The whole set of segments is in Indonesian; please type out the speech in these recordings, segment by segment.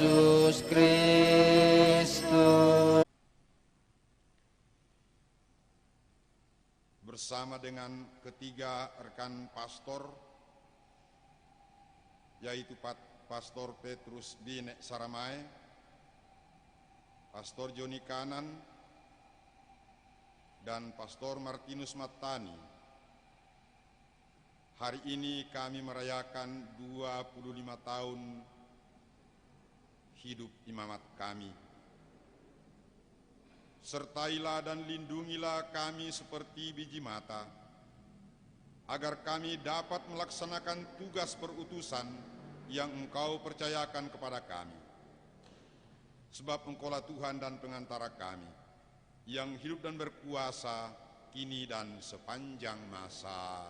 Yesus Kristus. Bersama dengan ketiga rekan pastor, yaitu Pastor Petrus Bine Saramae, Pastor Joni Kanan, dan Pastor Martinus Mattani. Hari ini kami merayakan 25 tahun hidup imamat kami. Sertailah dan lindungilah kami seperti biji mata, agar kami dapat melaksanakan tugas perutusan yang Engkau percayakan kepada kami. Sebab Engkaulah Tuhan dan pengantara kami, yang hidup dan berkuasa kini dan sepanjang masa.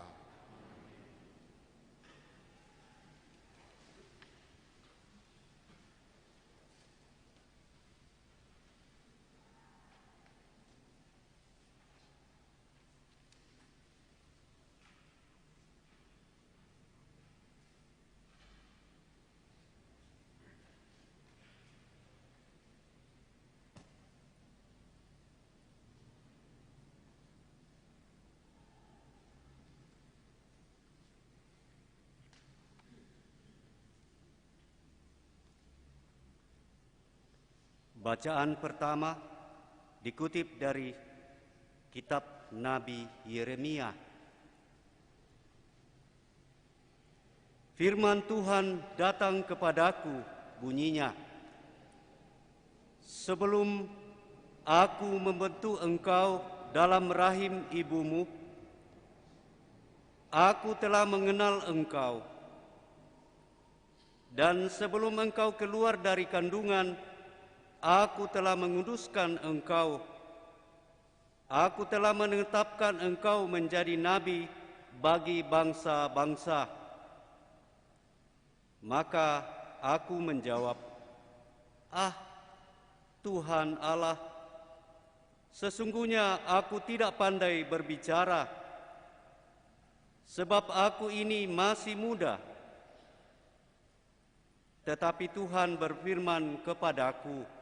Bacaan pertama dikutip dari kitab Nabi Yeremia. Firman Tuhan datang kepadaku, bunyinya, sebelum aku membentuk engkau dalam rahim ibumu, aku telah mengenal engkau. Dan sebelum engkau keluar dari kandungan, aku telah menguduskan engkau. Aku telah menetapkan engkau menjadi nabi bagi bangsa-bangsa. Maka aku menjawab, "Ah, Tuhan Allah, sesungguhnya aku tidak pandai berbicara, sebab aku ini masih muda." Tetapi Tuhan berfirman kepadaku,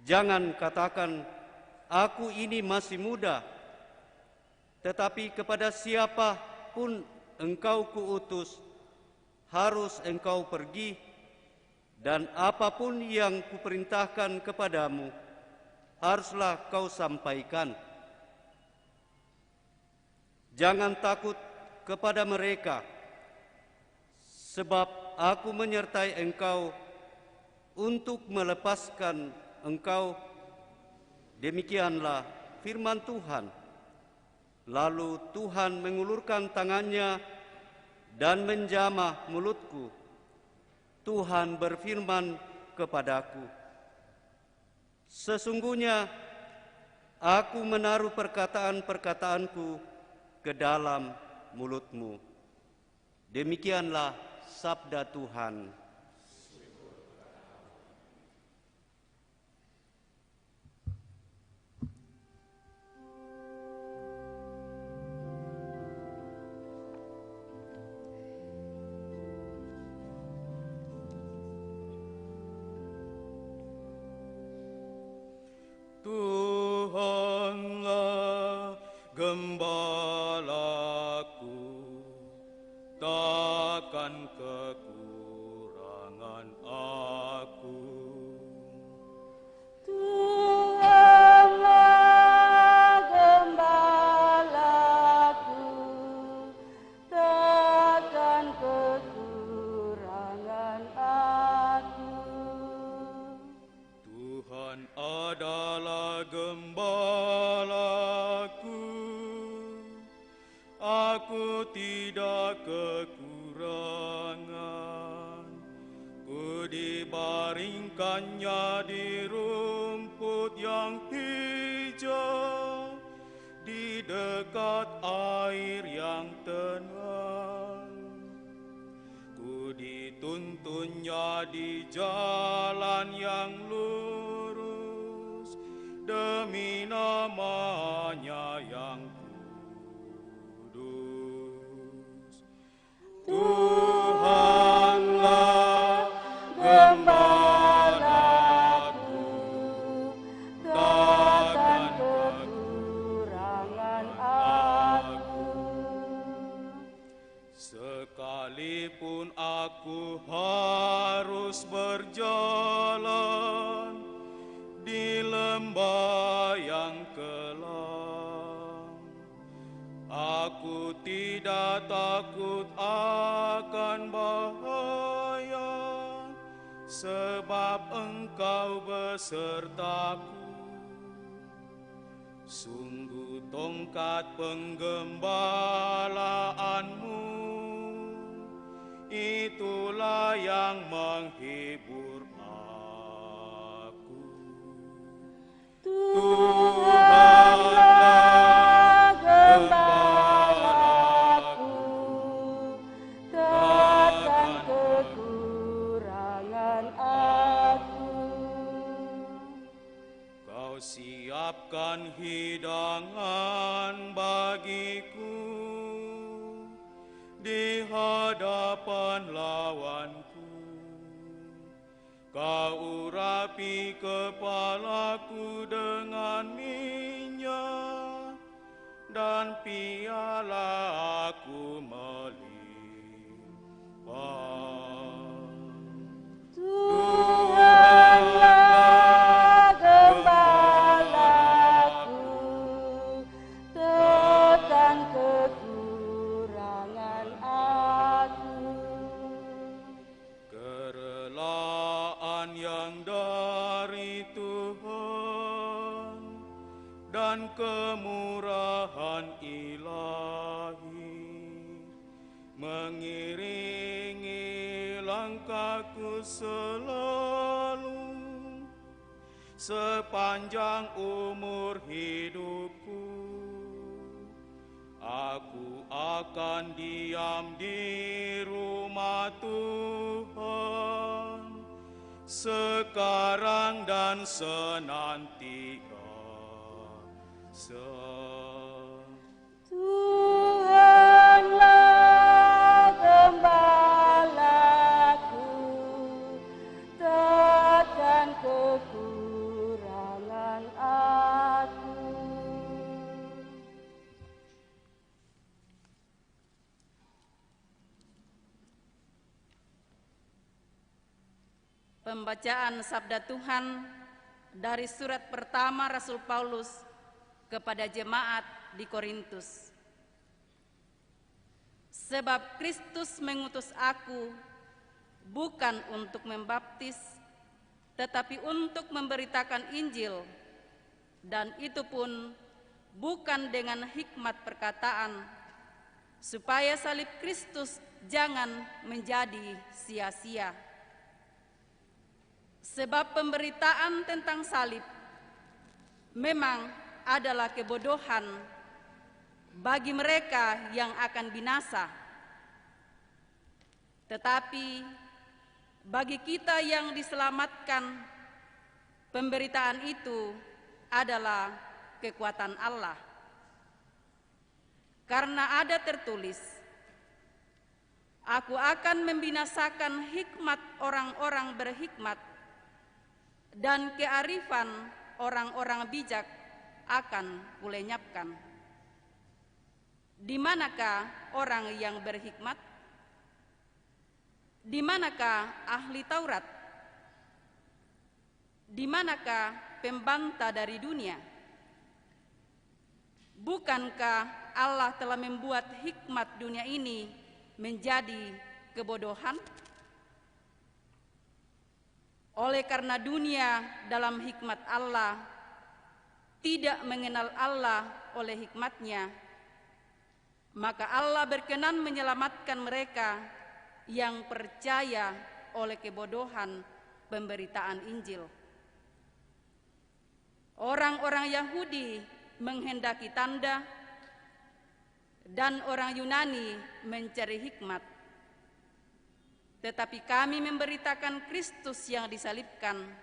"Jangan katakan, aku ini masih muda, tetapi kepada siapa pun engkau kuutus, harus engkau pergi, dan apapun yang kuperintahkan kepadamu, haruslah kau sampaikan. Jangan takut kepada mereka, sebab aku menyertai engkau untuk melepaskan engkau." Demikianlah firman Tuhan. Lalu Tuhan mengulurkan tangannya dan menjamah mulutku. Tuhan berfirman kepadaku, "Sesungguhnya aku menaruh perkataan-perkataanku ke dalam mulutmu." Demikianlah sabda Tuhan. Tuhanlah gembalaku, takkan kekurangan aku. Tuhanlah gembalaku, takkan kekurangan aku. Tuhan adalah gembalaku, aku tidak kekurangan. Ku dibaringkannya di rumput yang hijau, di dekat air yang tenang. Ku dituntunnya di jalan yang lurus, demi nama-Nya yang kudus. Tuhanlah berjalan di lembah yang kelam. Aku tidak takut akan bahaya, sebab Engkau besertaku. Sungguh tongkat penggembalaanmu, itulah yang menghibur aku. Tuhanlah gembalaku, takkan kekurangan aku. Kau siapkan hidangan bagiku di hadapan lawanku. Kau urapi kepalaku dengan minyak, dan piala aku melimpah. Tuhanlah gembalaku, takkan kekurangan aku. Kerelaan yang dari Tuhan dan kemurahan ilahi mengiringi langkahku selalu sepanjang umur hidupku. Aku akan diam di rumah Tuhan sekarang dan senantiasa. Tuhanlah gembalaku, takkan kekurangan aku. Pembacaan Sabda Tuhan dari surat pertama Rasul Paulus kepada jemaat di Korintus. Sebab Kristus mengutus aku bukan untuk membaptis, tetapi untuk memberitakan Injil, dan itu pun bukan dengan hikmat perkataan, supaya salib Kristus jangan menjadi sia-sia. Sebab pemberitaan tentang salib memang adalah kebodohan bagi mereka yang akan binasa. Tetapi bagi kita yang diselamatkan, pemberitaan itu adalah kekuatan Allah. Karena ada tertulis, aku akan membinasakan hikmat orang-orang berhikmat, dan kearifan orang-orang bijak akan kulenyapkan. Di manakah orang yang berhikmat? Di manakah ahli Taurat? Di manakah pembantah dari dunia? Bukankah Allah telah membuat hikmat dunia ini menjadi kebodohan? Oleh karena dunia dalam hikmat Allah tidak mengenal Allah oleh hikmatnya, maka Allah berkenan menyelamatkan mereka yang percaya oleh kebodohan pemberitaan Injil. Orang-orang Yahudi menghendaki tanda, dan orang Yunani mencari hikmat. Tetapi kami memberitakan Kristus yang disalibkan.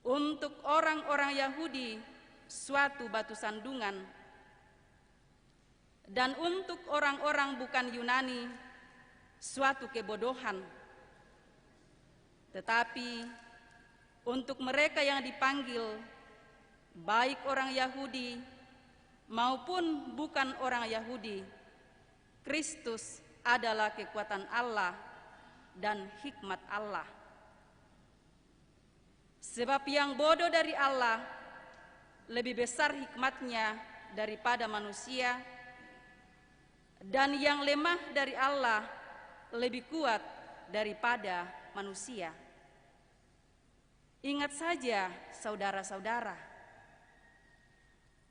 Untuk orang-orang Yahudi suatu batu sandungan, dan untuk orang-orang bukan Yunani suatu kebodohan. Tetapi untuk mereka yang dipanggil, baik orang Yahudi maupun bukan orang Yahudi, Kristus adalah kekuatan Allah dan hikmat Allah. Sebab yang bodoh dari Allah lebih besar hikmatnya daripada manusia, dan yang lemah dari Allah lebih kuat daripada manusia. Ingat saja, saudara-saudara,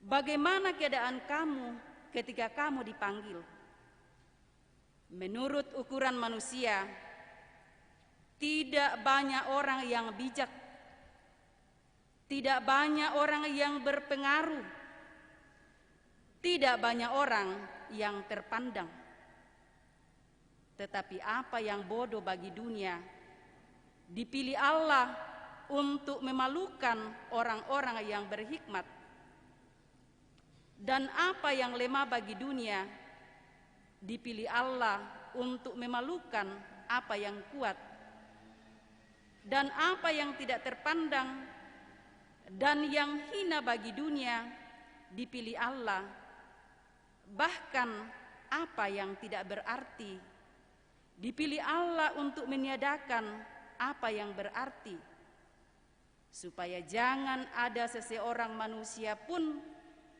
bagaimana keadaan kamu ketika kamu dipanggil. Menurut ukuran manusia, tidak banyak orang yang bijak, tidak banyak orang yang berpengaruh, tidak banyak orang yang terpandang. Tetapi apa yang bodoh bagi dunia, dipilih Allah untuk memalukan orang-orang yang berhikmat. Dan apa yang lemah bagi dunia, dipilih Allah untuk memalukan apa yang kuat. Dan apa yang tidak terpandang dan yang hina bagi dunia, dipilih Allah. Bahkan apa yang tidak berarti, dipilih Allah untuk meniadakan apa yang berarti, supaya jangan ada seseorang manusia pun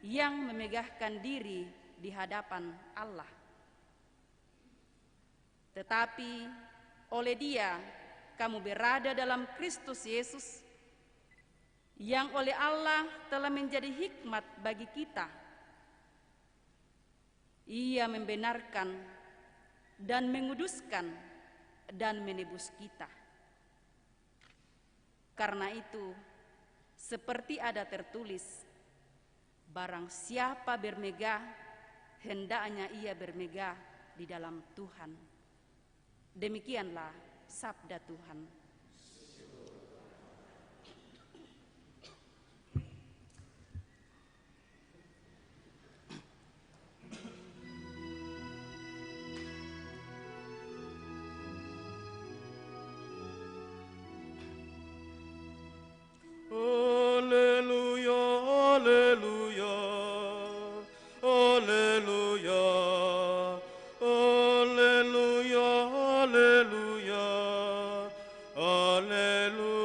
yang memegahkan diri di hadapan Allah. Tetapi oleh Dia kamu berada dalam Kristus Yesus, yang oleh Allah telah menjadi hikmat bagi kita. Ia membenarkan dan menguduskan dan menebus kita. Karena itu, seperti ada tertulis, barang siapa bermegah, hendaknya ia bermegah di dalam Tuhan. Demikianlah sabda Tuhan. Alleluia, alleluia, alleluia, alleluia, alleluia, alleluia.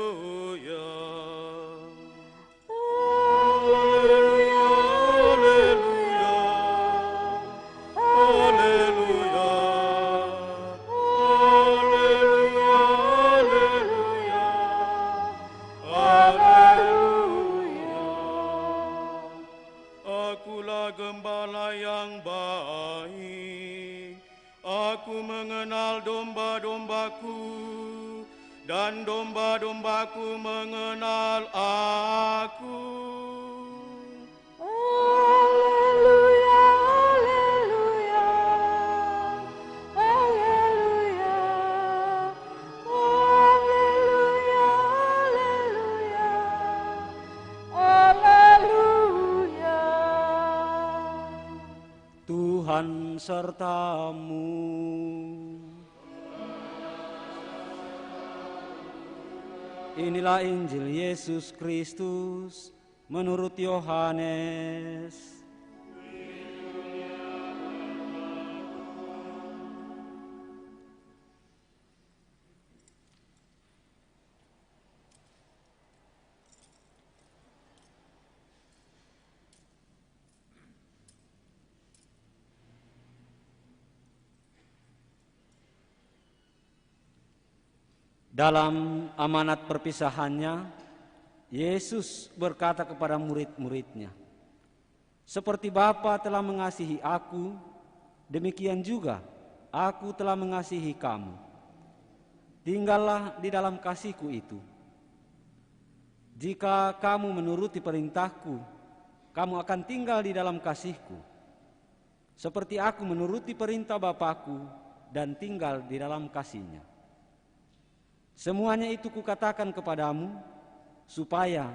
Akulah gembala yang baik, aku mengenal domba-dombaku, dan domba-dombaku mengenal aku. Alleluia, alleluia, alleluia, alleluia, alleluia, alleluia. Tuhan sertamu. Inilah Injil Yesus Kristus menurut Yohanes. Dalam amanat perpisahannya, Yesus berkata kepada murid-muridnya, "Seperti Bapa telah mengasihi aku, demikian juga aku telah mengasihi kamu. Tinggallah di dalam kasihku itu. Jika kamu menuruti perintahku, kamu akan tinggal di dalam kasihku. Seperti aku menuruti perintah Bapakku dan tinggal di dalam kasihnya. Semuanya itu kukatakan kepadamu, supaya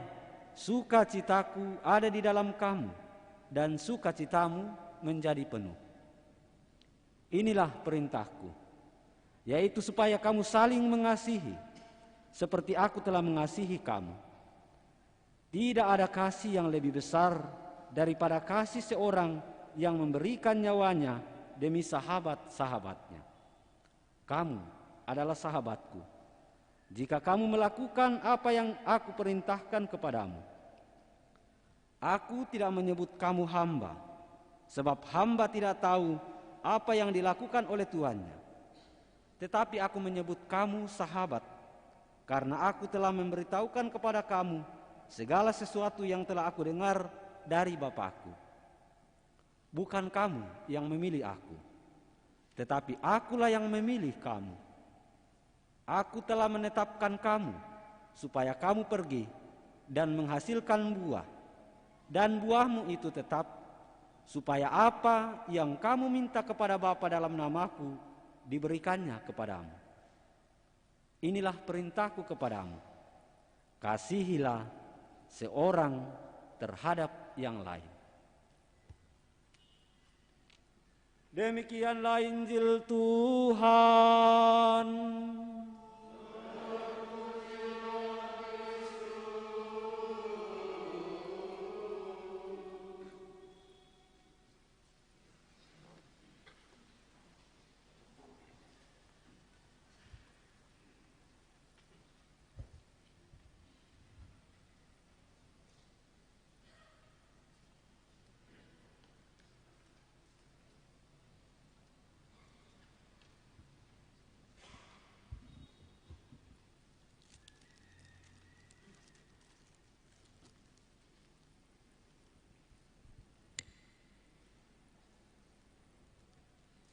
sukacitaku ada di dalam kamu, dan sukacitamu menjadi penuh. Inilah perintahku, yaitu supaya kamu saling mengasihi, seperti aku telah mengasihi kamu. Tidak ada kasih yang lebih besar daripada kasih seorang yang memberikan nyawanya demi sahabat-sahabatnya. Kamu adalah sahabatku, jika kamu melakukan apa yang aku perintahkan kepadamu. Aku tidak menyebut kamu hamba, sebab hamba tidak tahu apa yang dilakukan oleh tuannya. Tetapi aku menyebut kamu sahabat, karena aku telah memberitahukan kepada kamu segala sesuatu yang telah aku dengar dari Bapakku. Bukan kamu yang memilih aku, tetapi akulah yang memilih kamu. Aku telah menetapkan kamu supaya kamu pergi dan menghasilkan buah, dan buahmu itu tetap, supaya apa yang kamu minta kepada Bapa dalam namaku diberikannya kepadamu. Inilah perintahku kepadamu, kasihilah seorang terhadap yang lain. Demikianlah Injil Tuhan.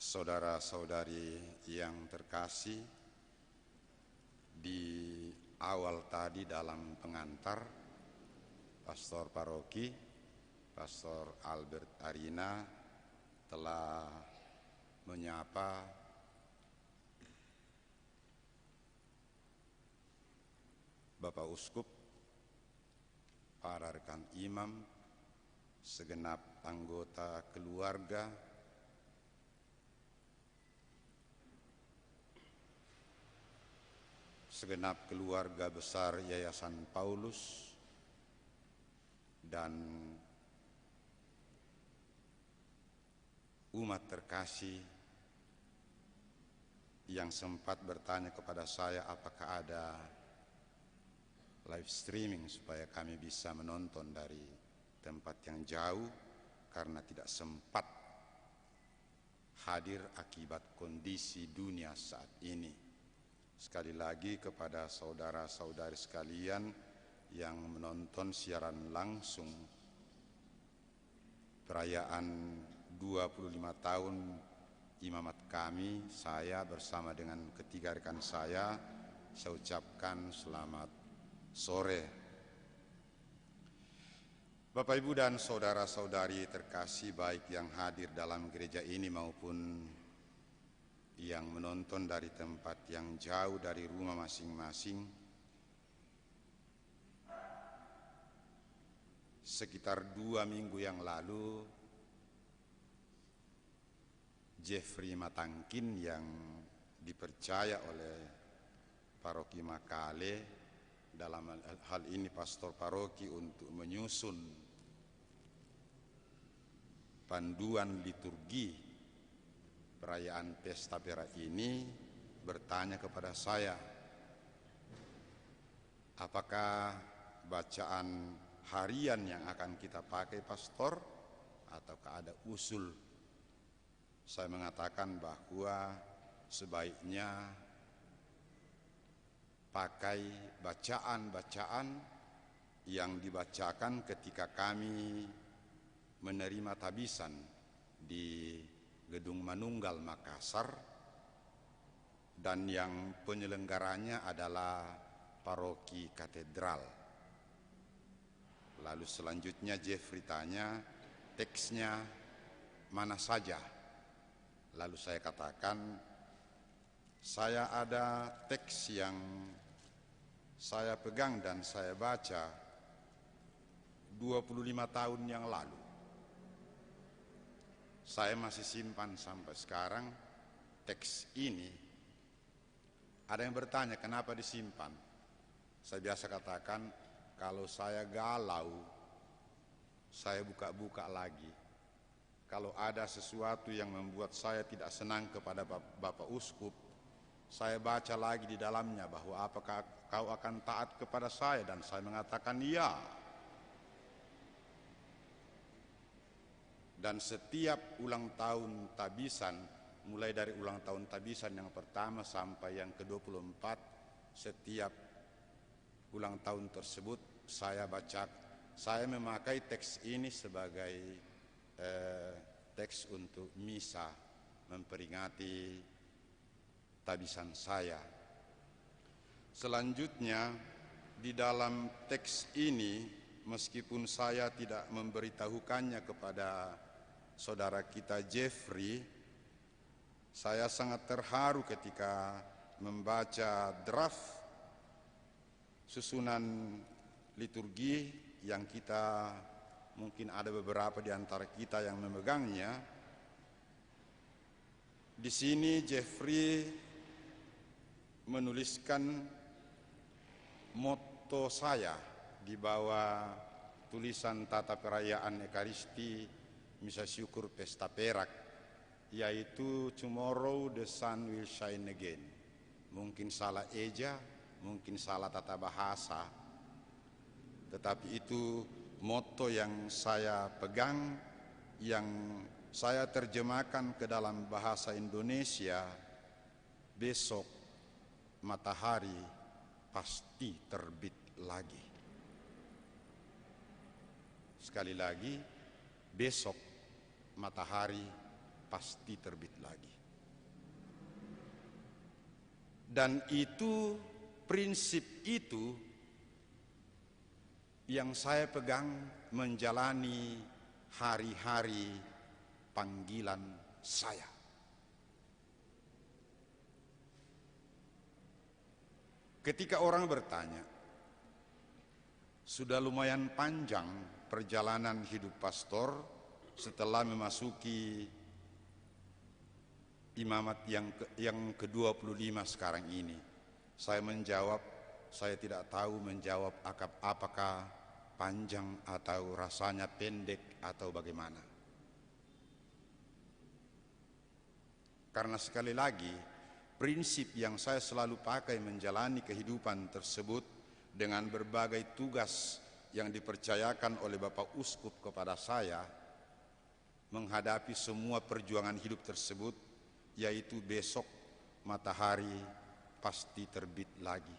Saudara-saudari yang terkasih, di awal tadi dalam pengantar, Pastor Paroki, Pastor Albert Arina telah menyapa Bapak Uskup, para rekan imam, segenap anggota keluarga, segenap keluarga besar Yayasan Paulus, dan umat terkasih yang sempat bertanya kepada saya apakah ada live streaming supaya kami bisa menonton dari tempat yang jauh karena tidak sempat hadir akibat kondisi dunia saat ini. Sekali lagi kepada saudara-saudari sekalian yang menonton siaran langsung perayaan 25 tahun imamat kami, saya bersama dengan ketiga rekan saya ucapkan selamat sore. Bapak, Ibu, dan saudara-saudari terkasih, baik yang hadir dalam gereja ini maupun yang menonton dari tempat yang jauh dari rumah masing-masing. Sekitar 2 minggu yang lalu, Jeffrey Matangkin yang dipercaya oleh Paroki Makale, dalam hal ini Pastor Paroki, untuk menyusun panduan liturgi perayaan Pesta Pera ini, bertanya kepada saya, apakah bacaan harian yang akan kita pakai, Pastor, ataukah ada usul? Saya mengatakan bahwa sebaiknya pakai bacaan-bacaan yang dibacakan ketika kami menerima tabisan di Gedung Manunggal Makassar, dan yang penyelenggaranya adalah Paroki Katedral. Lalu selanjutnya Jeffrey tanya, teksnya mana saja? Lalu saya katakan, saya ada teks yang saya pegang dan saya baca 25 tahun yang lalu. Saya masih simpan sampai sekarang teks ini. Ada yang bertanya kenapa disimpan? Saya biasa katakan, kalau saya galau, saya buka-buka lagi. Kalau ada sesuatu yang membuat saya tidak senang kepada Bapak Uskup, Saya baca lagi di dalamnya bahwa apakah kau akan taat kepada saya, dan saya mengatakan ya. Dan setiap ulang tahun tabisan, mulai dari ulang tahun tabisan yang pertama sampai yang ke-24, setiap ulang tahun tersebut saya memakai teks ini sebagai teks untuk misa memperingati tabisan saya. Selanjutnya di dalam teks ini, meskipun saya tidak memberitahukannya kepada saudara kita Jeffrey, saya sangat terharu ketika membaca draft susunan liturgi yang kita, mungkin ada beberapa di antara kita yang memegangnya. Di sini Jeffrey menuliskan motto saya di bawah tulisan tata perayaan Ekaristi Misa Syukur Pesta Perak, yaitu Tomorrow the sun will shine again. Mungkin salah eja, mungkin salah tata bahasa, tetapi itu motto yang saya pegang, yang saya terjemahkan ke dalam bahasa Indonesia. Besok matahari pasti terbit lagi. Sekali lagi, besok matahari pasti terbit lagi. Dan itu, prinsip itu yang saya pegang menjalani hari-hari panggilan saya. Ketika orang bertanya, sudah lumayan panjang perjalanan hidup pastor setelah memasuki imamat yang ke-25 sekarang ini, saya menjawab, saya tidak tahu menjawab apakah panjang atau rasanya pendek atau bagaimana. Karena sekali lagi, prinsip yang saya selalu pakai menjalani kehidupan tersebut dengan berbagai tugas yang dipercayakan oleh Bapak Uskup kepada saya menghadapi semua perjuangan hidup tersebut, yaitu besok matahari pasti terbit lagi.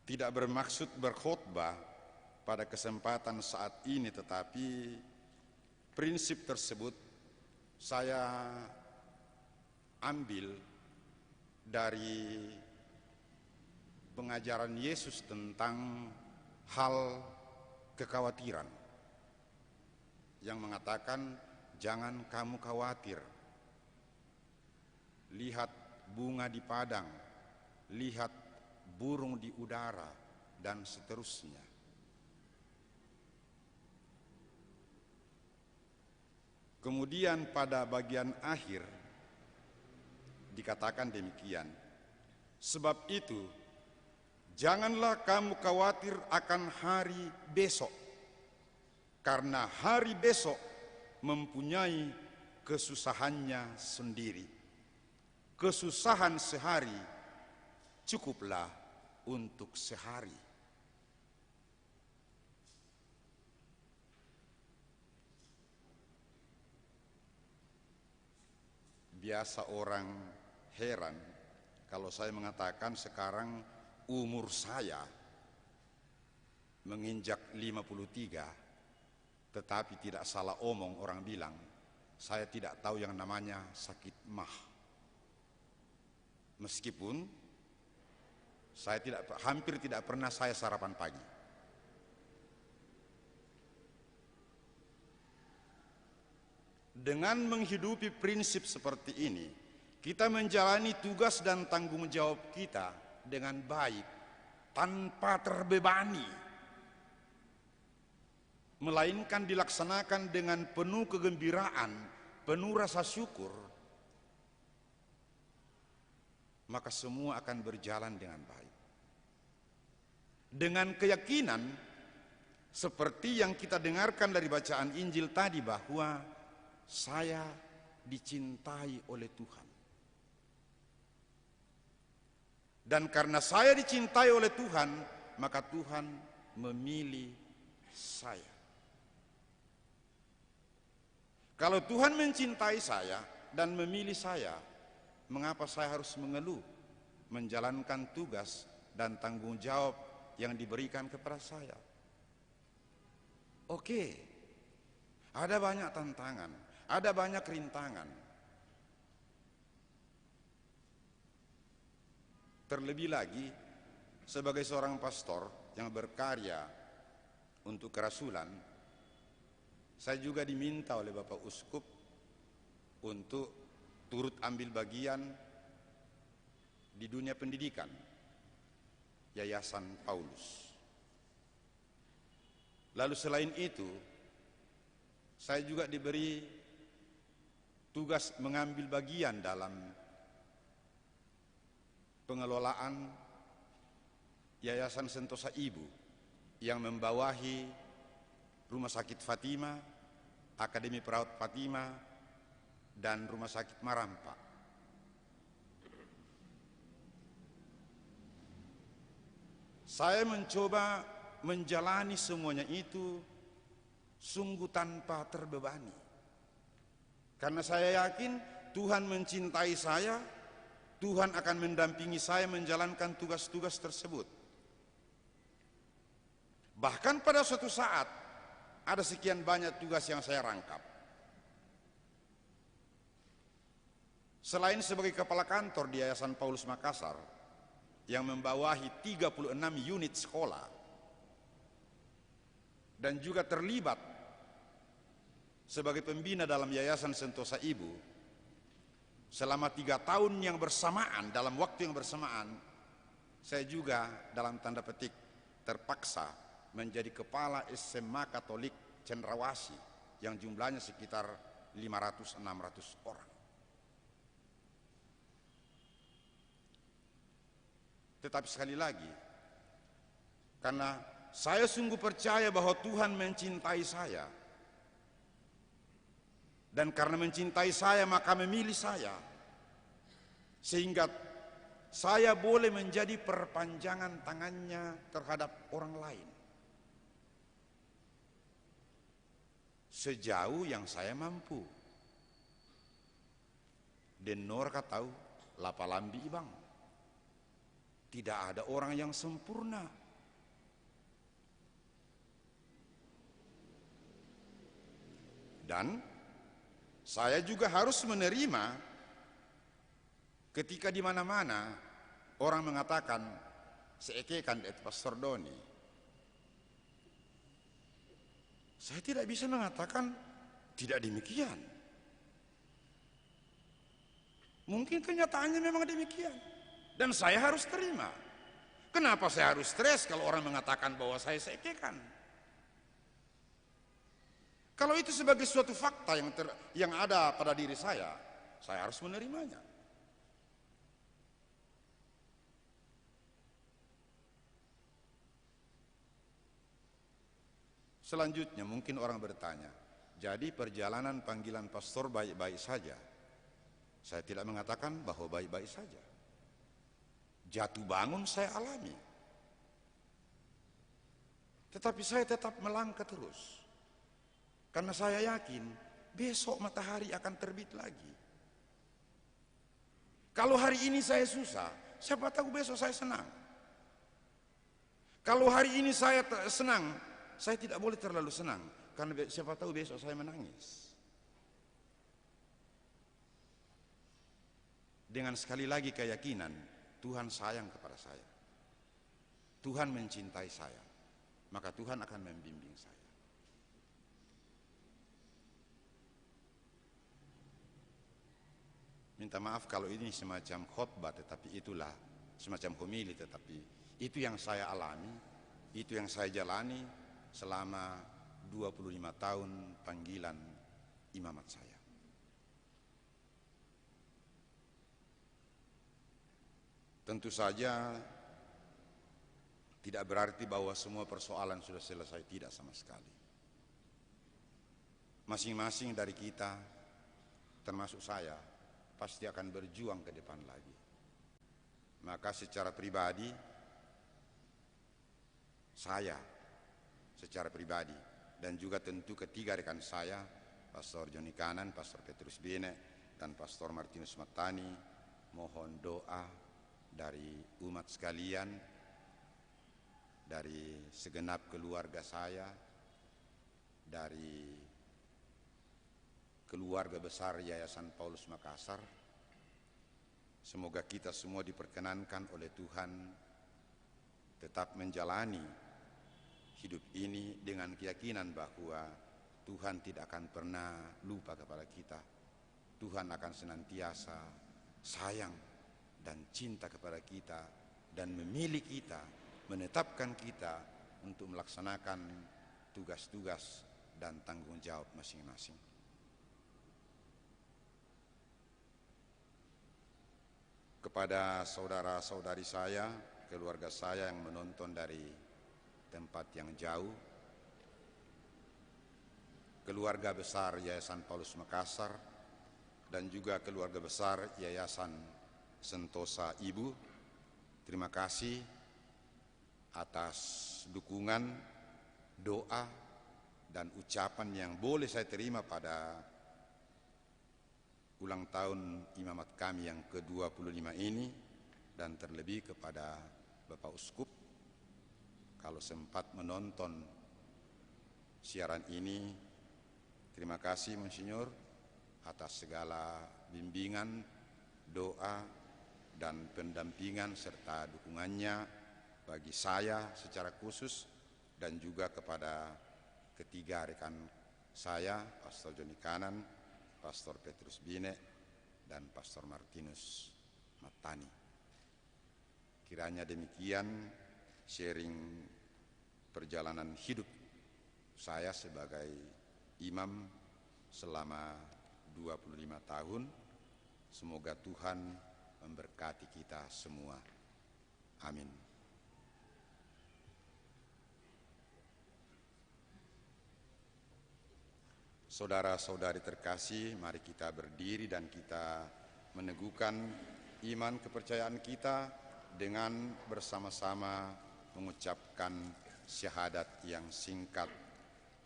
Tidak bermaksud berkhotbah pada kesempatan saat ini, tetapi prinsip tersebut saya ambil dari pengajaran Yesus tentang hal kekhawatiran, yang mengatakan, jangan kamu khawatir, lihat bunga di padang, lihat burung di udara, dan seterusnya. Kemudian pada bagian akhir dikatakan demikian, sebab itu janganlah kamu khawatir akan hari besok, karena hari besok mempunyai kesusahannya sendiri. Kesusahan sehari cukuplah untuk sehari. Biasa orang heran kalau saya mengatakan sekarang umur saya menginjak 53, tetapi tidak salah omong orang bilang saya tidak tahu yang namanya sakit mah. Meskipun saya hampir tidak pernah saya sarapan pagi. Dengan menghidupi prinsip seperti ini, kita menjalani tugas dan tanggung jawab kita dengan baik, tanpa terbebani, melainkan dilaksanakan dengan penuh kegembiraan, penuh rasa syukur, maka semua akan berjalan dengan baik. Dengan keyakinan seperti yang kita dengarkan dari bacaan Injil tadi, bahwa saya dicintai oleh Tuhan. Dan karena saya dicintai oleh Tuhan, maka Tuhan memilih saya. Kalau Tuhan mencintai saya dan memilih saya, mengapa saya harus mengeluh menjalankan tugas dan tanggung jawab yang diberikan kepada saya? Oke, ada banyak tantangan, ada banyak rintangan. Terlebih lagi sebagai seorang pastor yang berkarya untuk kerasulan, saya juga diminta oleh Bapak Uskup untuk turut ambil bagian di dunia pendidikan Yayasan Paulus. Lalu selain itu, saya juga diberi tugas mengambil bagian dalam pengelolaan Yayasan Sentosa Ibu yang membawahi Rumah Sakit Fatima, Akademi Perawat Fatima, dan Rumah Sakit Marampa. Saya mencoba menjalani semuanya itu sungguh tanpa terbebani. Karena saya yakin Tuhan mencintai saya, Tuhan akan mendampingi saya menjalankan tugas-tugas tersebut. Bahkan pada suatu saat ada sekian banyak tugas yang saya rangkap. Selain sebagai kepala kantor di Yayasan Paulus Makassar yang membawahi 36 unit sekolah dan juga terlibat sebagai pembina dalam Yayasan Sentosa Ibu, selama 3 tahun yang bersamaan, dalam waktu yang bersamaan, saya juga dalam tanda petik terpaksa menjadi kepala SMA Katolik Cendrawasih yang jumlahnya sekitar 500-600 orang. Tetapi sekali lagi, karena saya sungguh percaya bahwa Tuhan mencintai saya, dan karena mencintai saya maka memilih saya, sehingga saya boleh menjadi perpanjangan tangannya terhadap orang lain sejauh yang saya mampu. Denor katau lapalambi ibang, tidak ada orang yang sempurna. Dan saya juga harus menerima ketika di mana-mana orang mengatakan seekekan itu Pastor Doni. Saya tidak bisa mengatakan tidak demikian. Mungkin kenyataannya memang demikian. Dan saya harus terima. Kenapa saya harus stres kalau orang mengatakan bahwa saya seekekan? Kalau itu sebagai suatu fakta yang ada pada diri saya harus menerimanya. Selanjutnya mungkin orang bertanya, jadi perjalanan panggilan pastor baik-baik saja? Saya tidak mengatakan bahwa baik-baik saja. Jatuh bangun saya alami. Tetapi saya tetap melangkah terus. Karena saya yakin besok matahari akan terbit lagi. Kalau hari ini saya susah, siapa tahu besok saya senang. Kalau hari ini saya senang, saya tidak boleh terlalu senang. Karena siapa tahu besok saya menangis. Dengan sekali lagi keyakinan, Tuhan sayang kepada saya. Tuhan mencintai saya. Maka Tuhan akan membimbing saya. Minta maaf kalau ini semacam khotbah, tetapi itulah semacam homili, tetapi itu yang saya alami, itu yang saya jalani selama 25 tahun panggilan imamat saya. Tentu saja tidak berarti bahwa semua persoalan sudah selesai, tidak sama sekali. Masing-masing dari kita termasuk saya, pasti akan berjuang ke depan lagi. Maka secara pribadi, saya secara pribadi dan juga tentu ketiga rekan saya, Pastor Joni Kanan, Pastor Petrus Bine, dan Pastor Martinus Matani, mohon doa dari umat sekalian, dari segenap keluarga saya, dari keluarga besar Yayasan Paulus Makassar. Semoga kita semua diperkenankan oleh Tuhan tetap menjalani hidup ini dengan keyakinan bahwa Tuhan tidak akan pernah lupa kepada kita. Tuhan akan senantiasa sayang dan cinta kepada kita dan memilih kita, menetapkan kita untuk melaksanakan tugas-tugas dan tanggung jawab masing-masing. Kepada saudara-saudari saya, keluarga saya yang menonton dari tempat yang jauh, keluarga besar Yayasan Paulus Makassar, dan juga keluarga besar Yayasan Sentosa Ibu, terima kasih atas dukungan, doa, dan ucapan yang boleh saya terima pada ulang tahun imamat kami yang ke-25 ini, dan terlebih kepada Bapak Uskup. Kalau sempat menonton siaran ini, terima kasih Monsinyur atas segala bimbingan, doa, dan pendampingan serta dukungannya bagi saya secara khusus, dan juga kepada ketiga rekan saya, Pastor Joni Kanan, Pastor Petrus Bine, dan Pastor Martinus Matani. Kiranya demikian sharing perjalanan hidup saya sebagai imam selama 25 tahun. Semoga Tuhan memberkati kita semua. Amin. Saudara-saudari terkasih, mari kita berdiri dan kita meneguhkan iman kepercayaan kita dengan bersama-sama mengucapkan syahadat yang singkat.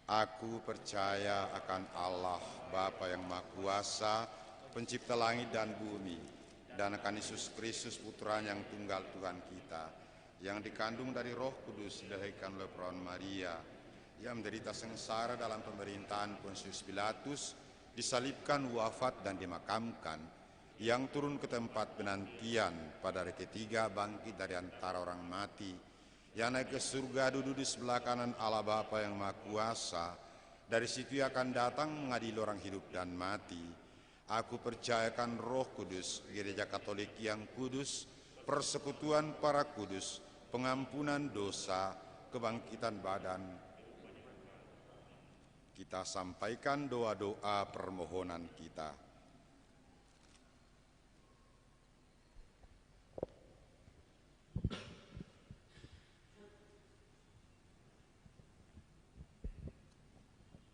Aku percaya akan Allah, Bapa yang Maha Kuasa, pencipta langit dan bumi, dan akan Yesus Kristus, Putranya yang tunggal Tuhan kita, yang dikandung dari Roh Kudus, dilahirkan oleh perawan Maria, yang menderita sengsara dalam pemerintahan Pontius Pilatus, disalibkan, wafat, dan dimakamkan, yang turun ke tempat penantian, pada hari ketiga bangkit dari antara orang mati, yang naik ke surga, duduk di sebelah kanan Allah Bapa yang Maha Kuasa, dari situ ia akan datang mengadili orang hidup dan mati. Aku percayakan Roh Kudus, Gereja Katolik yang kudus, persekutuan para kudus, pengampunan dosa, kebangkitan badan. Kita sampaikan doa-doa permohonan kita.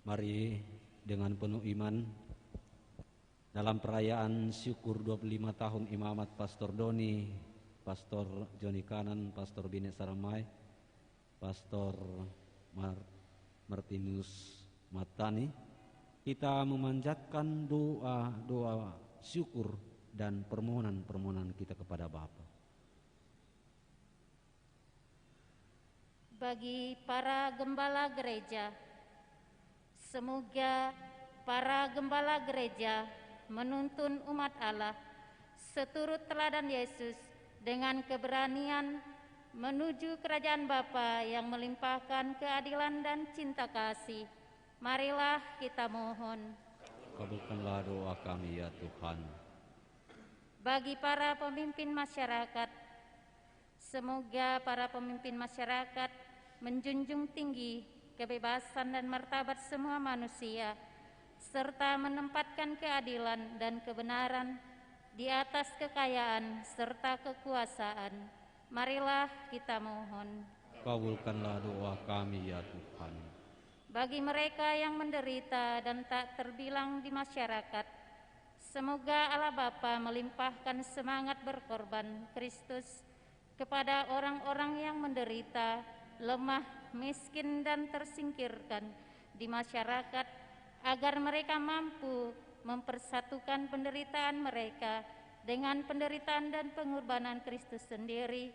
Mari dengan penuh iman dalam perayaan syukur 25 tahun imamat Pastor Doni, Pastor Joni Kanan, Pastor Bine Saramai, Pastor Martinus Matani, kita memanjatkan doa-doa syukur dan permohonan-permohonan kita kepada Bapa. Bagi para gembala gereja, semoga para gembala gereja menuntun umat Allah seturut teladan Yesus dengan keberanian menuju kerajaan Bapa yang melimpahkan keadilan dan cinta kasih. Marilah kita mohon. Kabulkanlah doa kami ya Tuhan. Bagi para pemimpin masyarakat, semoga para pemimpin masyarakat menjunjung tinggi kebebasan dan martabat semua manusia, serta menempatkan keadilan dan kebenaran di atas kekayaan serta kekuasaan. Marilah kita mohon. Kabulkanlah doa kami ya Tuhan. Bagi mereka yang menderita dan tak terbilang di masyarakat, Semoga Allah Bapa melimpahkan semangat berkorban Kristus kepada orang-orang yang menderita, lemah, miskin, dan tersingkirkan di masyarakat, agar mereka mampu mempersatukan penderitaan mereka dengan penderitaan dan pengorbanan Kristus sendiri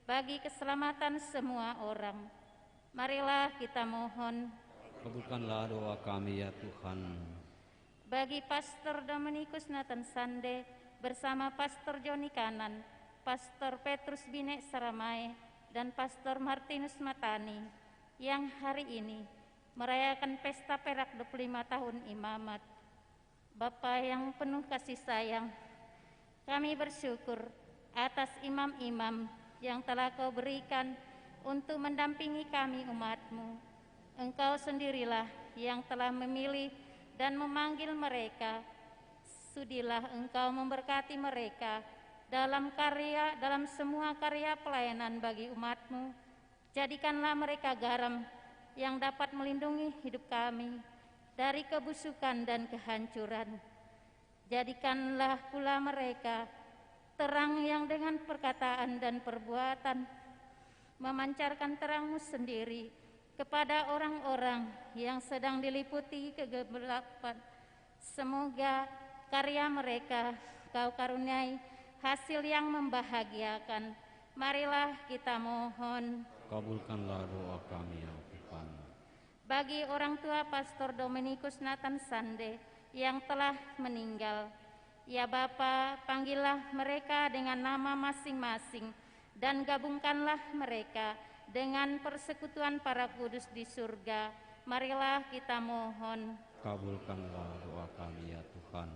bagi keselamatan semua orang. Marilah kita mohon. Kabulkanlah doa kami ya Tuhan. Bagi Pastor Dominikus Nathan Sande bersama Pastor Joni Kanan, Pastor Petrus Binek Saramae, dan Pastor Martinus Matani yang hari ini merayakan pesta perak 25 tahun imamat. Bapa yang penuh kasih sayang, kami bersyukur atas imam-imam yang telah Kau berikan untuk mendampingi kami umat-Mu. Engkau sendirilah yang telah memilih dan memanggil mereka. Sudilah Engkau memberkati mereka dalam semua karya pelayanan bagi umat-Mu. Jadikanlah mereka garam yang dapat melindungi hidup kami dari kebusukan dan kehancuran. Jadikanlah pula mereka terang yang dengan perkataan dan perbuatan memancarkan terang-Mu sendiri kepada orang-orang yang sedang diliputi kegelapan. Semoga karya mereka Kau karuniai hasil yang membahagiakan. Marilah kita mohon. Kabulkanlah doa kami ya Tuhan. Bagi orang tua Pastor Dominikus Nathan Sande yang telah meninggal, ya Bapa, panggillah mereka dengan nama masing-masing dan gabungkanlah mereka dengan persekutuan para kudus di surga. Marilah kita mohon. Kabulkanlah doa kami ya Tuhan.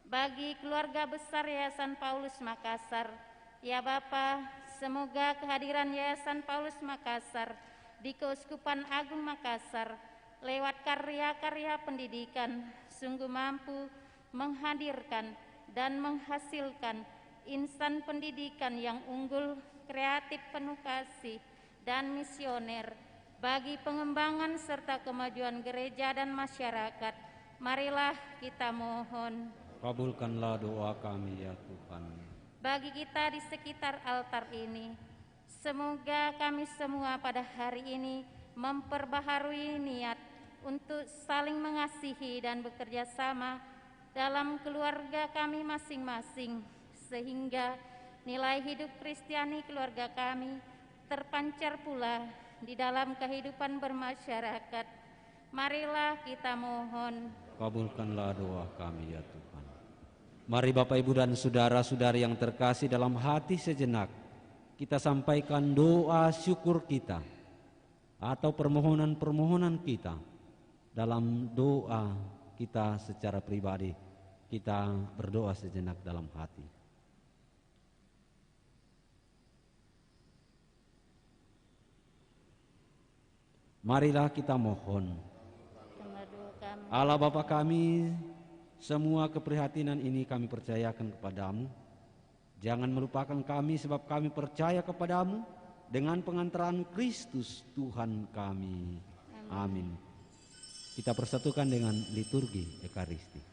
Bagi keluarga besar Yayasan Paulus Makassar, ya Bapa, semoga kehadiran Yayasan Paulus Makassar di Keuskupan Agung Makassar lewat karya-karya pendidikan sungguh mampu menghadirkan dan menghasilkan insan pendidikan yang unggul, kreatif, penuh kasih, dan misioner bagi pengembangan serta kemajuan gereja dan masyarakat. Marilah kita mohon. Kabulkanlah doa kami ya Tuhan. Bagi kita di sekitar altar ini, semoga kami semua pada hari ini memperbaharui niat untuk saling mengasihi dan bekerja sama dalam keluarga kami masing-masing, sehingga nilai hidup Kristiani keluarga kami terpancar pula di dalam kehidupan bermasyarakat. Marilah kita mohon. Kabulkanlah doa kami ya Tuhan. Mari Bapak Ibu dan saudara-saudari yang terkasih, dalam hati sejenak kita sampaikan doa syukur kita atau permohonan-permohonan kita. Dalam doa kita secara pribadi, kita berdoa sejenak dalam hati. Marilah kita mohon. Allah Bapa kami, semua keprihatinan ini kami percayakan kepadamu. Jangan melupakan kami sebab kami percaya kepadamu dengan pengantaran Kristus Tuhan kami. Amin. Kita persatukan dengan liturgi Ekaristi.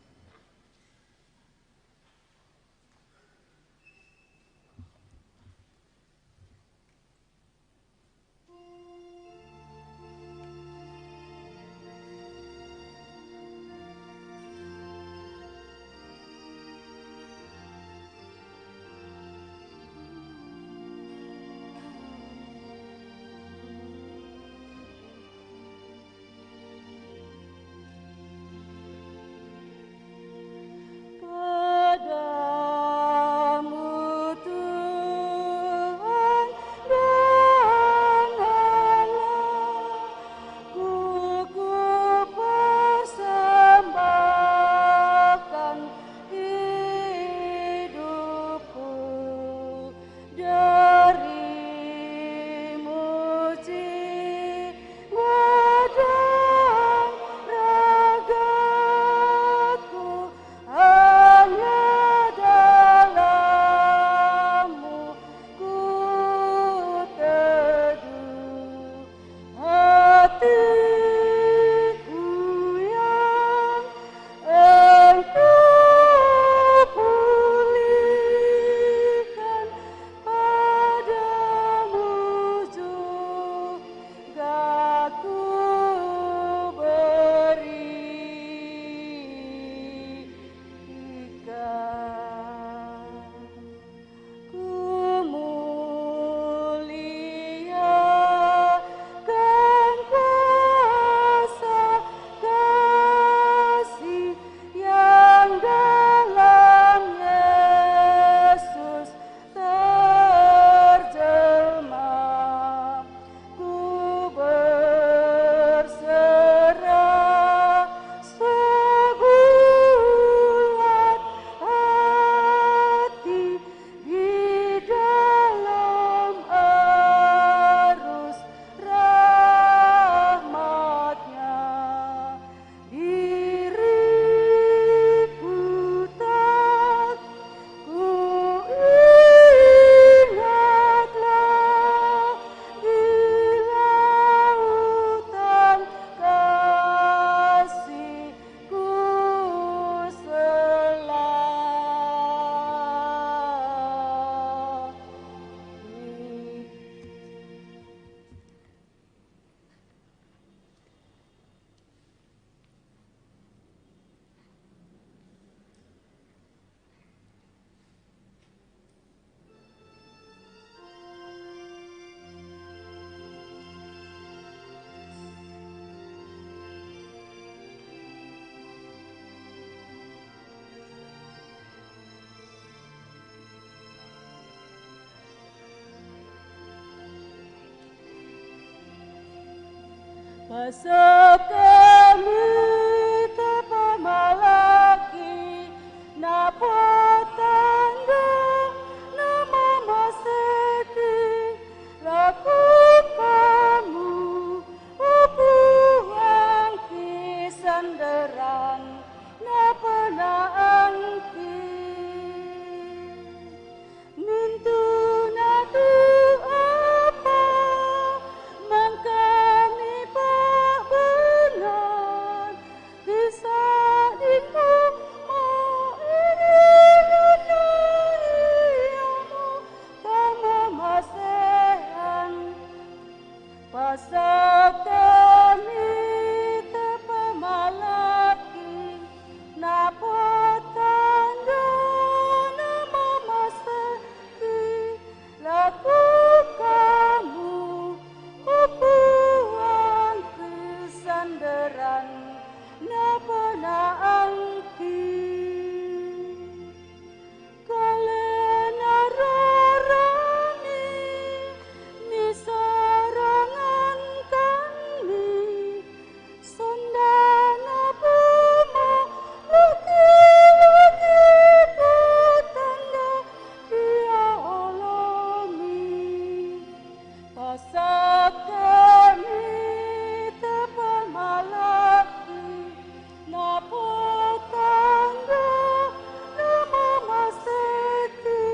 Pasok kami tepamalaki napotanda nama maseki laku kamu upuang kisandaran napenaangki mintu natu apa mangkami pak benar bisa dimu mau irimu kamu masehan pasak kami tepamalaki napotanda nama maseki laku kamu upuang kesandaran napenaangki kalena rarami misarangan kami sondana buma laki-laki petanda dia alami pasak kami tepamalaki napotanda nama maseki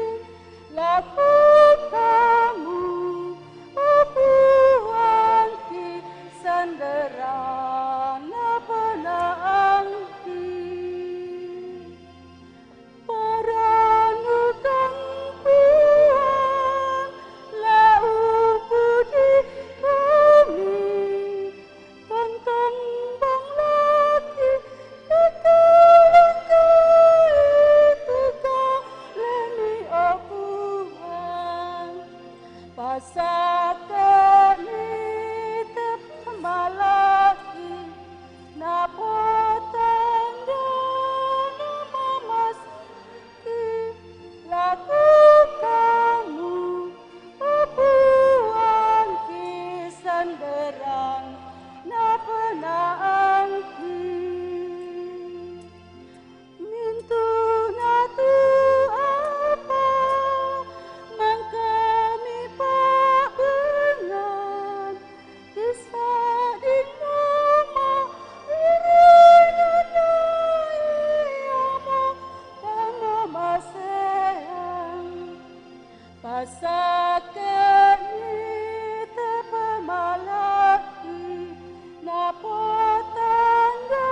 laku kamu upuang kisandaran napenaangki paranukan puang lau budi kami pantang bang laki ikalangkai tukang leni apuhan pasak kami tepamalaki napotanda nama maseki laku kamu upuang kisandaran napenaangki mintu natu apa mangkami pak benar bisa dinama irimu kamu masehan pasak kami tepamalaki napotanda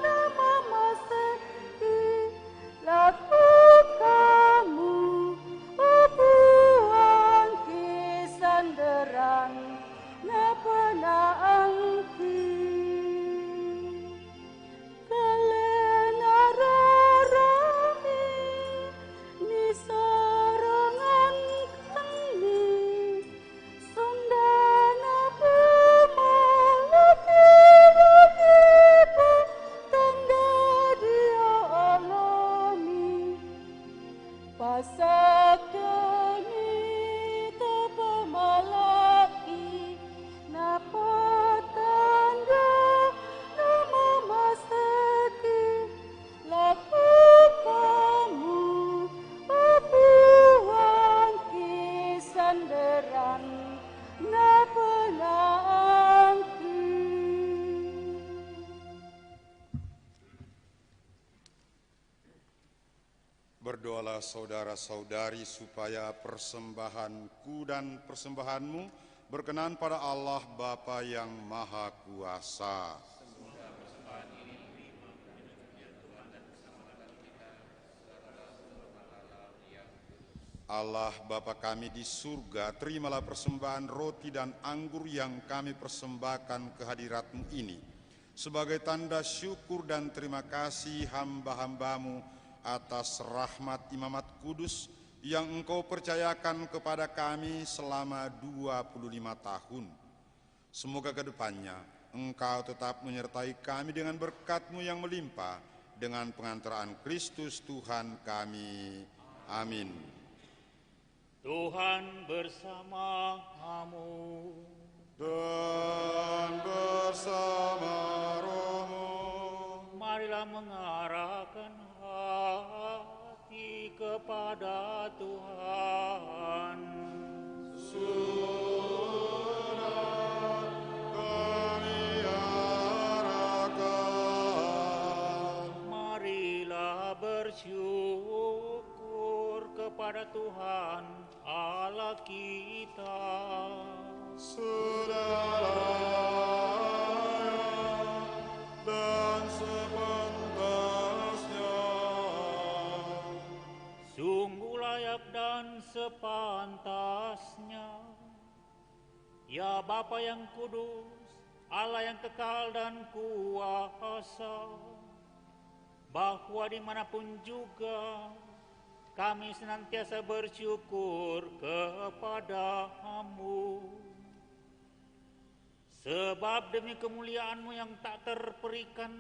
nama maseki laku kamu upuang kisandaran napenaangki kalena rarami misarangan kami sondana buma laki-laki petanda dia alami pasak kami tepamalaki napotanda nama maseki laku kamu upuang kisandaran napenaangki Berdoalah saudara-saudari supaya persembahanku dan persembahanmu berkenan pada Allah Bapa yang Maha Kuasa. Allah Bapa kami di surga, terimalah persembahan roti dan anggur yang kami persembahkan ke hadirat-Mu ini sebagai tanda syukur dan terima kasih hamba-hambamu atas rahmat imamat kudus yang Engkau percayakan kepada kami selama 25 tahun. Semoga ke depannya Engkau tetap menyertai kami dengan berkat-Mu yang melimpah dengan pengantaraan Kristus Tuhan kami. Amin. Tuhan bersamamu. Dan bersama rohmu. Marilah mengarahkan hati kepada Tuhan. Sunat kami arahkan. Marilah bersyukur kepada Tuhan Allah kita. Sudah layak dan sepantasnya. Sungguh layak dan sepantasnya, ya Bapa yang kudus, Allah yang kekal dan kuasa, bahwa dimanapun juga kami senantiasa bersyukur kepadamu. Sebab demi kemuliaan-Mu yang tak terperikan,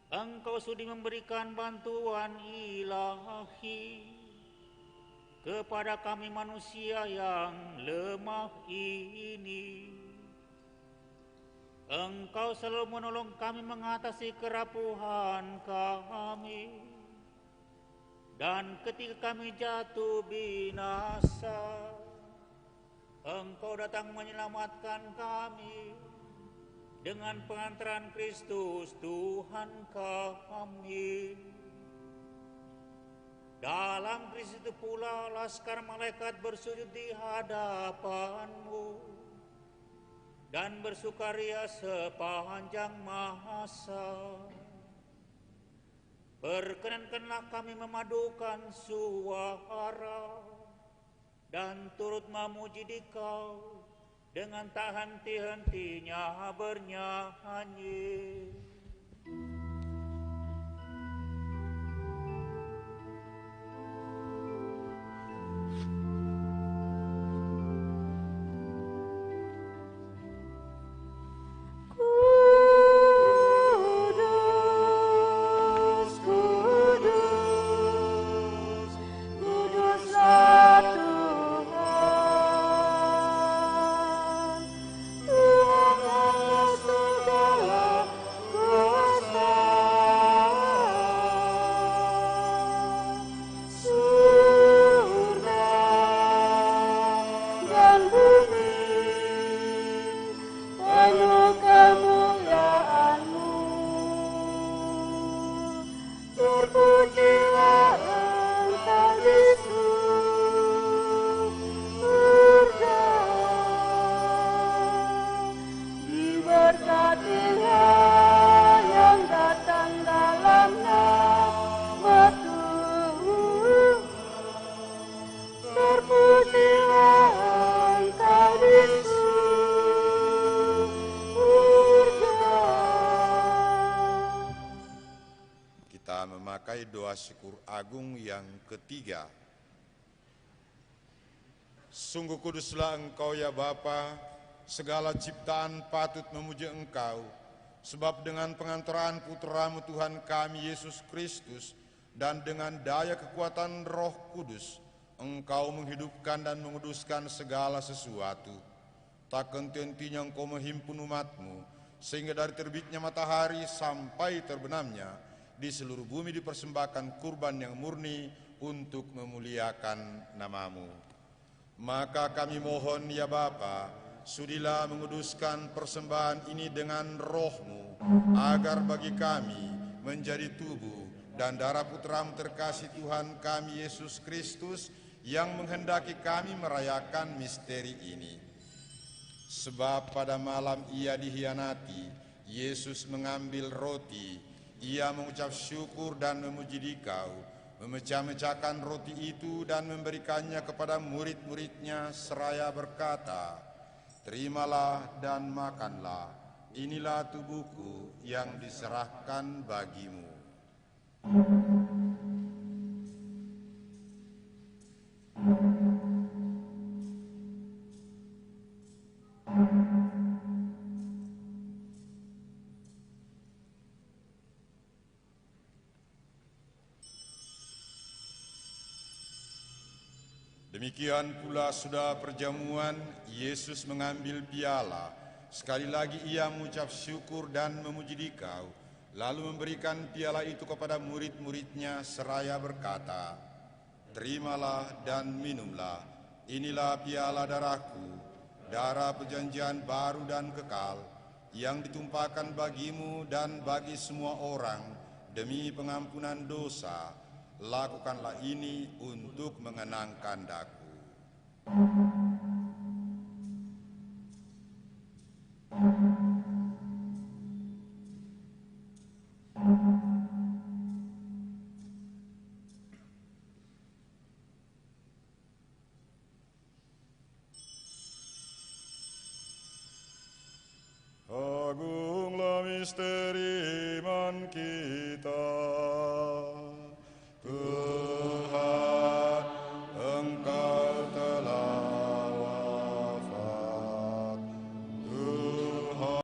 Engkau sudi memberikan bantuan ilahi kepada kami manusia yang lemah ini. Engkau selalu menolong kami mengatasi kerapuhan kami. Dan ketika kami jatuh binasa, Engkau datang menyelamatkan kami dengan pengantaran Kristus Tuhan kami. Dalam Kristus itu pula laskar malaikat bersujud di hadapan-Mu dan bersukaria sepanjang masa. Perkenankanlah kami memadukan suara dan turut memuji Dikau dengan tak henti-hentinya bernyanyi. Memakai doa syukur agung yang ketiga. Sungguh kuduslah Engkau ya Bapa, segala ciptaan patut memuji Engkau, sebab dengan pengantaran Putra-Mu Tuhan kami Yesus Kristus dan dengan daya kekuatan Roh Kudus, Engkau menghidupkan dan menguduskan segala sesuatu. Tak henti-hentinya Engkau menghimpun umat-Mu, sehingga dari terbitnya matahari sampai terbenamnya di seluruh bumi dipersembahkan kurban yang murni untuk memuliakan nama-Mu. Maka kami mohon ya Bapa, sudilah menguduskan persembahan ini dengan Roh-Mu, agar bagi kami menjadi tubuh dan darah Putra-Mu terkasih Tuhan kami Yesus Kristus, yang menghendaki kami merayakan misteri ini. Sebab pada malam Ia dihianati, Yesus mengambil roti, Ia mengucap syukur dan memuji Dikau, memecah-mecahkan roti itu dan memberikannya kepada murid-murid-Nya seraya berkata, "Terimalah dan makanlah, inilah tubuhku yang diserahkan bagimu." Demikian pula sudah perjamuan, Yesus mengambil piala, Sekali lagi ia mengucap syukur dan memuji Dikau, lalu memberikan piala itu kepada murid-muridnya seraya berkata, "Terimalah dan minumlah, inilah piala darahku, darah perjanjian baru dan kekal, yang ditumpahkan bagimu dan bagi semua orang demi pengampunan dosa. Lakukanlah ini untuk mengenangkan daku." Agunglah misteri iman kita, Tuhan, Engkau telah wafat, Tuhan.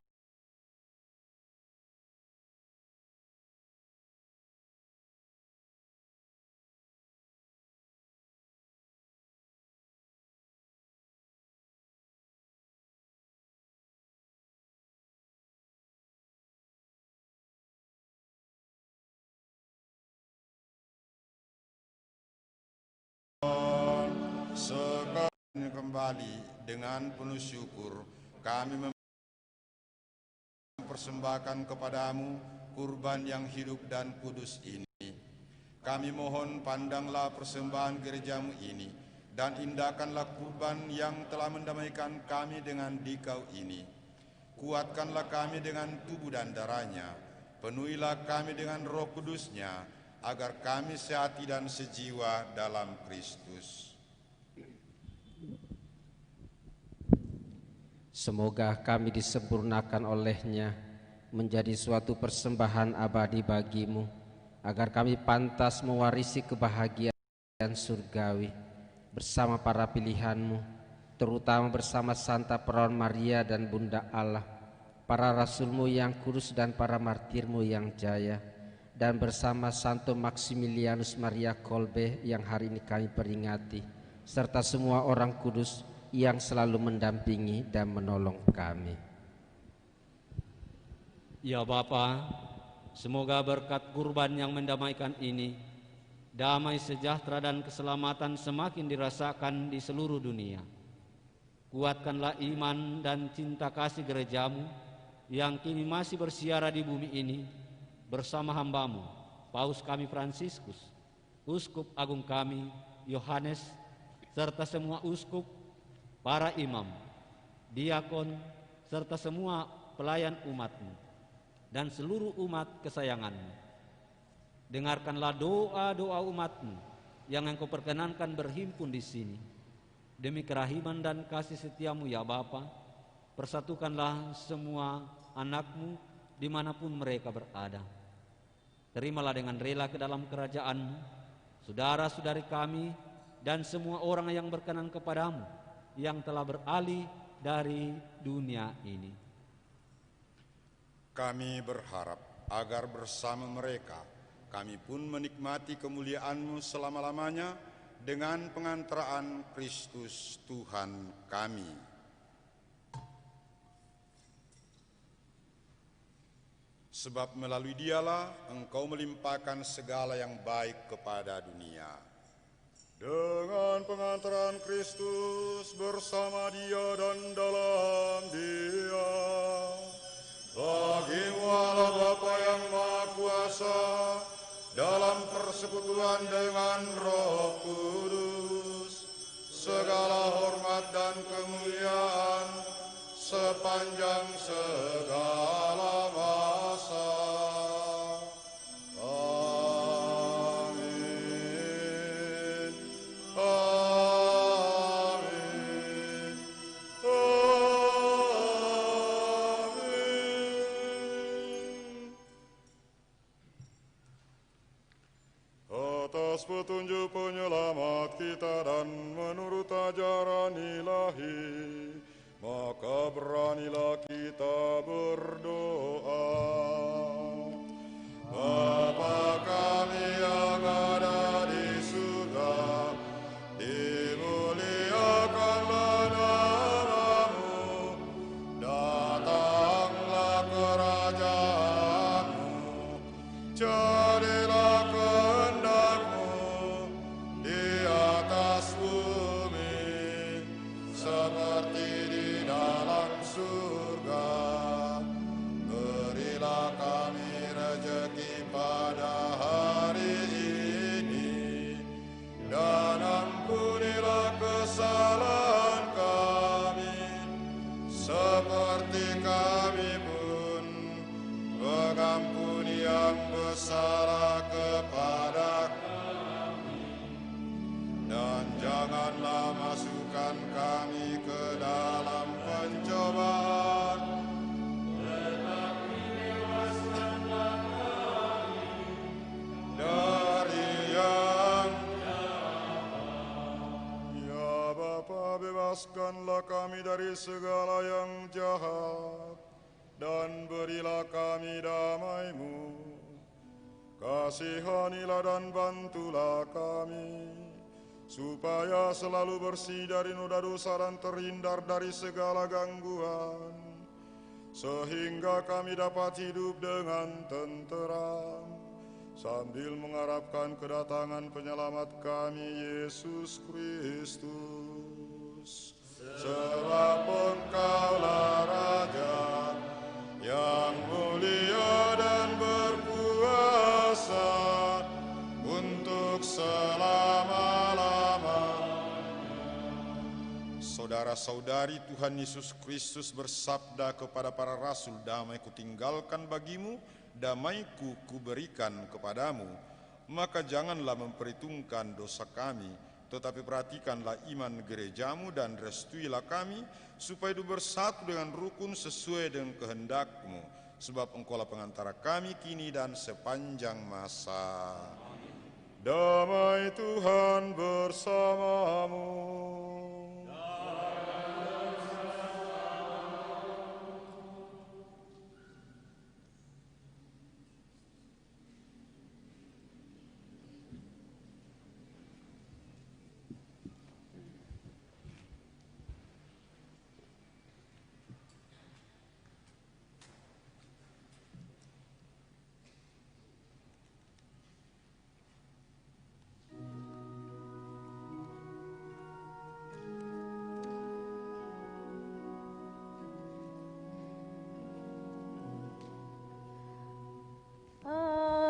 Sekarang kembali dengan penuh syukur kami mempersembahkan kepadamu kurban yang hidup dan kudus ini. Kami mohon pandanglah persembahan gerejamu ini dan indahkanlah kurban yang telah mendamaikan kami dengan Dikau ini. Kuatkanlah kami dengan tubuh dan darahnya, penuhilah kami dengan Roh Kudusnya, agar kami sehati dan sejiwa dalam Kristus. Semoga kami disempurnakan olehnya menjadi suatu persembahan abadi bagimu, agar kami pantas mewarisi kebahagiaan surgawi bersama para pilihanmu, terutama bersama Santa Perawan Maria dan Bunda Allah, para rasulmu yang kudus dan para martirmu yang jaya, dan bersama Santo Maximilianus Maria Kolbe yang hari ini kami peringati, serta semua orang kudus yang selalu mendampingi dan menolong kami. Ya Bapa, semoga berkat kurban yang mendamaikan ini, damai sejahtera dan keselamatan semakin dirasakan di seluruh dunia. Kuatkanlah iman dan cinta kasih gerejamu yang kini masih bersiara di bumi ini bersama hambamu, Paus kami Fransiskus, Uskup Agung kami Yohanes, serta semua uskup, para imam, diakon, serta semua pelayan umatmu dan seluruh umat kesayanganmu. Dengarkanlah doa-doa umatmu yang engkau perkenankan berhimpun di sini. Demi kerahiman dan kasih setiamu ya Bapa, persatukanlah semua anakmu dimanapun mereka berada. Terimalah dengan rela ke dalam kerajaan-Mu saudara-saudari kami dan semua orang yang berkenan kepadamu, yang telah beralih dari dunia ini. Kami berharap agar bersama mereka kami pun menikmati kemuliaan-Mu selama-lamanya dengan pengantaraan Kristus Tuhan kami. Sebab melalui Dialah Engkau melimpahkan segala yang baik kepada dunia. Dengan pengantaran Kristus bersama Dia dan dalam Dia, bagi-Mu Allah Bapa yang Maha Kuasa, dalam persekutuan dengan Roh Kudus, segala hormat dan kemuliaan sepanjang segala masa. Atas petunjuk penyelamat kita dan menurut ajaran ilahi, maka beranilah kita berdoa. Bapa kami yang ada di surga, dimuliakanlah nama-Mu, datanglah bebaskanlah kami dari segala yang jahat, dan berilah kami damai-Mu. Kasihanilah dan bantulah kami, supaya selalu bersih dari noda dosa dan terhindar dari segala gangguan, sehingga kami dapat hidup dengan tenteram, sambil mengharapkan kedatangan penyelamat kami, Yesus Kristus. Sebab Engkaulah Raja yang mulia dan berkuasa untuk selama-lamanya. Saudara-saudari, Tuhan Yesus Kristus bersabda kepada para rasul, "Damai kutinggalkan bagimu, damaiku kuberikan kepadamu." Maka janganlah memperhitungkan dosa kami, tetapi perhatikanlah iman gerejamu dan restuilah kami, supaya hidup bersatu dengan rukun sesuai dengan kehendak-Mu. Sebab Engkaulah pengantara kami kini dan sepanjang masa. Damai Tuhan bersamamu.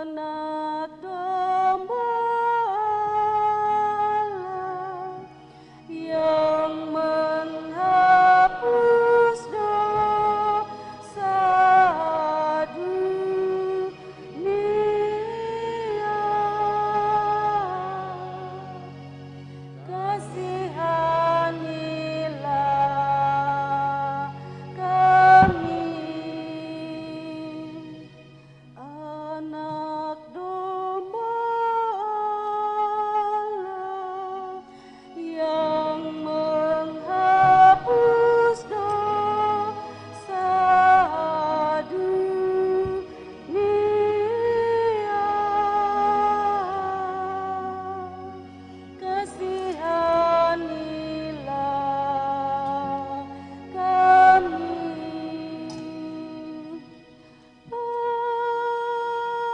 Anak domba Allah yang menghapus dosa dunia, kasihanilah kami. Anak domba Allah yang menghapus dosa dunia, kasihanilah kami.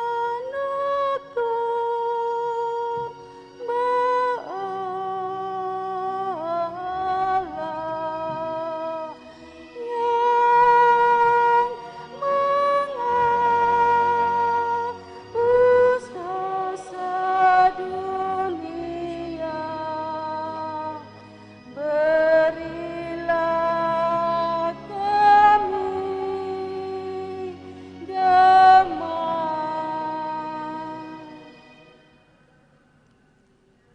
Anak domba Allah yang menghapus dosa dunia, berilah kami damai.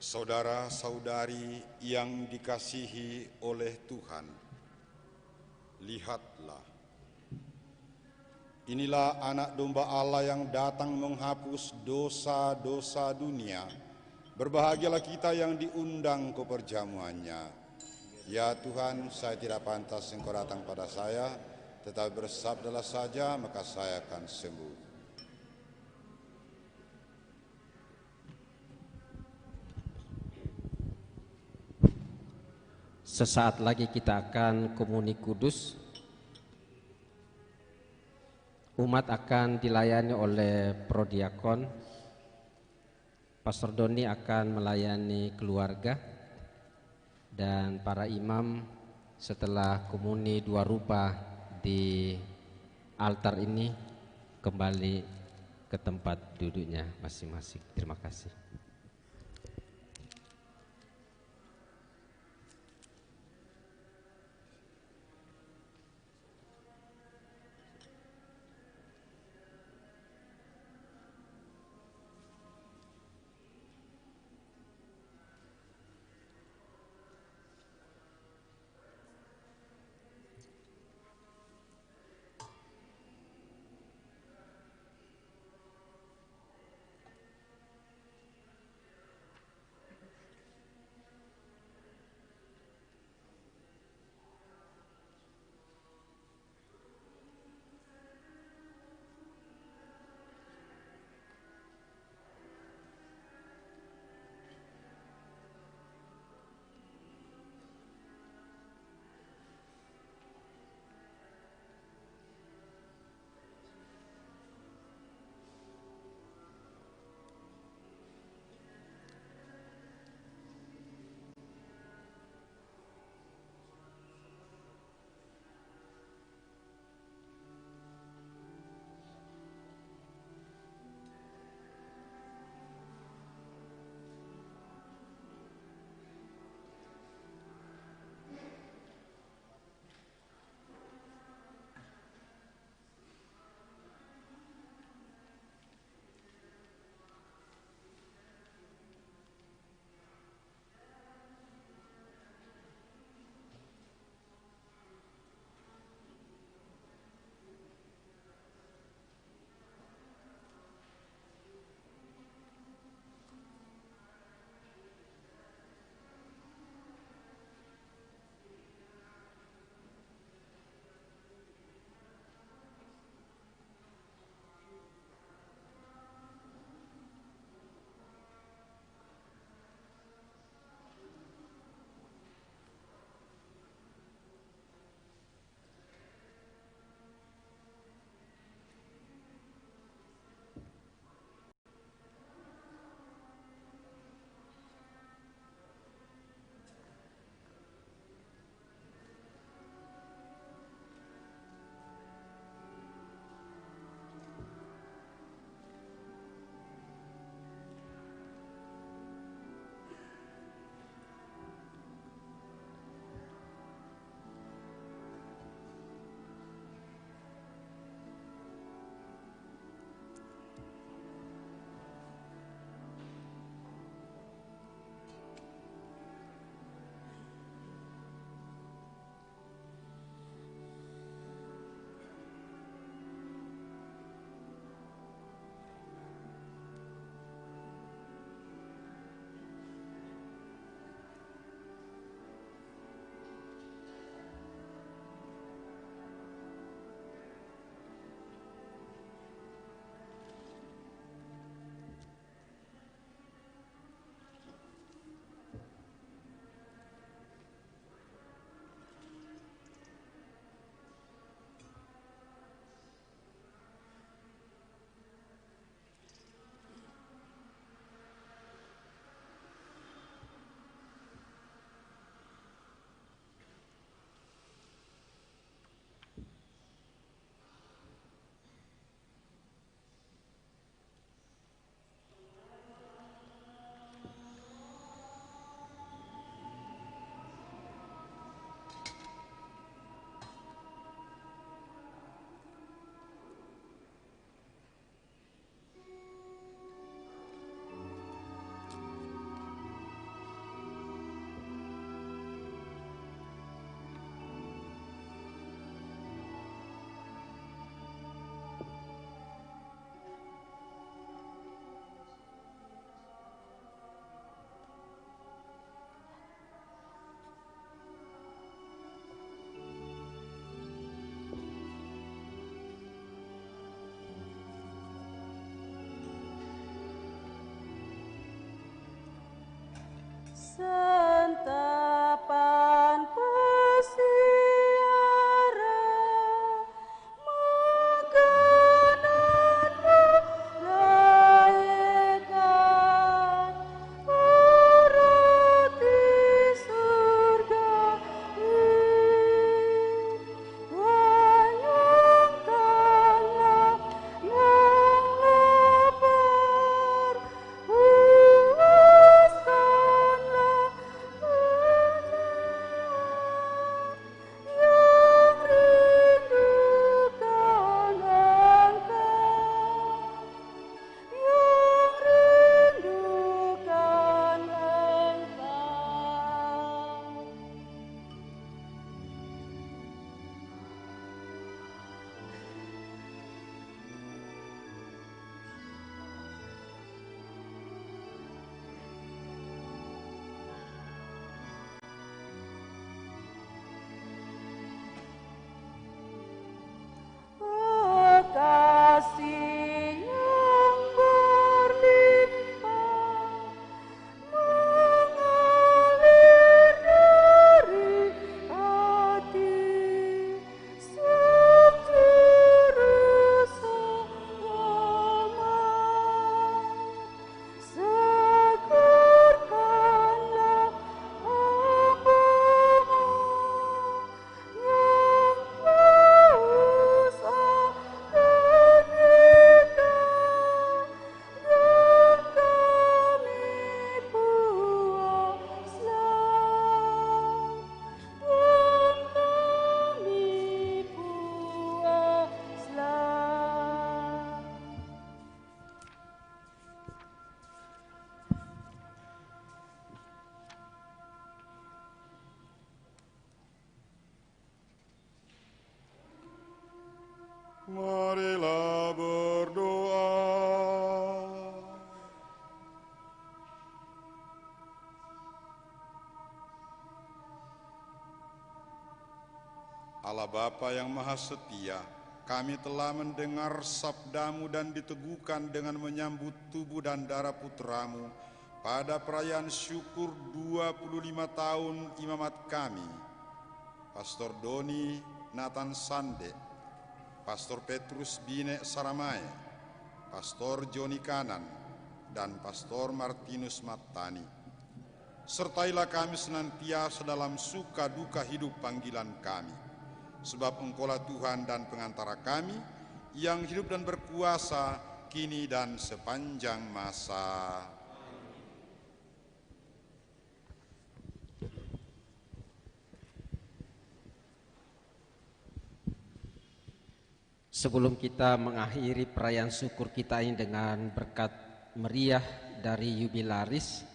Saudara-saudari yang dikasihi oleh Tuhan, lihatlah, inilah anak domba Allah yang datang menghapus dosa-dosa dunia. Berbahagialah kita yang diundang ke perjamuannya. Ya Tuhan, saya tidak pantas Engkau datang pada saya, tetapi bersabdalah saja, maka saya akan sembuh. Sesaat lagi kita akan komuni kudus. Umat akan dilayani oleh prodiakon. Pastor Doni akan melayani keluarga, dan para imam setelah komuni dua rubah di altar ini kembali ke tempat duduknya masing-masing. Terima kasih. Marilah berdoa. Allah Bapa yang Maha Setia, kami telah mendengar sabdamu dan diteguhkan dengan menyambut tubuh dan darah putramu pada perayaan syukur 25 tahun imamat kami, Pastor Doni Nathan Sande, Pastor Petrus Bine Saramae, Pastor Joni Kanan, dan Pastor Martinus Matani. Sertailah kami senantiasa dalam suka duka hidup panggilan kami, sebab Engkaulah Tuhan dan pengantara kami, yang hidup dan berkuasa kini dan sepanjang masa. Sebelum kita mengakhiri perayaan syukur kita ini dengan berkat meriah dari jubilaris,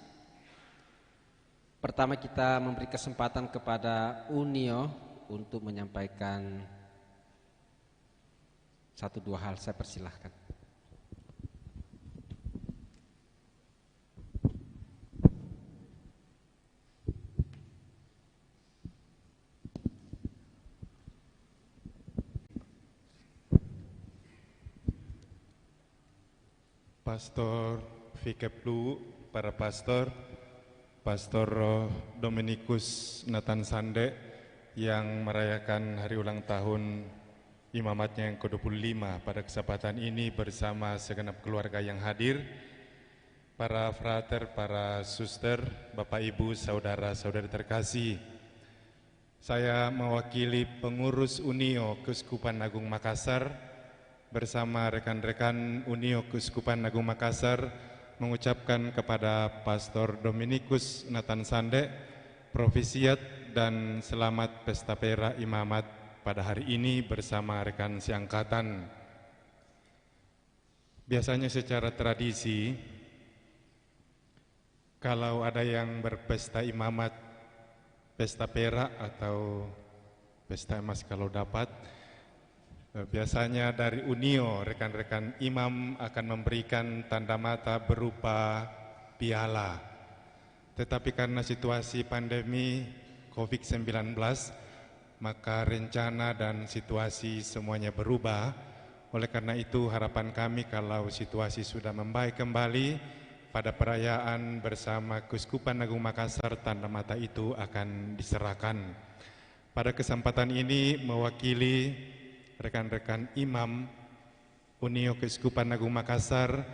pertama kita memberi kesempatan kepada Unio untuk menyampaikan satu dua hal. Saya persilahkan. Pastor Vikeplu, para pastor, Pastor Dominikus Nathan Sande yang merayakan hari ulang tahun imamatnya yang ke-25 pada kesempatan ini bersama segenap keluarga yang hadir, para frater, para suster, Bapak Ibu, saudara-saudari terkasih. Saya mewakili pengurus Unio Keuskupan Agung Makassar bersama rekan-rekan Unio Keuskupan Agung Makassar mengucapkan kepada Pastor Dominikus Nathan Sande profisiat dan selamat pesta pera imamat pada hari ini bersama rekan seangkatan. Biasanya secara tradisi, kalau ada yang berpesta imamat, pesta pera atau pesta emas kalau dapat, biasanya dari Unio, rekan-rekan imam akan memberikan tanda mata berupa piala. Tetapi karena situasi pandemi COVID-19, maka rencana dan situasi semuanya berubah. Oleh karena itu harapan kami kalau situasi sudah membaik kembali, pada perayaan bersama Keuskupan Agung Makassar tanda mata itu akan diserahkan. Pada kesempatan ini mewakili rekan-rekan imam Unio Keuskupan Agung Makassar,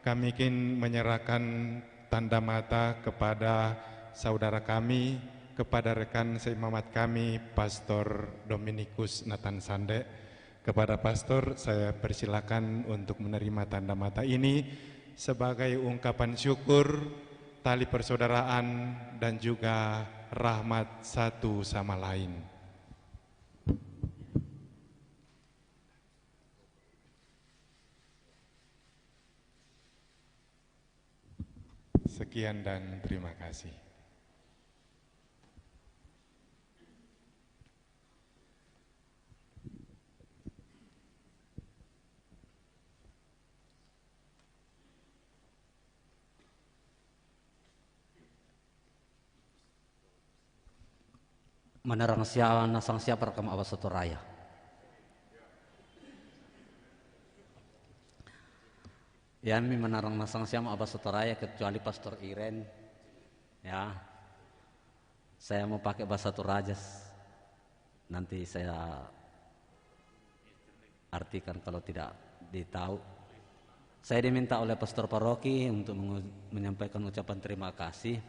kami ingin menyerahkan tanda mata kepada saudara kami, kepada rekan seimamat kami, Pastor Dominikus Nathan Sande. Kepada Pastor, saya persilakan untuk menerima tanda mata ini sebagai ungkapan syukur, tali persaudaraan, dan juga rahmat satu sama lain. Sekian dan terima kasih. Menerang siapa nasang siapa rekam awas satu raya. Yami menarang nasang siapa awas satu raya kecuali Pastor Iren. Ya, saya mau pakai bahasa Torajas. Nanti saya artikan kalau tidak ditahu. Saya diminta oleh Pastor Paroki untuk menyampaikan ucapan terima kasih.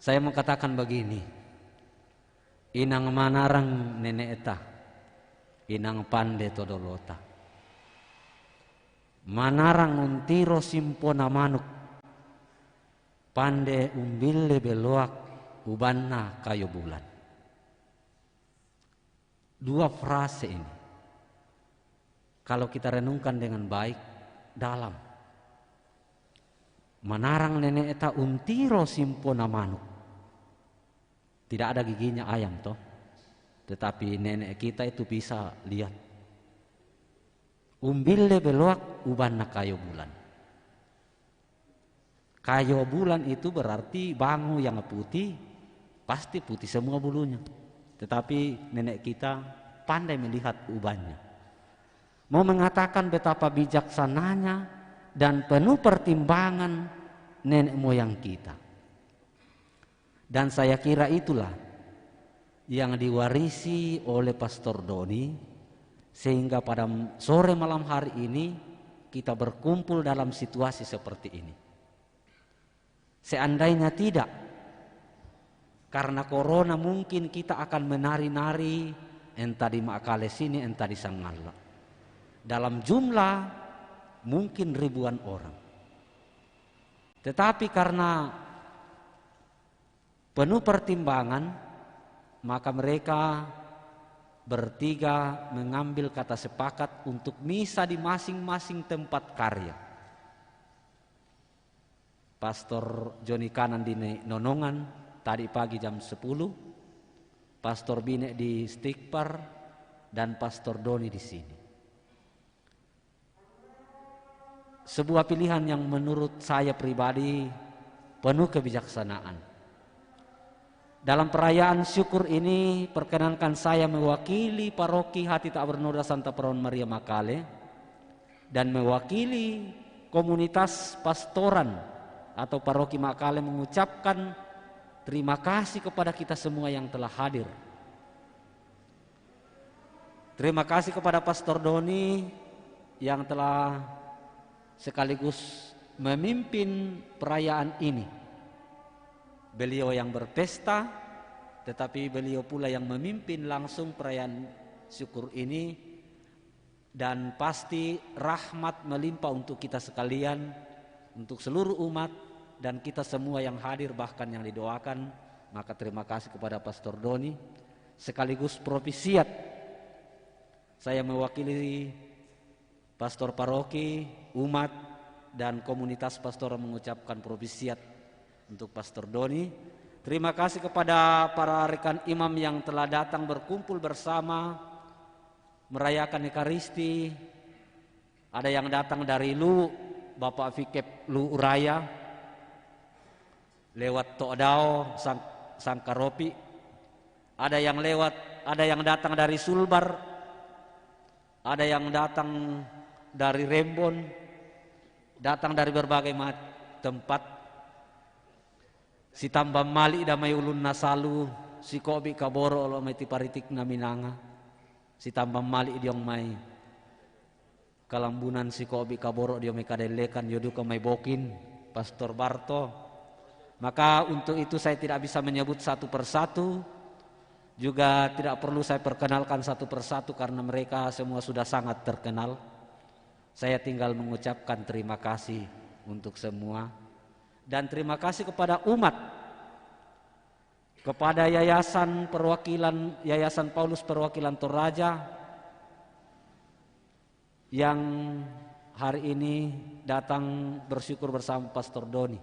Saya mau katakan begini. Inang manarang nenek eta, inang pande todolota. Manarang untiro simpona manuk, pande umbile beloak ubanna kayu bulan. Dua frase ini, kalau kita renungkan dengan baik, dalam. Manarang nenek eta untiro simpona manuk. Tidak ada giginya ayam toh, tetapi nenek kita itu bisa lihat Umbille beloak ubanna kayo bulan. Kayo bulan itu berarti bangu yang putih, pasti putih semua bulunya. Tetapi nenek kita pandai melihat ubannya. Mau mengatakan betapa bijaksananya dan penuh pertimbangan nenek moyang kita. Dan saya kira itulah yang diwarisi oleh Pastor Doni, sehingga pada sore malam hari ini kita berkumpul dalam situasi seperti ini. Seandainya tidak, karena corona mungkin kita akan menari-nari entah di Makale sini entah di Sangala. Dalam jumlah mungkin ribuan orang. Tetapi karena penuh pertimbangan, maka mereka bertiga mengambil kata sepakat untuk misa di masing-masing tempat karya. Pastor Joni Kanan di Nonongan tadi pagi jam 10, Pastor Bine di Stikpar, dan Pastor Doni di sini. Sebuah pilihan yang menurut saya pribadi penuh kebijaksanaan. Dalam perayaan syukur ini perkenankan saya mewakili paroki Hati Tak Bernoda Santa Perawan Maria Makale dan mewakili komunitas pastoran atau paroki Makale mengucapkan terima kasih kepada kita semua yang telah hadir. Terima kasih kepada Pastor Doni yang telah sekaligus memimpin perayaan ini. Beliau yang berpesta, tetapi beliau pula yang memimpin langsung perayaan syukur ini. Dan pasti rahmat melimpah untuk kita sekalian, untuk seluruh umat, dan kita semua yang hadir bahkan yang didoakan. Maka terima kasih kepada Pastor Doni. Sekaligus propisiat, saya mewakili pastor paroki, umat, dan komunitas pastoral mengucapkan propisiat untuk Pastor Doni. Terima kasih kepada para rekan imam yang telah datang berkumpul bersama merayakan Ekaristi. Ada yang datang dari Lu, Bapak Fikep Lu Uraya, lewat Tokdao, Sangkaropi. Ada yang datang dari Sulbar, ada yang datang dari Rembon, datang dari berbagai tempat. Si tambah mali damai ulun nasalu, si kobi kaboro lo mai tiparitik na Minanga. Si tambah mali diong mai kalambunan si kobi kaboro diong mai kadelekan yoduka mai bokin, Pastor Barto. Maka untuk itu saya tidak bisa menyebut satu persatu, juga tidak perlu saya perkenalkan satu persatu karena mereka semua sudah sangat terkenal. Saya tinggal mengucapkan terima kasih untuk semua. Dan terima kasih kepada umat, kepada Yayasan Paulus Perwakilan Toraja yang hari ini datang bersyukur bersama Pastor Doni,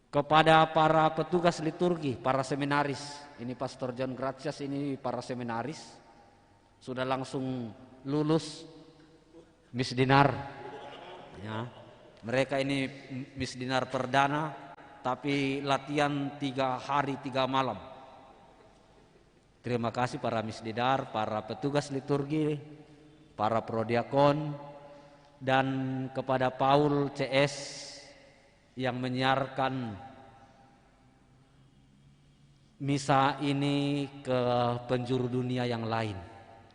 kepada para petugas liturgi, para seminaris. Ini Pastor John Gracias, ini para seminaris sudah langsung lulus misdinar ya. Mereka ini misdinar perdana, tapi latihan 3 hari 3 malam. Terima kasih para misdinar, para petugas liturgi, para prodiakon, dan kepada Paul CS yang menyiarkan misa ini ke penjuru dunia yang lain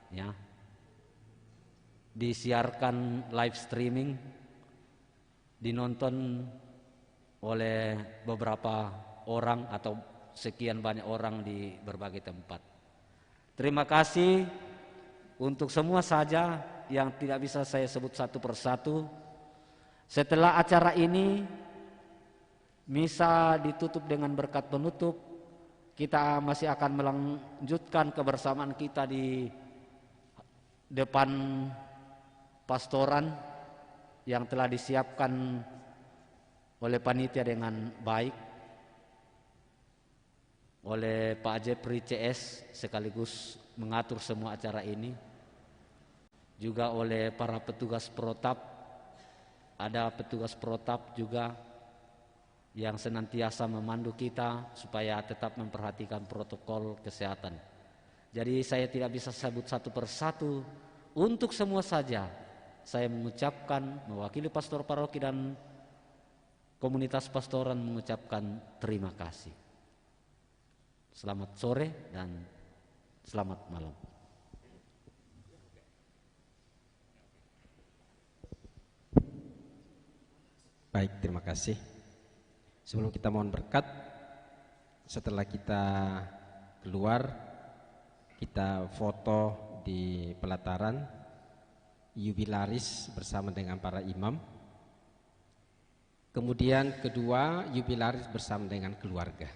ya. Disiarkan live streaming, dinonton oleh beberapa orang atau sekian banyak orang di berbagai tempat. Terima kasih untuk semua saja yang tidak bisa saya sebut satu persatu. Setelah acara ini, misa ditutup dengan berkat penutup. Kita masih akan melanjutkan kebersamaan kita di depan pastoran yang telah disiapkan oleh panitia dengan baik, oleh Pak Jepri CS sekaligus mengatur semua acara ini. juga oleh para petugas protap. Ada petugas protap juga yang senantiasa memandu kita supaya tetap memperhatikan protokol kesehatan. Jadi saya tidak bisa sebut satu persatu. Untuk semua saja saya mengucapkan, mewakili pastor paroki dan komunitas pastoran mengucapkan terima kasih. Selamat sore dan selamat malam. Baik, terima kasih. Sebelum kita mohon berkat, setelah kita keluar, kita foto di pelataran jubilaris bersama dengan para imam. Kemudian kedua, jubilaris bersama dengan keluarga.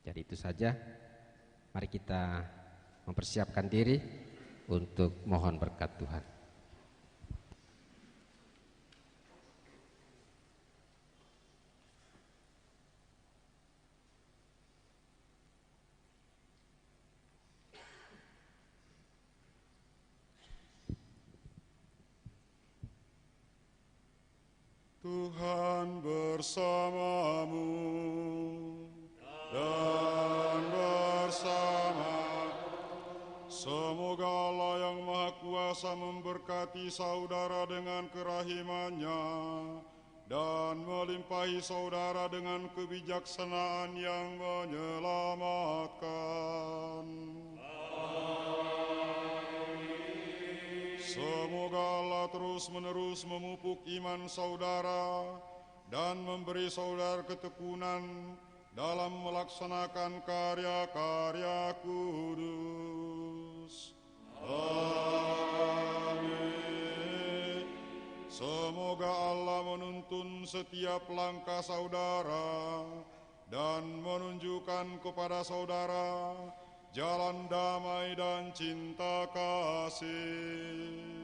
Jadi itu saja. Mari kita mempersiapkan diri untuk mohon berkat Tuhan. Tuhan bersamamu dan bersama. Semoga Allah yang Maha Kuasa memberkati saudara dengan kerahimannya dan melimpahi saudara dengan kebijaksanaan yang menyelamatkan. Semoga Allah terus-menerus memupuk iman saudara dan memberi saudara ketekunan dalam melaksanakan karya-karya kudus. Amin. Semoga Allah menuntun setiap langkah saudara dan menunjukkan kepada saudara jalan damai dan cinta kasih.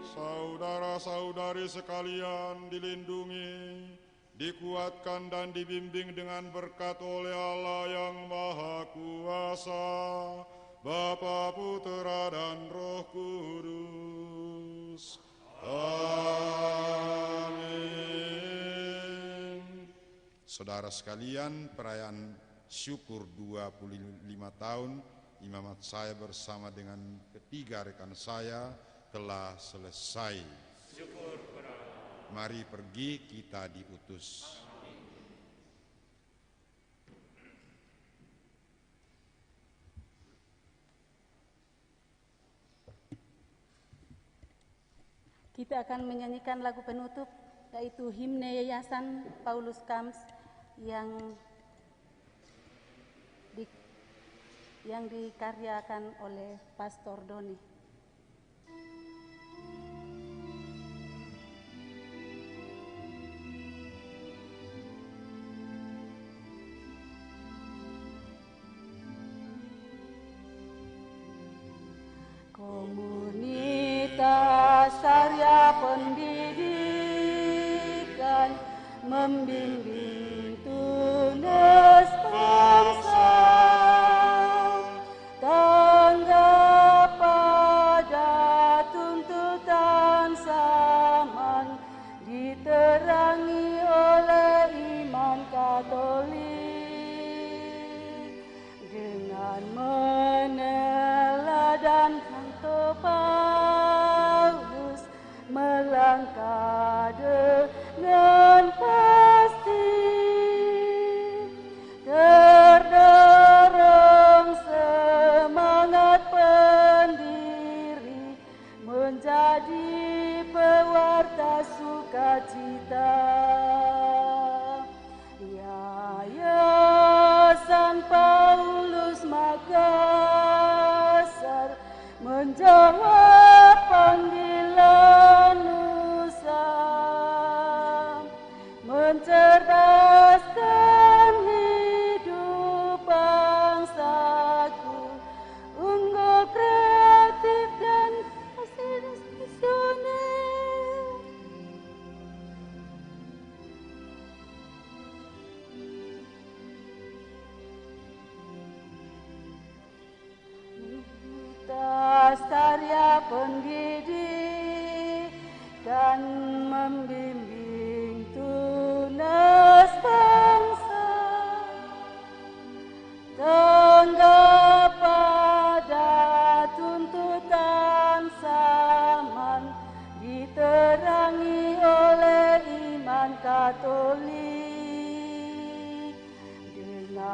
Saudara-saudari sekalian dilindungi, dikuatkan dan dibimbing dengan berkat oleh Allah yang Maha Kuasa, Bapa, Putera dan Roh Kudus. Amin. Saudara sekalian, perayaan syukur 25 tahun imamat saya bersama dengan ketiga rekan saya telah selesai. Syukur kepada Allah. Mari pergi, kita diutus. Kita akan menyanyikan lagu penutup, yaitu himne Yayasan Paulus Kams yang dikaryakan oleh Pastor Doni. Komunitas karya pendidikan membimbing tunas bangsa, tanggap pada tuntutan zaman, diterangi oleh iman Katolik dengan meneladankan Paulus melangkah dengan pasti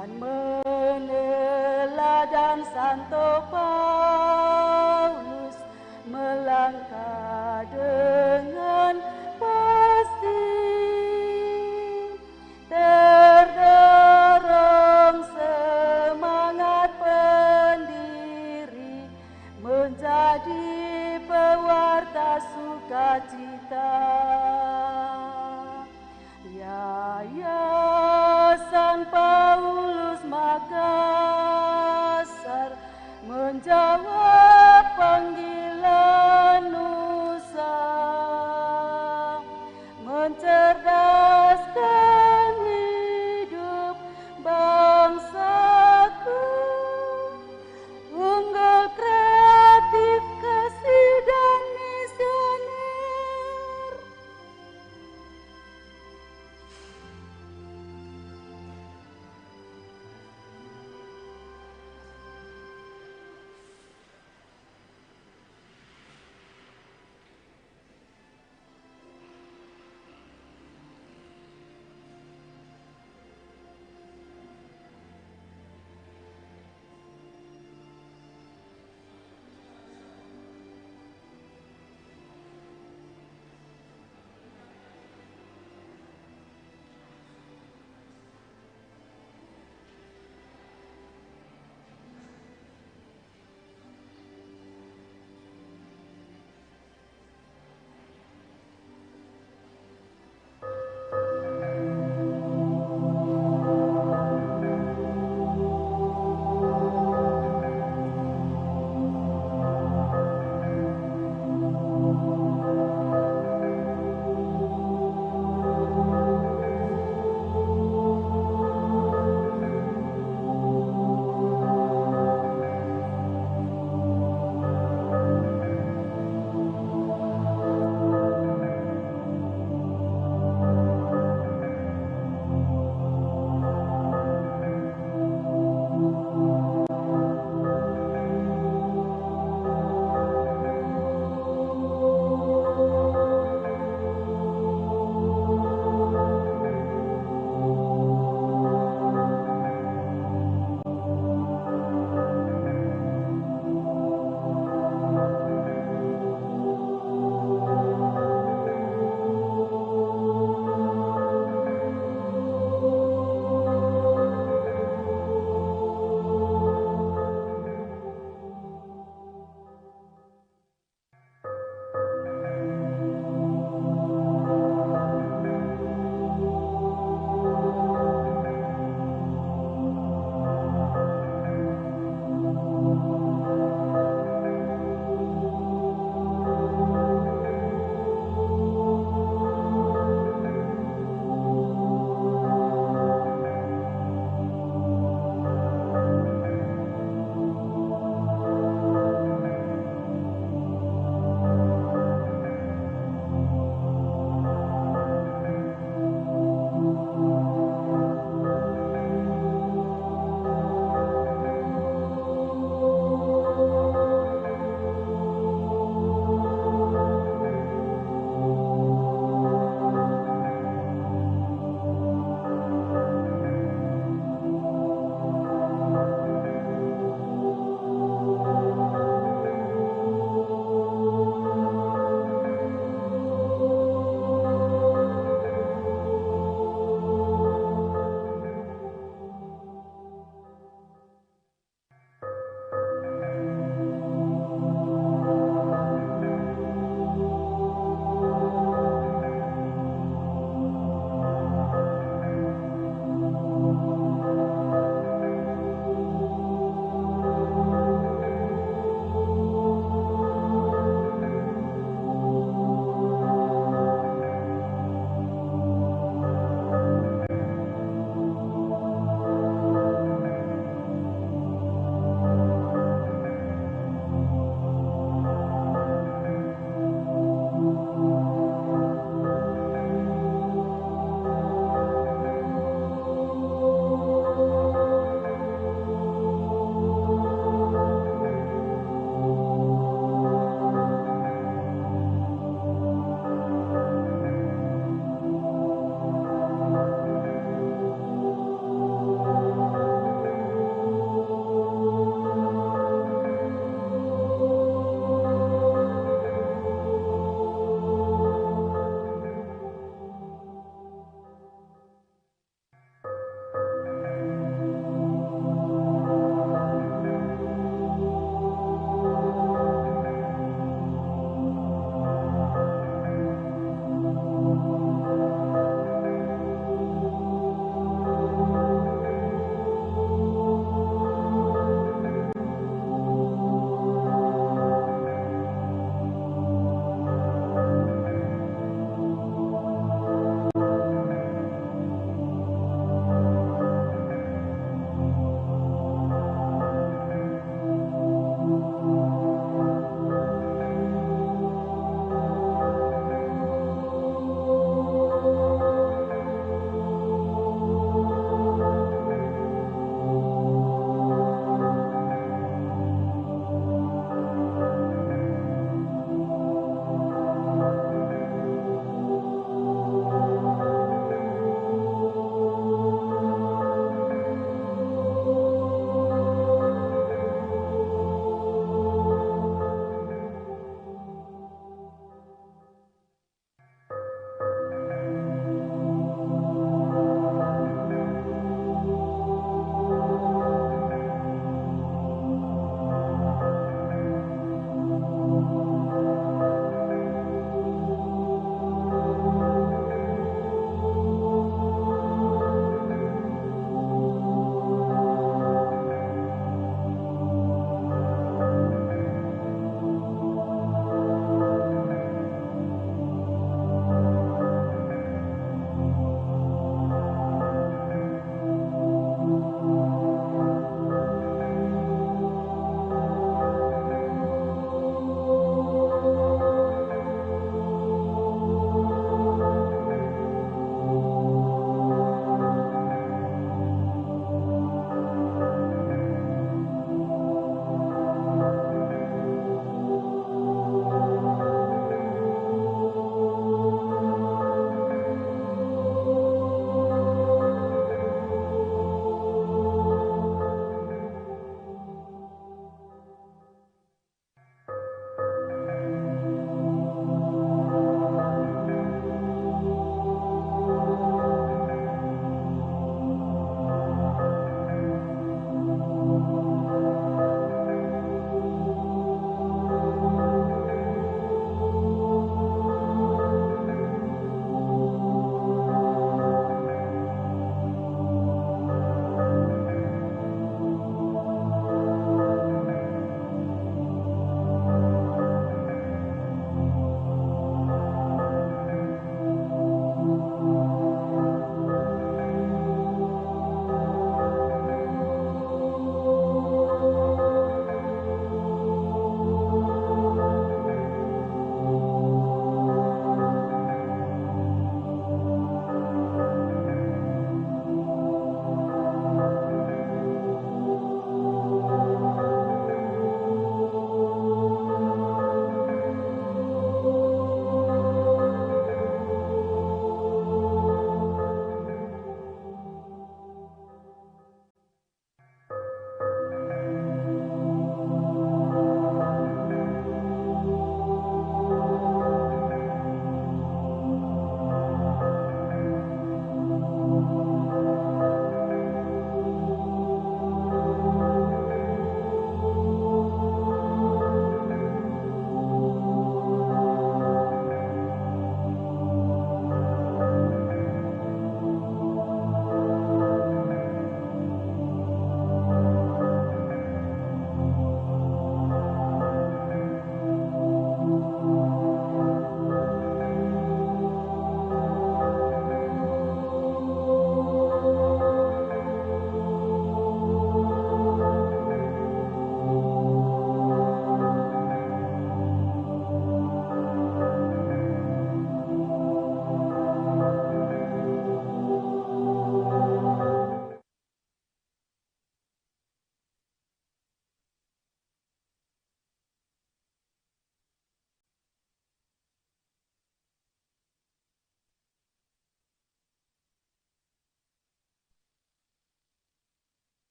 dan meneladan Santo Paulus melangkah dengan pasti, terdorong semangat pendiri menjadi pewarta sukacita. Yayasan Paulus Makassar menjawab panggilan Nusa, mencerdaskan hidup bangsaku, unggul kreatif kasih dan misioner.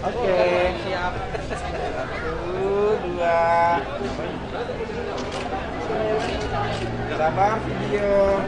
Oke, siap. 1, 2. Sabar video.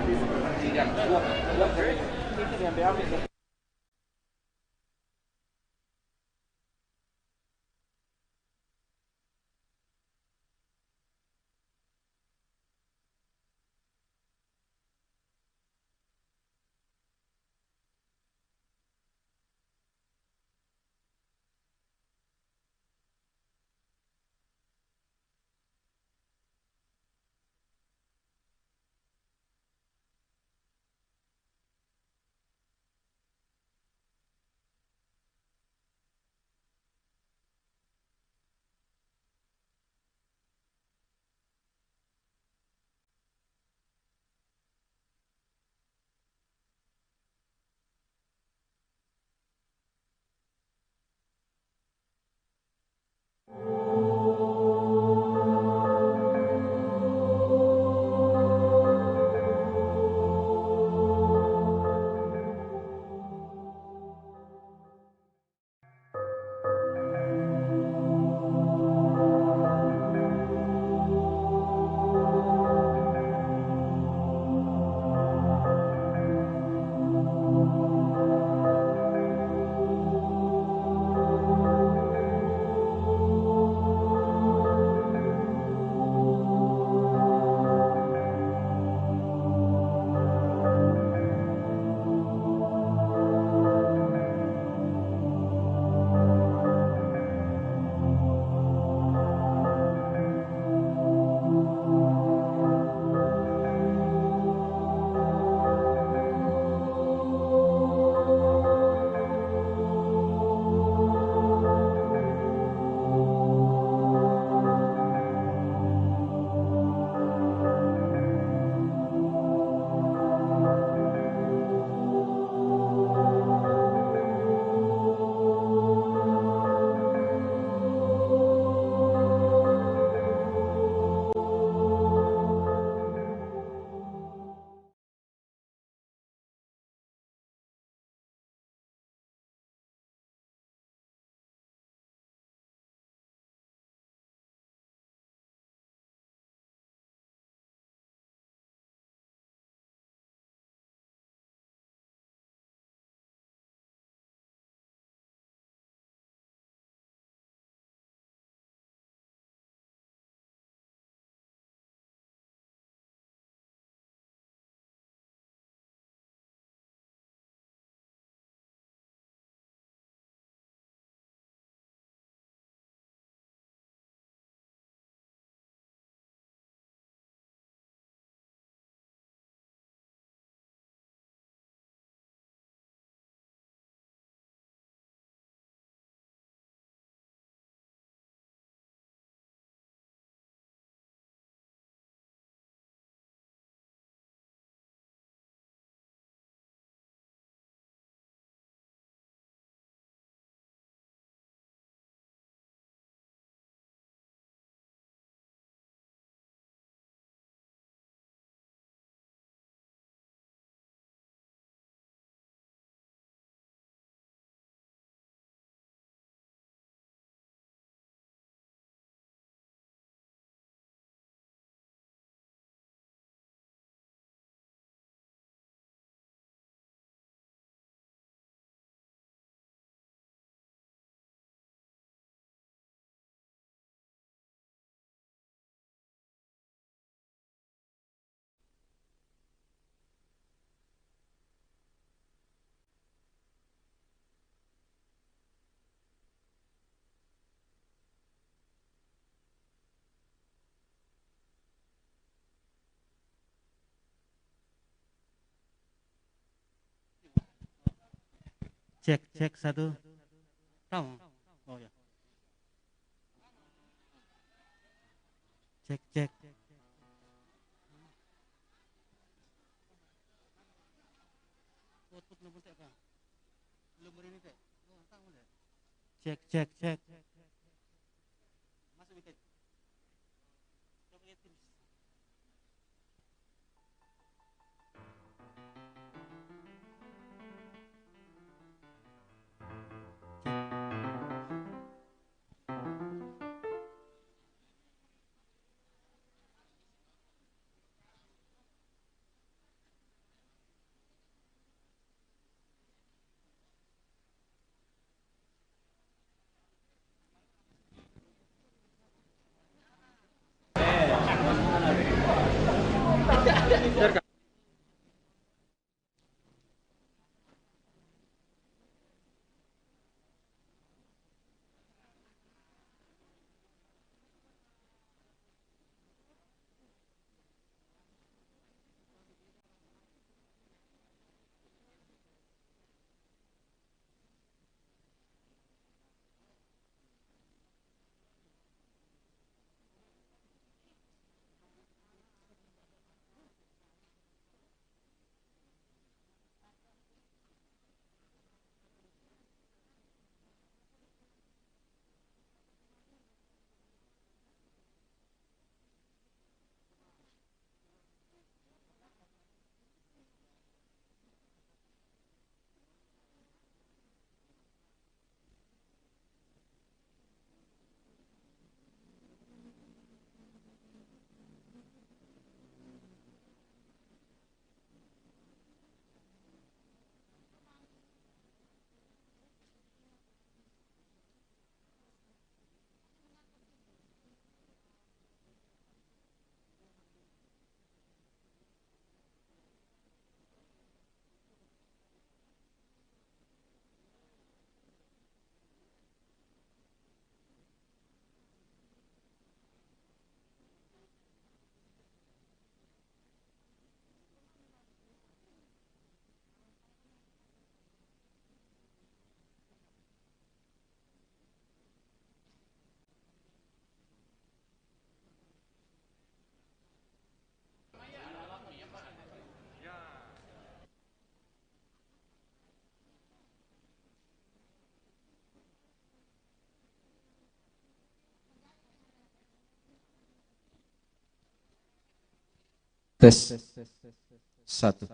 Cek, cek satu. Tahu? Oh ya. Cek, cek. Cek, cek, cek. Masuk mikir. Tes. 1.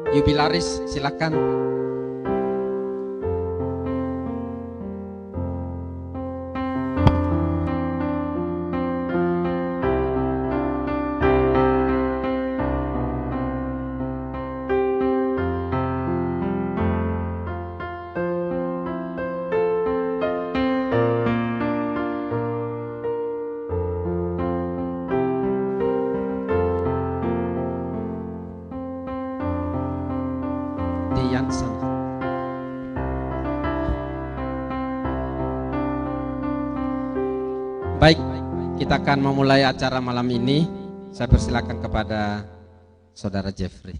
Jubilaris, silakan. Baik, kita akan memulai acara malam ini. Saya persilakan kepada Saudara Jeffrey.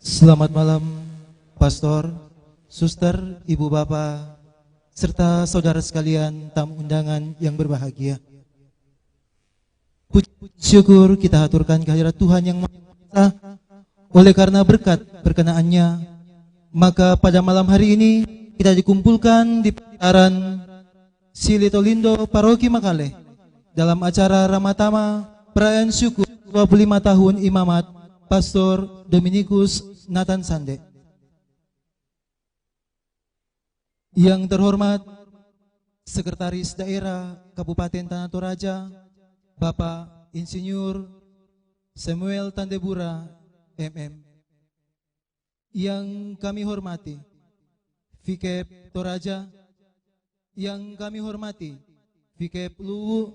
Selamat malam, Pastor, Suster, Ibu Bapak, serta saudara sekalian tamu undangan yang berbahagia. Puji syukur kita haturkan kehadirat Tuhan yang Maha Esa. Oleh karena berkat berkenaannya, maka pada malam hari ini kita dikumpulkan di pelataran Silito Lindo Paroki Makale dalam acara Ramatama perayaan syukur 25 tahun imamat Pastor Dominikus Nathan Sande. Yang terhormat Sekretaris Daerah Kabupaten Tanah Toraja, Bapak Insinyur Samuel Tandebura, MM. Yang kami hormati Vikep Toraja, yang kami hormati Vikep Luwu,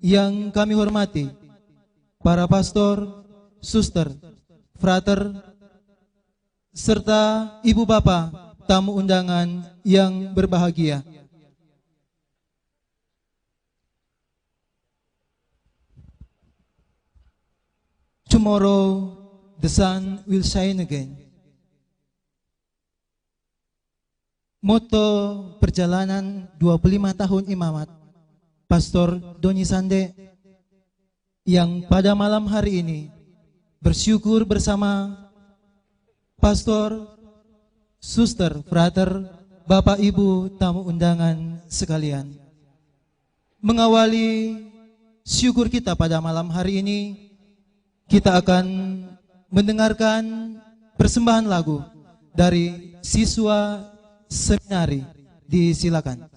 yang kami hormati para pastor, suster, frater, serta ibu bapak tamu undangan yang berbahagia. Tomorrow the sun will shine again. Moto perjalanan 25 tahun imamat Pastor Doni Sande yang pada malam hari ini bersyukur bersama pastor, suster, frater, Bapak Ibu tamu undangan sekalian. Mengawali syukur kita pada malam hari ini, kita akan mendengarkan persembahan lagu dari siswa seminari. Disilakan.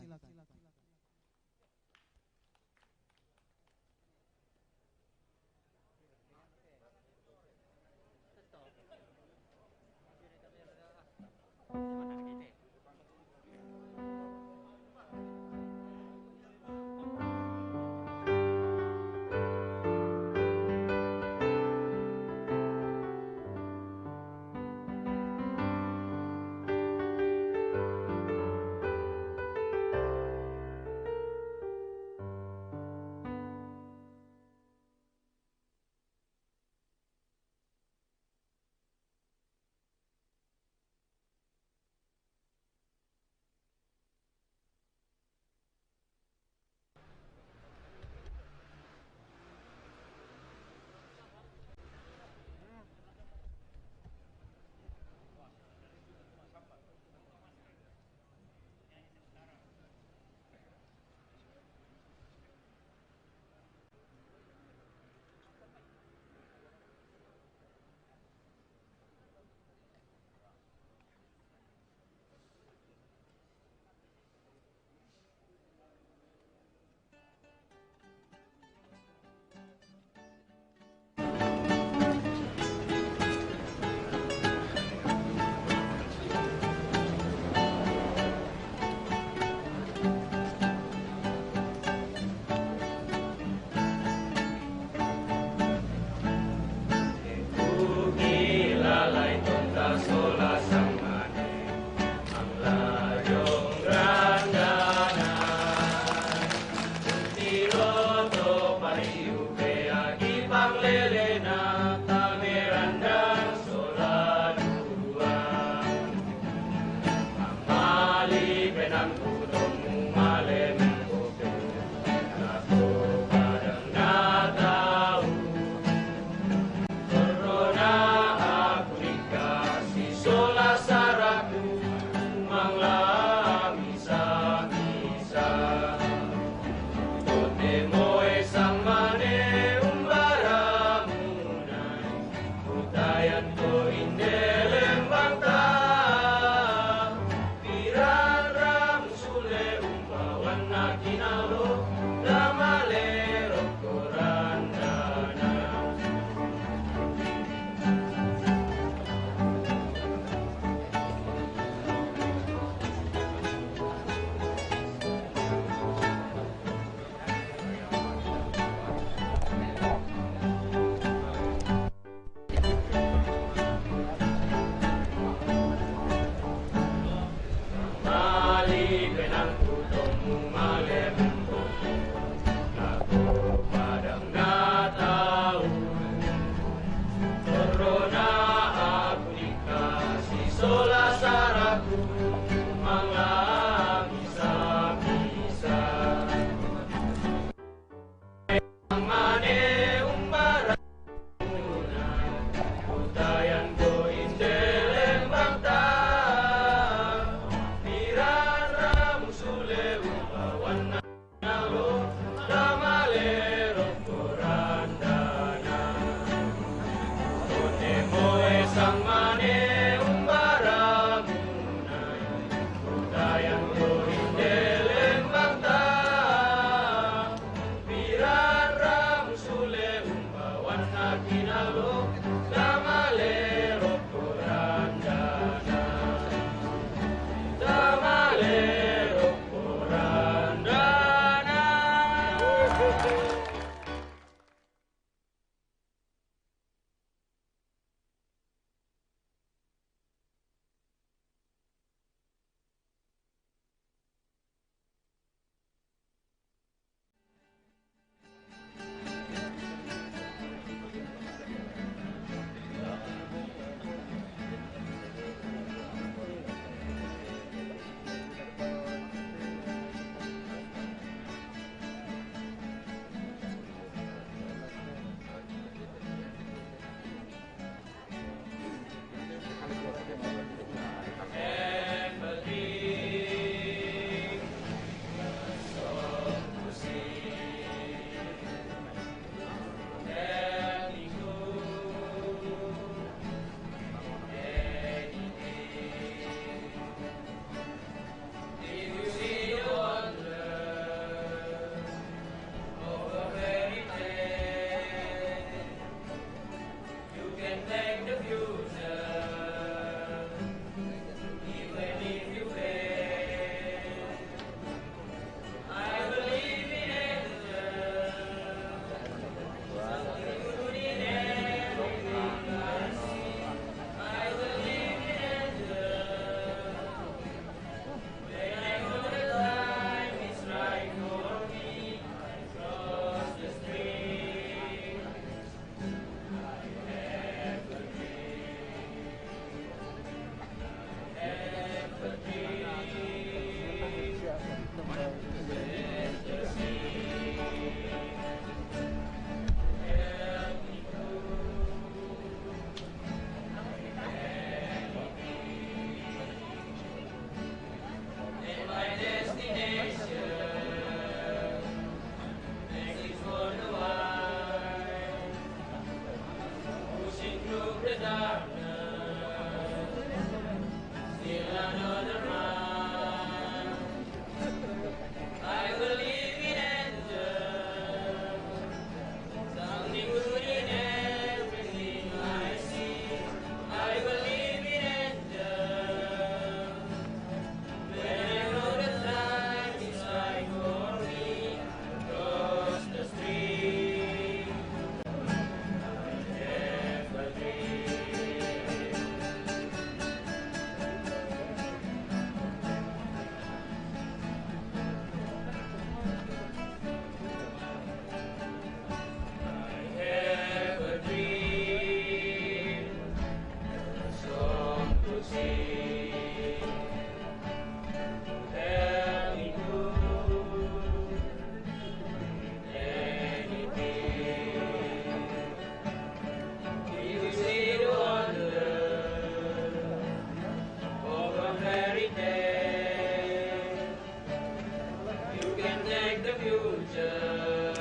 the future.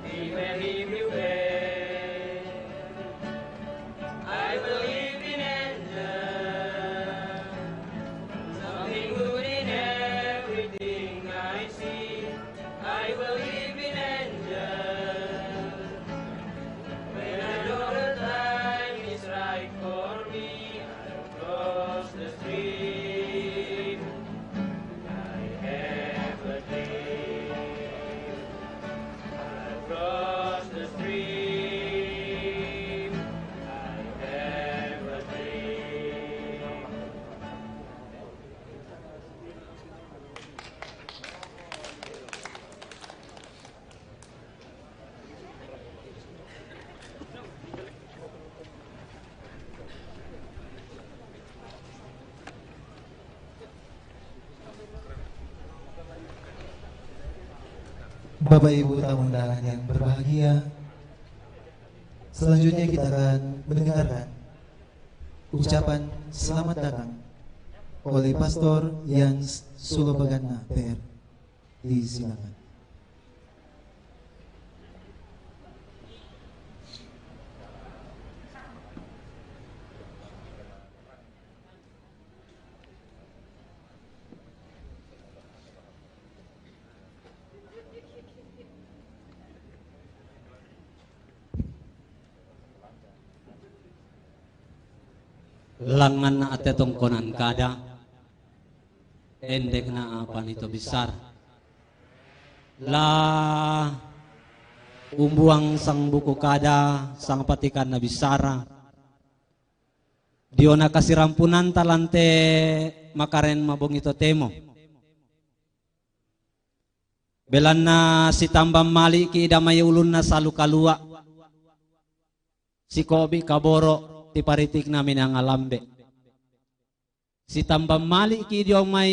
Be where He prepared. I believe in angels, something good in everything I see. I believe in angels. When I know the time is right for me, I'll cross the stream. I have a dream. I'll cross the stream. I have a dream. Bapak Ibu tamu undangan yang berbahagia, selanjutnya kita akan mendengarkan ucapan selamat datang oleh Pastor Jans Sulobagana PR. Disilakan. Langan na ate tongkonan kada endek na apa nito besar la umbuang sang buku kada sang patikan na bisara diona kasih rampunan talante makaren mabong ito temo belan na si tambam mali ki damay ulun na salu kalua si Kobi Kaboro ti paritik namin ang alambe. Si tambam mali ki diyo may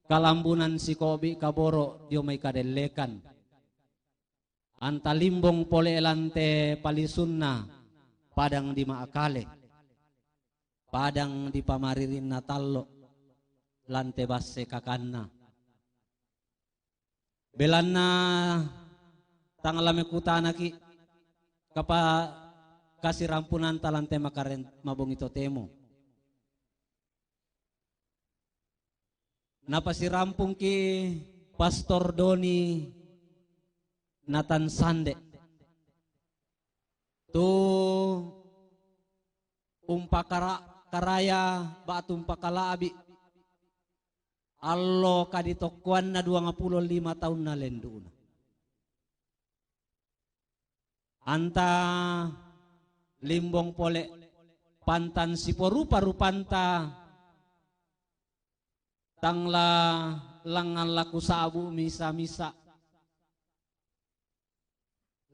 kalambunan si Kobi Kaboro diyo may kadelekan. Antalimbong pole elante palisun na padang di maakale. Padang di pamaririn na talo lante basse kakanna. Belan na tangalame kutana ki kapa kasih rampunan talante makaren mabong ito temo. Napasi rampung ki Pastor Doni Nathan Sande. Tu karaya batu umpakalaabi. Allo kaditokuan na 25 tahun na lenduna. Anta limbong pole pantan si porupa-rupanta tangla langan laku sabu misa-misa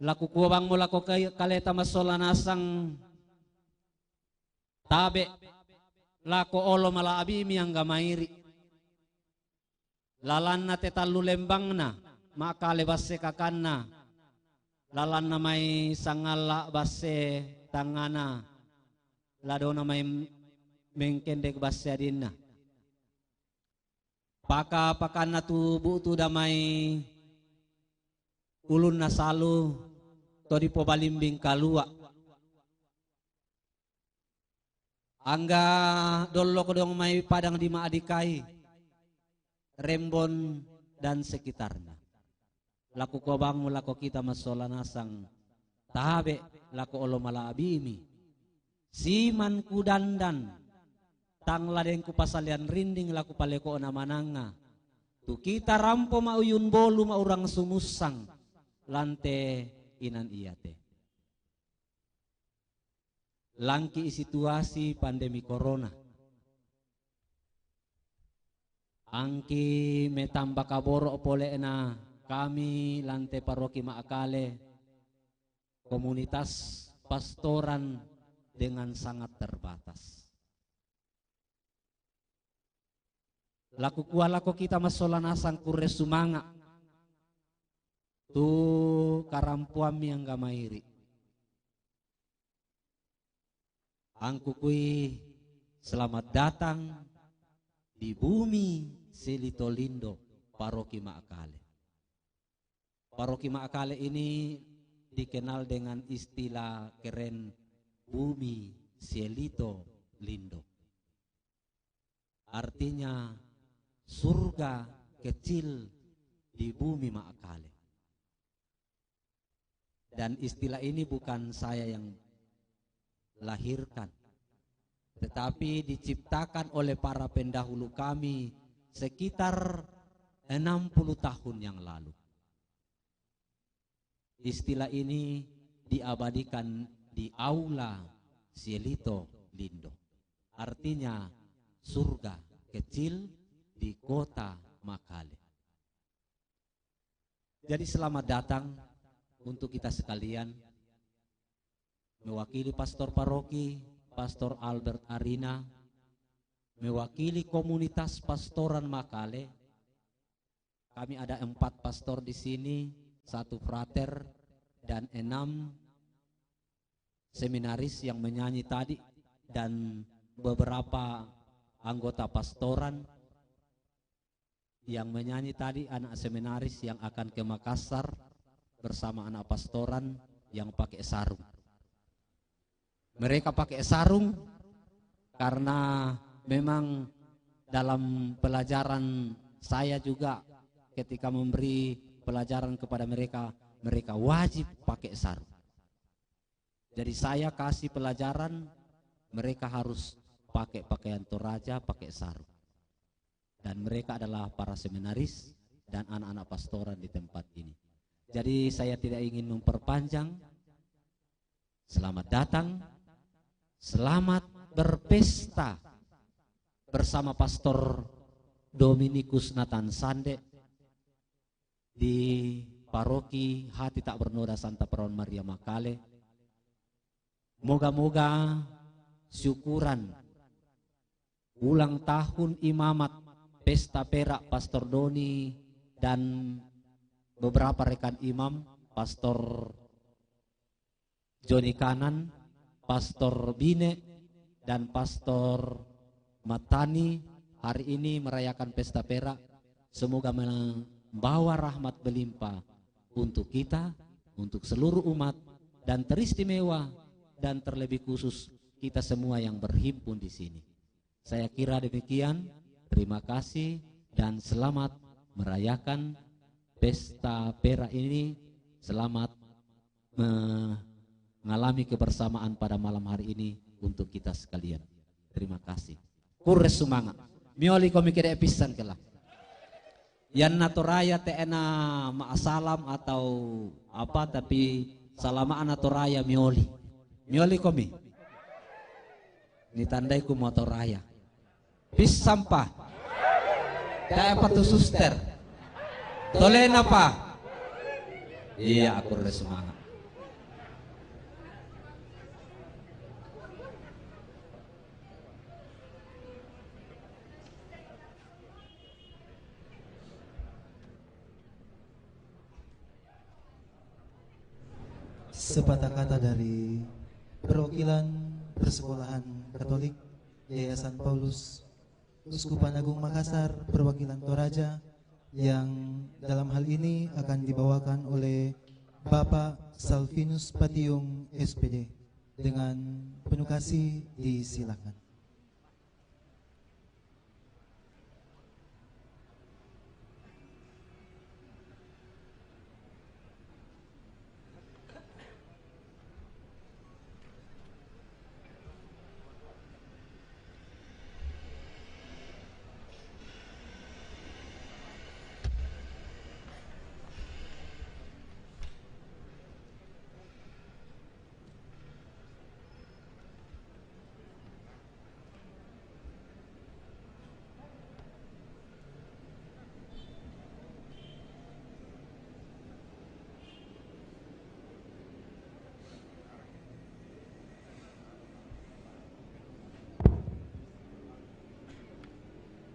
laku kuwang mo laku kaleta masola nasang tabe laku olo malaabi miyang gamairi lalan na tetalu lembang na makale basse kakanna lalan na may sangala basse tangana lado na may mengkendek basya din na pakan na tubu tu damay ulun na salu to di po balimbing kalua angga dolo ko dong may padang di maadikai Rembon dan sekitarnya laku ko bang mula ko kita masola nasang tabe laku olo malaabimi siman kudandan tang ladeng ku pasalian rinding laku paleko na mananga tu kita rampo mauyun bolu maurang sumusang lante inan iyate langki situasi pandemi corona angki metamba kaboro pole na kami lante paroki maakale komunitas pastoran dengan sangat terbatas. Laku kualako kita masolanasang kure sumanga tu karampuam yang gamairi. Angkukui selamat datang di bumi Silitolindo Paroki Maakale. Paroki Maakale ini dikenal dengan istilah keren Bumi Cielito Lindo. Artinya surga kecil di bumi Maakale. Dan istilah ini bukan saya yang lahirkan, tetapi diciptakan oleh para pendahulu kami sekitar 60 tahun yang lalu. Istilah ini diabadikan di Aula Cielito Lindo. Artinya surga kecil di kota Makale. Jadi selamat datang untuk kita sekalian, mewakili Pastor Paroki, Pastor Albert Arina, mewakili komunitas pastoran Makale. Kami ada 4 pastor di sini, 1 frater dan 6 seminaris yang menyanyi tadi, dan beberapa anggota pastoran yang menyanyi tadi, anak seminaris yang akan ke Makassar bersama anak pastoran yang pakai sarung. Mereka pakai sarung karena memang dalam pelajaran saya juga ketika memberi pelajaran kepada mereka, mereka wajib pakai sarung. Jadi saya kasih pelajaran, mereka harus pakai pakaian toraja, pakai sarung. Dan mereka adalah para seminaris dan anak-anak pastoran di tempat ini. Jadi saya tidak ingin memperpanjang. Selamat datang, selamat berpesta bersama Pastor Dominikus Nathan Sande di Paroki Hati Tak Bernoda Santa Perawan Maria Makale. Moga-moga syukuran ulang tahun imamat pesta perak Pastor Doni dan beberapa rekan imam, Pastor Joni Kanan, Pastor Bine, dan Pastor Matani hari ini merayakan pesta perak. Semoga membawa rahmat berlimpah untuk kita, untuk seluruh umat, dan teristimewa dan terlebih khusus kita semua yang berhimpun di sini. Saya kira demikian. Terima kasih dan selamat merayakan pesta perak ini. Selamat mengalami kebersamaan pada malam hari ini untuk kita sekalian. Terima kasih. Kures semangat. Mioli komi kira episan kelah. Yan natoraya teena maasalam atau apa, tapi salamaan natoraya mioli. Mioli komi. Ini tandai ku motoraya. Pis sampah. Kaya apa tuh suster? Tolen apa? Iya, aku udah semangat. Sepatah kata dari perwakilan Persekolahan Katolik Yayasan Paulus Uskupan Agung Makassar, perwakilan Toraja, yang dalam hal ini akan dibawakan oleh Bapak Salvinus Patiung SPD. Dengan penuh kasih disilakan.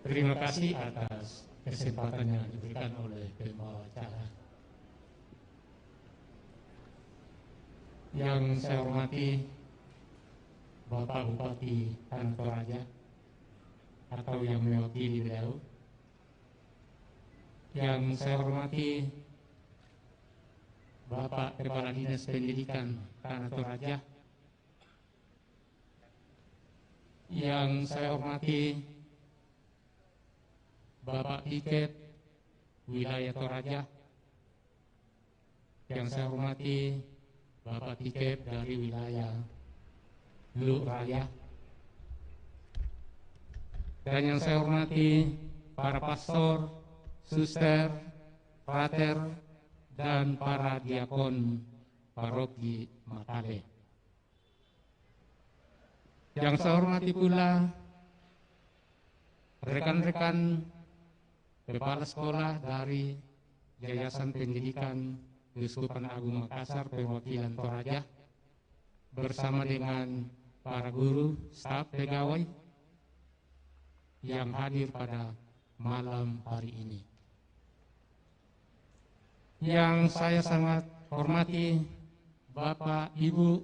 Terima kasih atas kesempatan yang diberikan oleh pembawa acara. Yang saya hormati Bapak Bupati Tanah Toraja atau yang mewakili beliau, Yang saya hormati Bapak Kepala Dinas Pendidikan Tanah Toraja, yang saya hormati Bapak Pikep Wilayah Toraja, yang saya hormati Bapak Pikep dari wilayah Luk Raya, dan yang saya hormati para pastor, suster, frater, dan para diakon paroki Makale. Yang saya hormati pula rekan-rekan kepala sekolah dari Yayasan Pendidikan Keuskupan Agung Makassar perwakilan Toraja, bersama dengan para guru, staf, pegawai yang hadir pada malam hari ini. Yang saya sangat hormati Bapak, Ibu,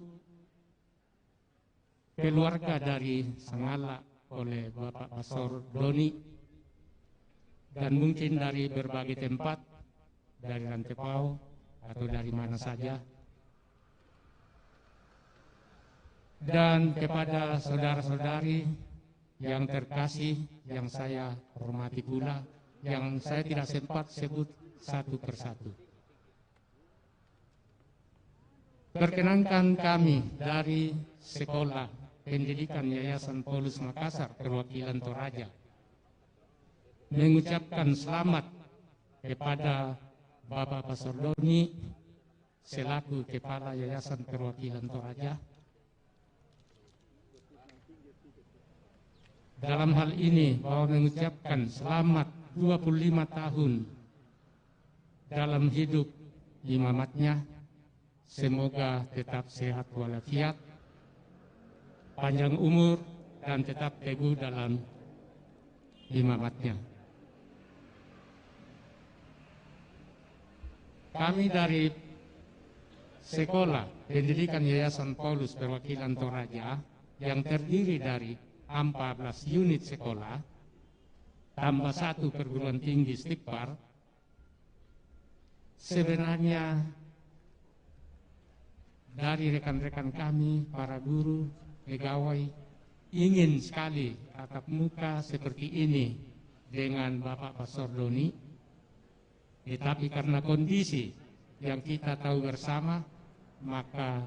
keluarga dari Sangala oleh Bapak Pastor Doni, dan mungkin dari berbagai tempat, dari Rantepau atau dari mana saja. Dan kepada saudara-saudari yang terkasih, yang saya hormati pula, yang saya tidak sempat sebut satu persatu. Perkenankan kami dari Sekolah Pendidikan Yayasan Paulus Makassar perwakilan Toraja mengucapkan selamat kepada Bapak Pastor Doni selaku Kepala Yayasan Perwakilan Toraja. Dalam hal ini bahwa mengucapkan selamat 25 tahun dalam hidup imamatnya, semoga tetap sehat walafiat, panjang umur, dan tetap teguh dalam imamatnya. Kami dari Sekolah Pendidikan Yayasan Paulus Perwakilan Toraja yang terdiri dari 14 unit sekolah tambah 1 perguruan tinggi Stikpar, sebenarnya dari rekan-rekan kami, para guru, pegawai, ingin sekali tatap muka seperti ini dengan Bapak Pastor Doni, tetapi karena kondisi yang kita tahu bersama, maka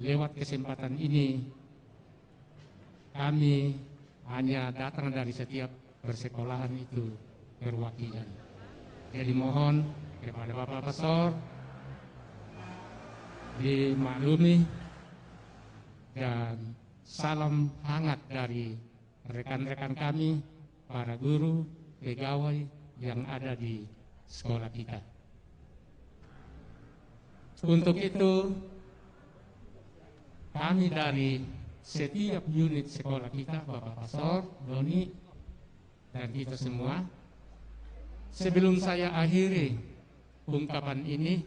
lewat kesempatan ini kami hanya datang dari setiap persekolahan itu perwakilan. Jadi mohon kepada Bapak Pastor dimaklumi, dan salam hangat dari rekan-rekan kami, para guru, pegawai yang ada di sekolah kita. Untuk itu, kami dari setiap unit sekolah kita, Bapak Pastor Doni, dan kita semua, sebelum saya akhiri ungkapan ini,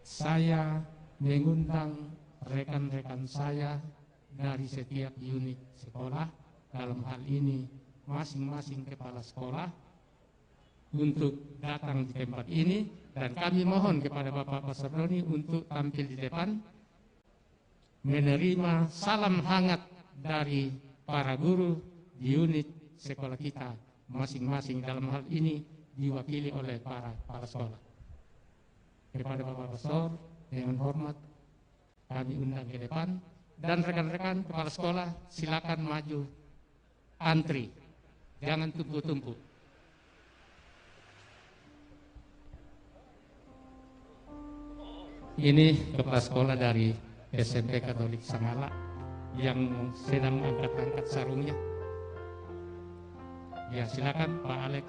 saya mengundang rekan-rekan saya dari setiap unit sekolah, dalam hal ini masing-masing kepala sekolah, untuk datang di tempat ini, dan kami mohon kepada Bapak Pastor Doni untuk tampil di depan, menerima salam hangat dari para guru di unit sekolah kita masing-masing, dalam hal ini diwakili oleh para kepala sekolah. Kepada Bapak Pastor, dengan hormat kami undang ke depan, dan rekan-rekan kepala sekolah silakan maju antri, jangan tumpuk-tumpuk. Ini kepala sekolah dari SMP Katolik Sangala yang sedang angkat-angkat sarungnya. Ya, silakan Pak Alex.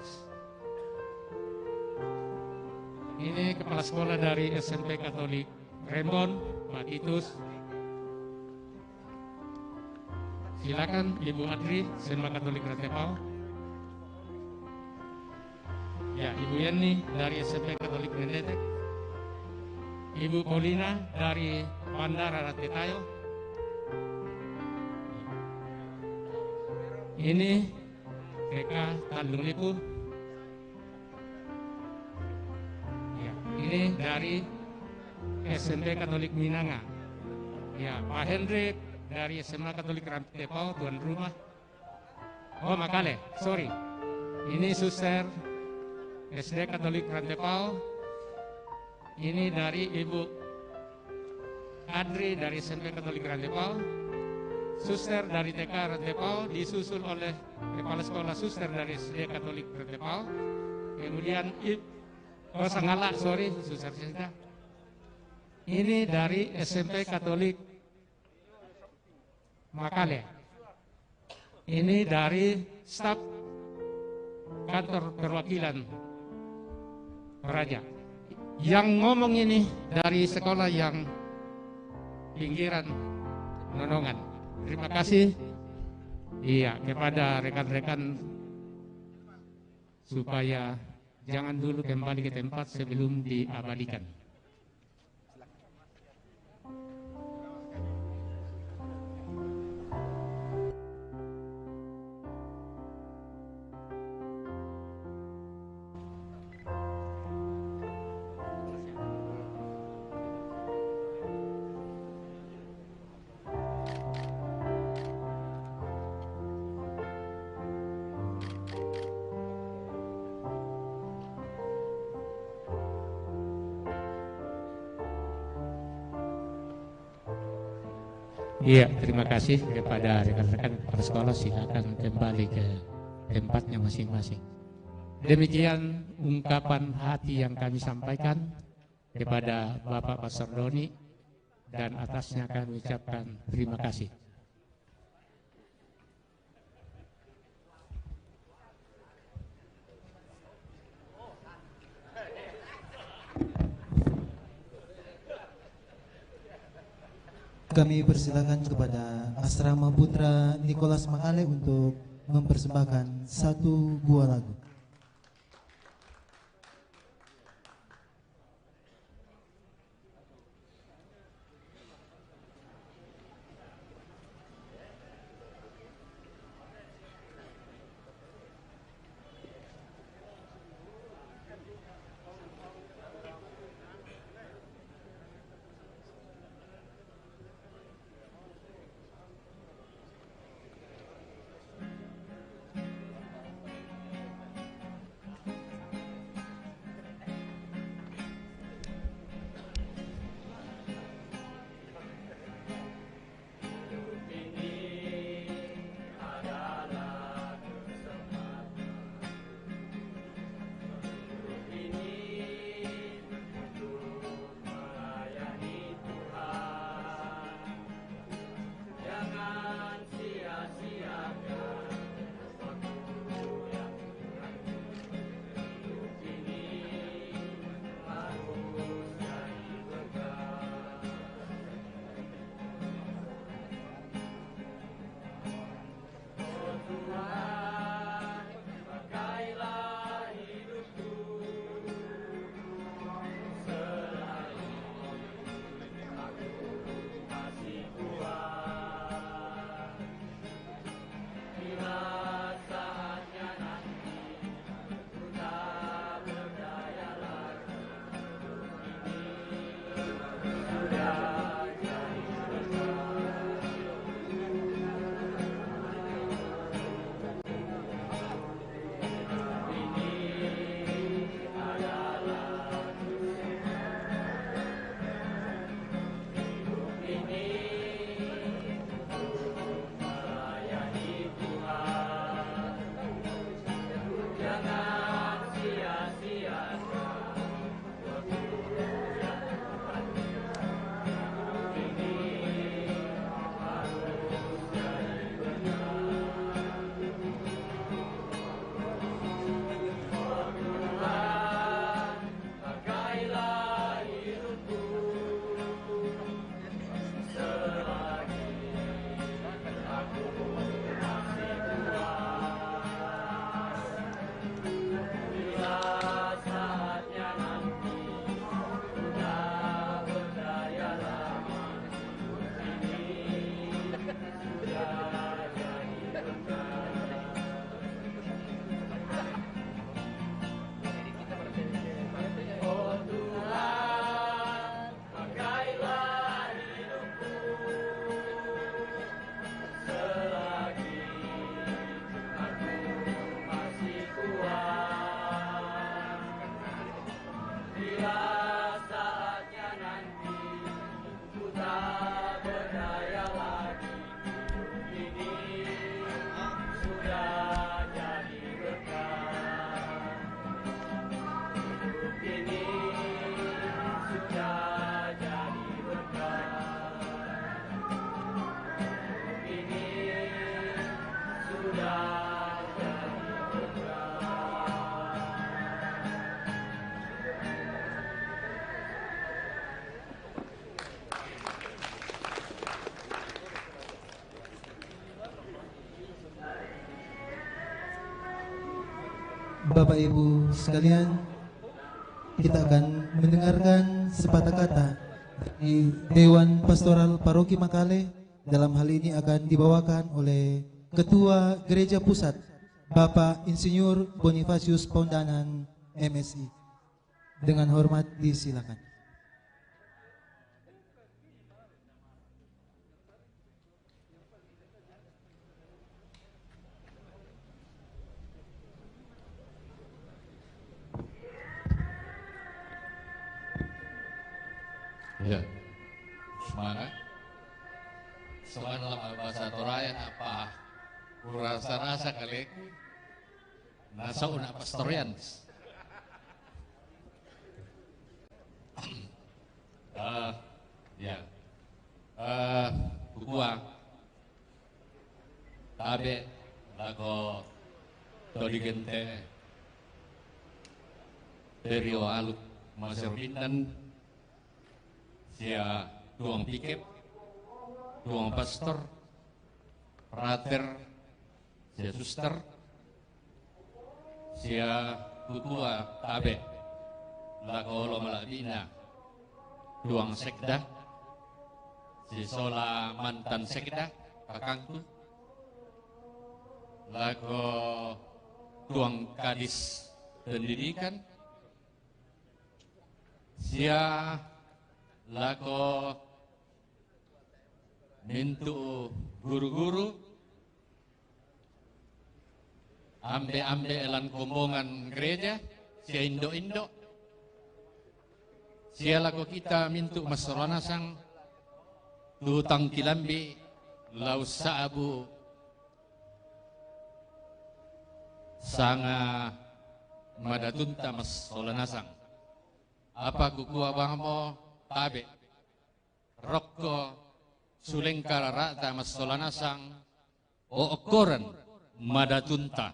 Ini kepala sekolah dari SMP Katolik Rembon, Pak Titus. Silakan Ibu Adri, SMA Katolik Rantepau. Ya, Ibu Yeni dari SMP Katolik Mendetek. Ibu Paulina dari Bandara Ratetayo. Ini TK Tanjung Lipu. Ya, ini dari SMP Katolik Minanga. Ya, Pak Hendrik dari SMA Katolik Rantepau, tuan rumah. Oh, Makale, sorry. Ini suster SD Katolik Rantepau. Ini dari Ibu Adri dari SMP Katolik Rantepau. Suster dari TK Rantepau disusul oleh kepala sekolah suster dari SD Katolik Rantepau. Kemudian Sanggala, sorry, suster Sinta. Ini dari SMP Katolik Makale. Ini dari staf kantor perwakilan Raja. Yang ngomong ini dari sekolah yang pinggiran Nonongan. Terima kasih. Iya, kepada rekan-rekan supaya jangan dulu kembali ke tempat sebelum diabadikan. Iya, terima kasih kepada rekan-rekan kepala sekolah. Silakan kembali ke tempatnya masing-masing. Demikian ungkapan hati yang kami sampaikan kepada Bapak Pastor Doni, dan atasnya kami ucapkan terima kasih. Kami persilakan kepada Asrama Putra Nicholas Makale untuk mempersembahkan satu buah lagu. Bapak Ibu sekalian, kita akan mendengarkan sepatah kata dari Dewan Pastoral Paroki Makale. Dalam hal ini akan dibawakan oleh Ketua Gereja Pusat, Bapak Insinyur Bonifacius Pondanan, MSI. Dengan hormat disilakan. Ya, semangat. Semangat dalam bahasa Torayan apa? Kurasa-rasa kali. Nasa una pastorian. Ya, Bukua, Tabe, Lago, Todi Gente, Terio Aluk, Masir Bindan, Sia Duang Pikep, Duang Pastor, Prater, Sia Suster, Sia Kutua Tabe, Lago Malabina, Duang Sekda, Si Sola mantan Sekda, kakangku, Lago Duang Kadis Pendidikan, Sia Lago mintu guru-guru, ambe-ambe elan kombongan gereja, sia Indo-Indo, sia lago kita mintu masalanasang, tutang kilambi, lau saabu, sanga madatunta masalanasang. Apa kukua bangmo tabe, rokko, sulengkara rata masalanasang, o okoran madatunta.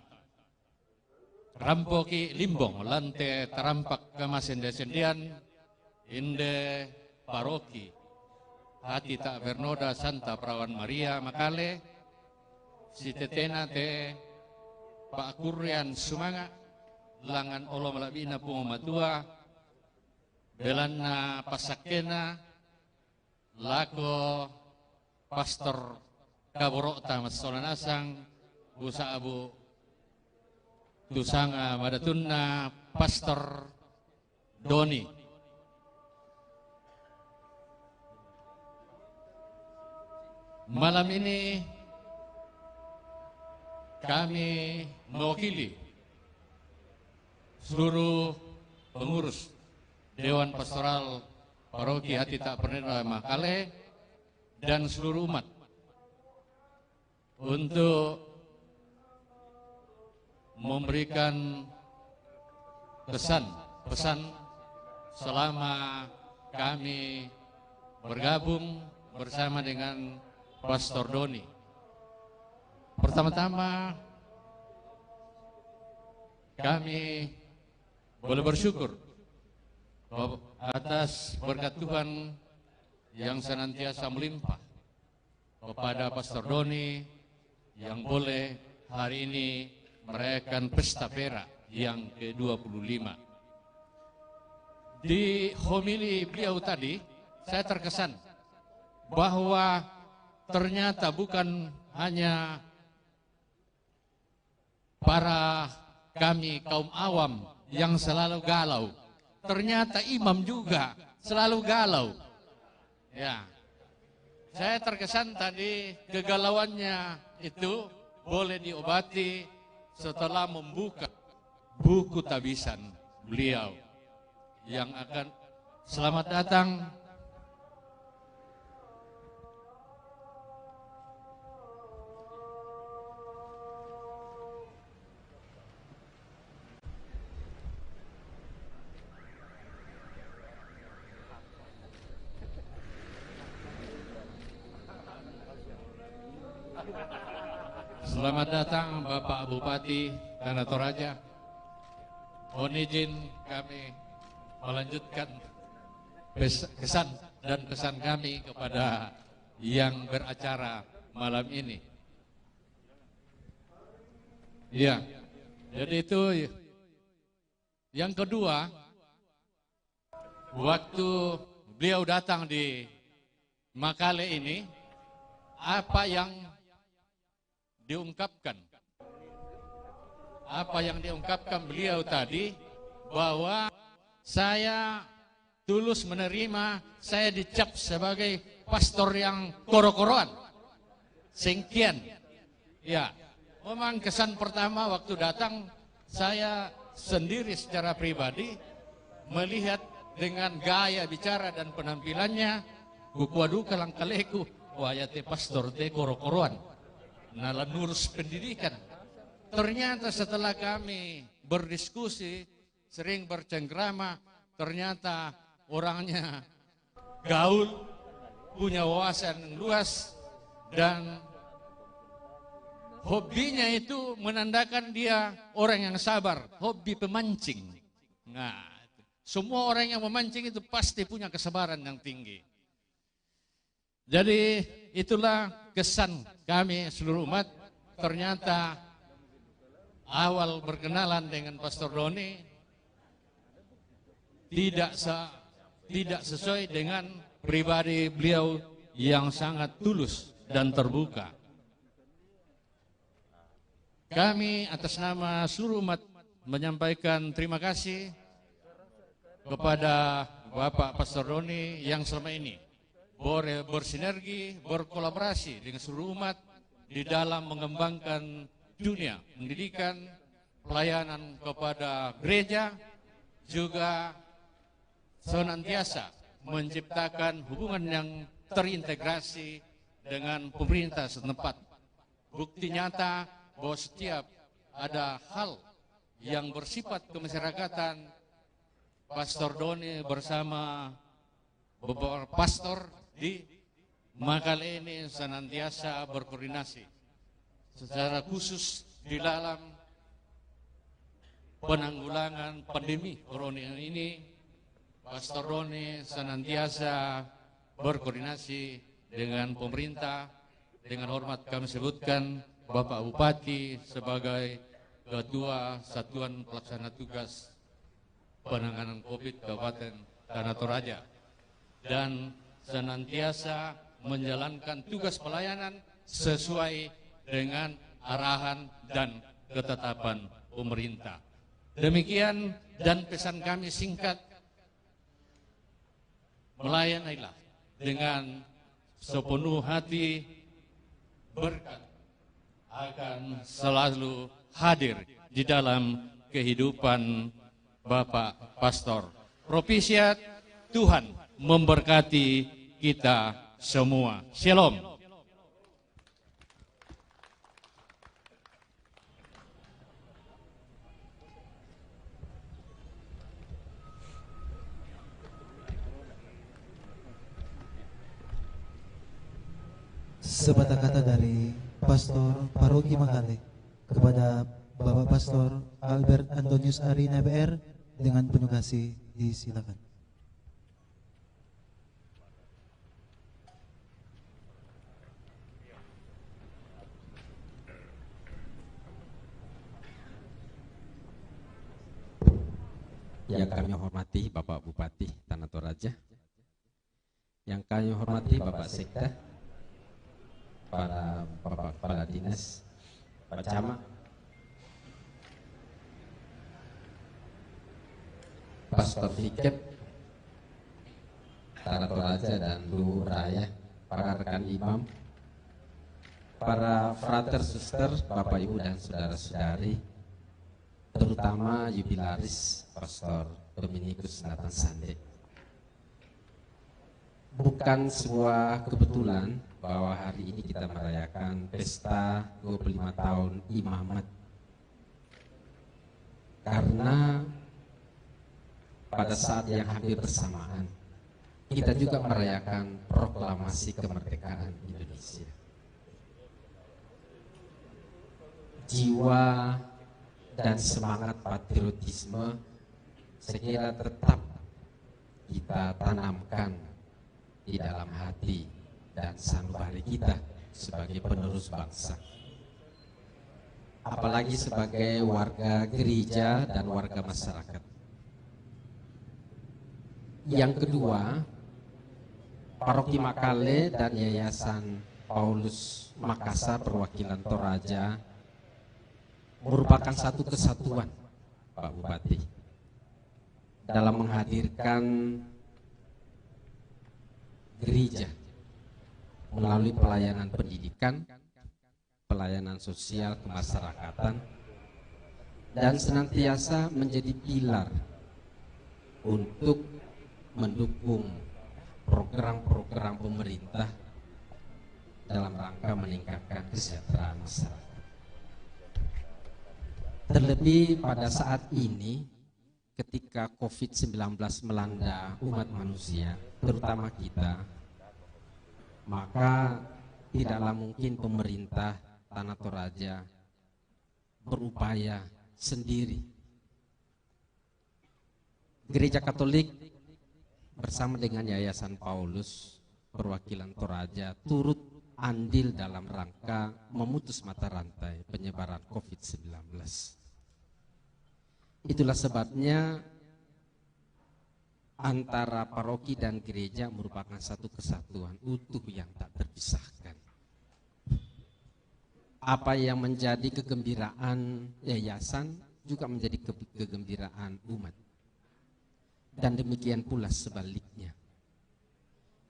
Rampoki limbong lante terampak ke masende-sendian, inde paroki, hati tak bernoda Santa Perawan Maria Makale, si tetena te Pak Kurian Sumanga, langan olo malabina pungumatua, belana pasakena, lako pastor kaborokta masalanasang, busa abu tusanga madatunna pastor Doni. Malam ini kami mewakili seluruh pengurus Dewan Pastoral Paroki Hati Tak Pernah Makale dan seluruh umat untuk memberikan pesan selama kami bergabung bersama dengan Pastor Doni. Pertama-tama kami boleh bersyukur atas berkat Tuhan yang senantiasa melimpah kepada Pastor Doni yang boleh hari ini merayakan pesta perak yang ke-25. Di homili beliau tadi saya terkesan bahwa ternyata bukan hanya para kami kaum awam yang selalu galau, ternyata imam juga selalu galau. Ya, saya terkesan tadi kegalauannya itu boleh diobati setelah membuka buku tabisan beliau yang akan selamat datang. Selamat datang Bapak Bupati Tanah Toraja. Mohon izin kami melanjutkan kesan dan pesan kami kepada yang beracara malam ini. Ya, jadi itu Yang kedua, waktu beliau datang di Makale ini, apa yang diungkapkan? Apa yang diungkapkan beliau tadi, bahwa saya tulus menerima, saya dicap sebagai pastor yang koro-koroan, sengkian. Ya, memang kesan pertama waktu datang, saya sendiri secara pribadi melihat dengan gaya bicara dan penampilannya, kukuadu kalangkaleku, wayate pastor te koro-koroan, nala nurus pendidikan. Ternyata setelah kami berdiskusi, sering bercengkrama, ternyata orangnya gaul, punya wawasan yang luas, dan hobinya itu menandakan dia orang yang sabar, hobi pemancing. Nah, semua orang yang memancing itu pasti punya kesabaran yang tinggi. Jadi itulah kesan kami seluruh umat. Ternyata awal berkenalan dengan Pastor Doni tidak sesuai dengan pribadi beliau yang sangat tulus dan terbuka. Kami atas nama seluruh umat menyampaikan terima kasih kepada Bapak Pastor Doni yang selama ini bersinergi, berkolaborasi dengan seluruh umat di dalam mengembangkan dunia pendidikan, pelayanan kepada gereja, juga senantiasa menciptakan hubungan yang terintegrasi dengan pemerintah setempat. Bukti nyata bahwa setiap ada hal yang bersifat kemasyarakatan, Pastor Doni bersama beberapa pastor di Makale ini senantiasa berkoordinasi. Secara khusus di dalam penanggulangan pandemi corona ini, Pastor Doni senantiasa berkoordinasi dengan pemerintah. Dengan hormat kami sebutkan Bapak Bupati sebagai Ketua Satuan Pelaksana Tugas Penanganan COVID Kabupaten Tanah Toraja, dan senantiasa menjalankan tugas pelayanan sesuai dengan arahan dan ketetapan pemerintah. Demikian, dan pesan kami singkat, melayanilah dengan sepenuh hati, berkat akan selalu hadir di dalam kehidupan Bapak Pastor. Propisiat, Tuhan memberkati kita semua. Shalom. Sepatah kata dari Pastor Paroki Makale kepada Bapak Pastor Albert Antonius Ari NBR dengan penuh kasih, disilakan. Yang kami hormati Bapak Bupati Tanah Toraja, yang kami hormati Bapak Sekda, para Bapak Kepala Dinas, Pak Camat, Pastor Fikep, Tanah Toraja dan Bu Raya, para rekan imam, para frater, suster, Bapak Ibu dan saudara-saudari, terutama jubilaris Pastor Dominikus Nathan Sande. Bukan sebuah kebetulan bahwa hari ini kita merayakan pesta 25 tahun imamat, karena pada saat yang hampir bersamaan kita juga merayakan proklamasi kemerdekaan Indonesia. Jiwa dan semangat patriotisme saya kira tetap kita tanamkan di dalam hati dan sanubari kita sebagai penerus bangsa, apalagi sebagai warga gereja dan warga masyarakat. Yang kedua, Paroki Makale dan Yayasan Paulus Makassar perwakilan Toraja merupakan satu kesatuan, Pak Bupati, dalam menghadirkan gereja melalui pelayanan pendidikan, pelayanan sosial kemasyarakatan, dan senantiasa menjadi pilar untuk mendukung program-program pemerintah dalam rangka meningkatkan kesejahteraan masyarakat. Terlebih pada saat ini ketika COVID-19 melanda umat manusia, terutama kita, maka tidaklah mungkin pemerintah Tanah Toraja berupaya sendiri. Gereja Katolik bersama dengan Yayasan Paulus perwakilan Toraja turut andil dalam rangka memutus mata rantai penyebaran COVID-19. Itulah sebabnya antara paroki dan gereja merupakan satu kesatuan utuh yang tak terpisahkan. Apa yang menjadi kegembiraan yayasan juga menjadi kegembiraan umat. Dan demikian pula sebaliknya.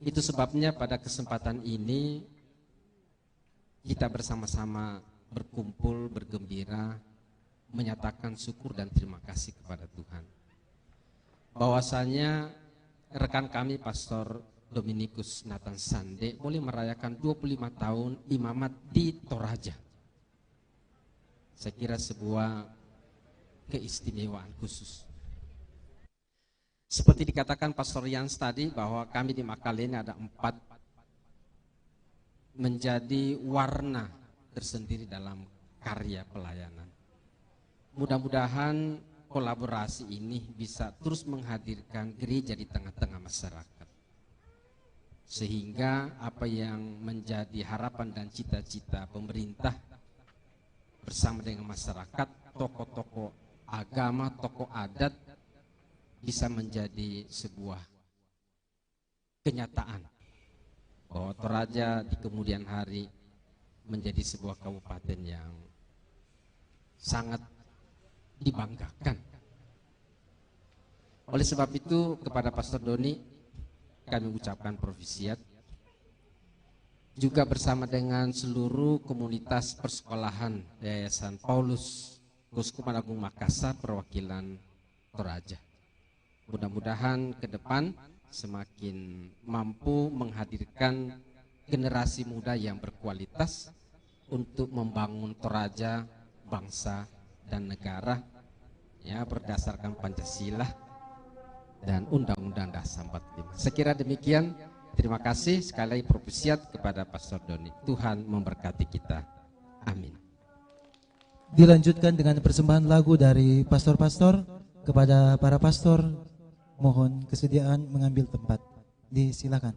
Itu sebabnya pada kesempatan ini kita bersama-sama berkumpul, bergembira, menyatakan syukur dan terima kasih kepada Tuhan. Bahwasanya rekan kami Pastor Dominikus Nathan Sande boleh merayakan 25 tahun imamat di Toraja. Saya kira sebuah keistimewaan khusus. Seperti dikatakan Pastor Jans tadi bahwa kami di Makale ini ada 4 menjadi warna tersendiri dalam karya pelayanan. Mudah-mudahan kolaborasi ini bisa terus menghadirkan gereja di tengah-tengah masyarakat. Sehingga apa yang menjadi harapan dan cita-cita pemerintah bersama dengan masyarakat, tokoh-tokoh agama, tokoh adat bisa menjadi sebuah kenyataan bahwa Toraja di kemudian hari menjadi sebuah kabupaten yang sangat dibanggakan. Oleh sebab itu kepada Pastor Doni kami ucapkan provisiat juga bersama dengan seluruh komunitas persekolahan Yayasan Paulus Keuskupan Agung Makassar perwakilan Toraja. Mudah-mudahan ke depan semakin mampu menghadirkan generasi muda yang berkualitas untuk membangun Toraja, bangsa dan negara ya berdasarkan Pancasila dan Undang-Undang Dasar 45. Sekira demikian, terima kasih sekali lagi propesiat kepada Pastor Doni. Tuhan memberkati kita. Amin. Dilanjutkan dengan persembahan lagu dari pastor-pastor kepada para pastor. Mohon kesediaan mengambil tempat. Disilakan.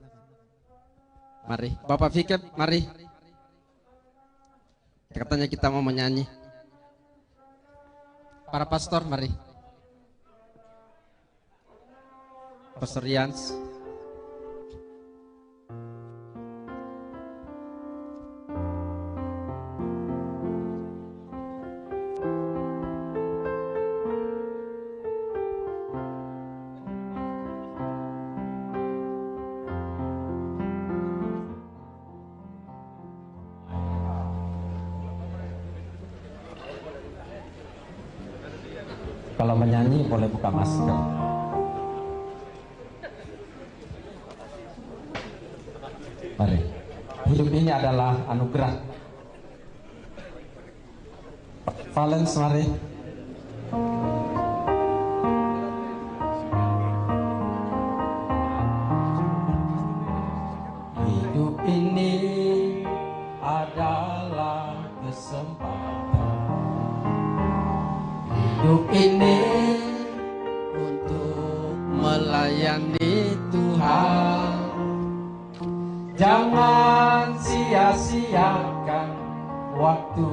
Mari, Bapak Fikep, mari. Katanya kita mau menyanyi. Para pastor, mari. Pastor Jans. Kalau menyanyi boleh buka masker. Mari. Hidup ini adalah anugerah. Valens, mari. Hidup ini adalah kesempatan. Hidup ini untuk melayani Tuhan. Jangan sia-siakan waktu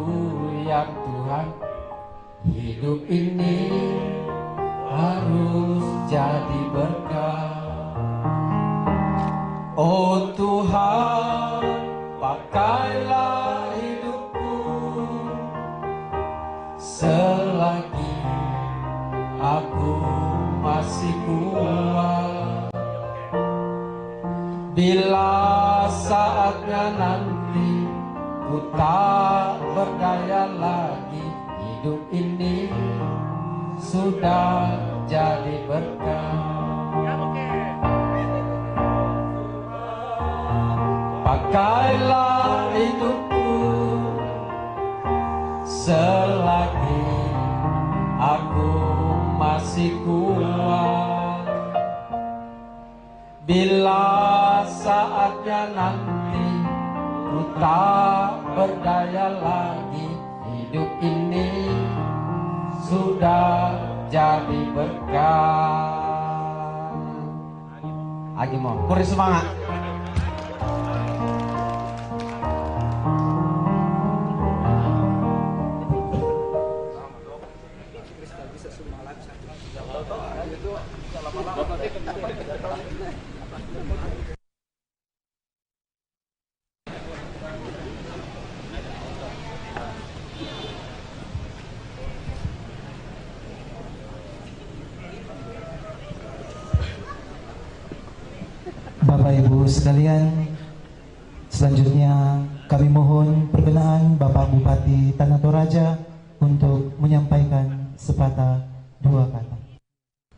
yang Tuhan. Hidup ini harus jadi berkah. Oh Tuhan, pakailah hidupku selagi aku masih kuat. Bila saatnya nanti ku tak berdaya lagi, hidup ini sudah jadi berkah. Pakailah hidupku selagi aku masih kuat. Bila saatnya nanti ku tak berdaya lagi, hidup ini sudah jadi berkah. Lagi mau, kurang semangat. Bapak Ibu sekalian, selanjutnya kami mohon perkenan Bapak Bupati Tanah Toraja untuk menyampaikan sepatah dua kata.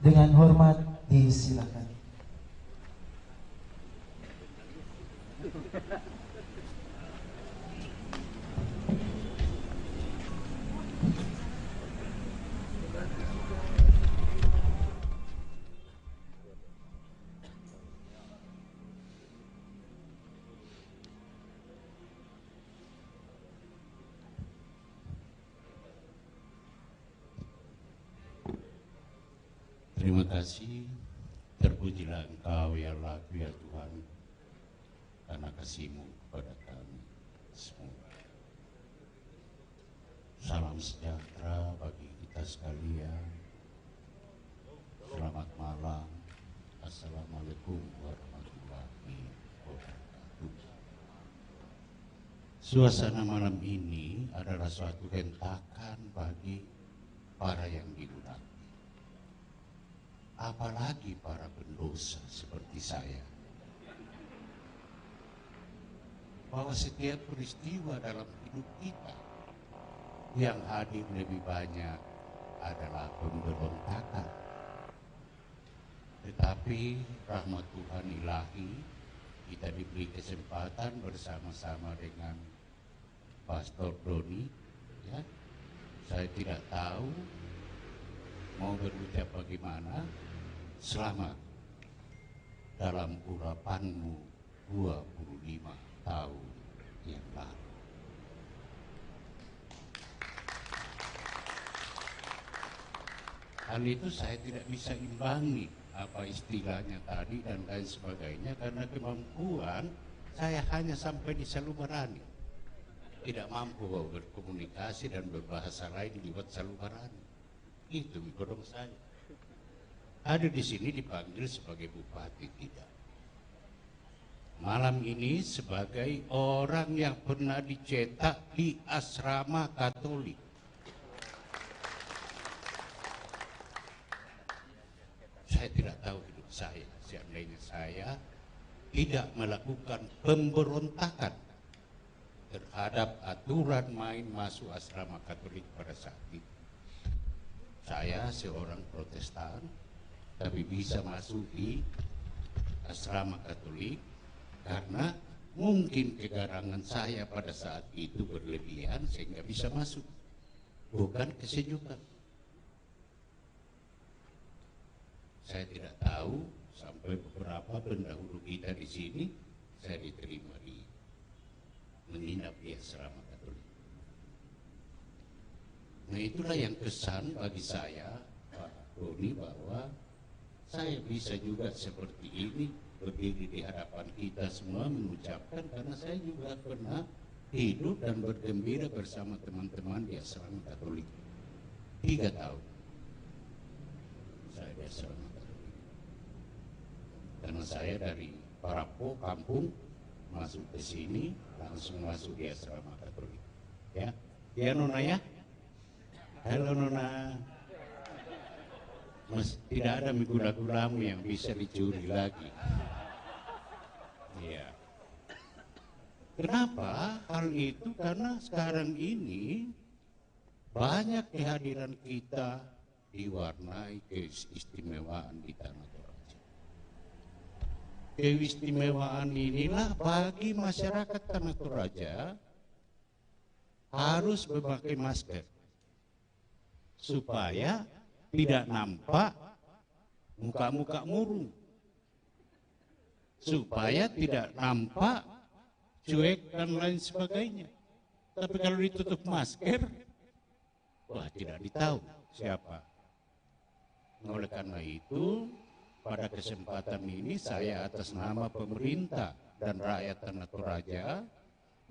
Dengan hormat disilakan. Terima kasih, terpujilah Engkau ya Allah, ya Tuhan, karena kasih-Mu kepada kami semua. Salam sejahtera bagi kita sekalian. Selamat malam. Assalamualaikum warahmatullahi wabarakatuh. Suasana malam ini adalah suatu hentakan bagi para yang diundang. Apalagi para pendosa seperti saya, bahwa setiap peristiwa dalam hidup kita yang hadir lebih banyak adalah pemberontakan. Tetapi rahmat Tuhan ilahi, kita diberi kesempatan bersama-sama dengan Pastor Doni. Ya, saya tidak tahu mau berucap bagaimana. Selamat dalam urapanmu 25 tahun yang lalu. Hal itu saya tidak bisa imbangi apa istilahnya tadi dan lain sebagainya, karena kemampuan saya hanya sampai di Salubarani. Tidak mampu berkomunikasi dan berbahasa lain lewat Salubarani. Itu mikodong saya. Ada di sini dipanggil sebagai bupati, tidak. Malam ini sebagai orang yang pernah dicetak di asrama Katolik. Saya tidak tahu hidup saya seandainya saya tidak melakukan pemberontakan terhadap aturan main masuk asrama Katolik pada saat itu. Saya seorang Protestan, tapi bisa masuk di asrama Katolik karena mungkin kegarangan saya pada saat itu berlebihan sehingga bisa masuk, bukan kesejukan. Saya tidak tahu sampai beberapa pendahulu kita di sini saya diterima di menginap di asrama Katolik. Nah, itulah yang kesan bagi saya, Pak Doni, bahwa saya bisa juga seperti ini berdiri di hadapan kita semua mengucapkan, karena saya juga pernah hidup dan bergembira bersama teman-teman di asrama Katolik 3 tahun. Saya di asrama Katolik karena saya dari para kampung masuk ke sini, langsung masuk di asrama Katolik. Ya, ya Nona ya. Halo Nona. Tidak ada gula-gulamu yang bisa dicuri lagi. Iya. Kenapa hal itu? Karena sekarang ini banyak kehadiran kita diwarnai keistimewaan di Tanah Toraja. Keistimewaan inilah bagi masyarakat Tanah Toraja harus memakai masker supaya tidak nampak muka-muka murung, supaya tidak nampak cuek dan lain sebagainya. Tapi kalau ditutup masker, wah tidak ditahu siapa. Oleh karena itu, pada kesempatan ini saya atas nama pemerintah dan rakyat Tanah Toraja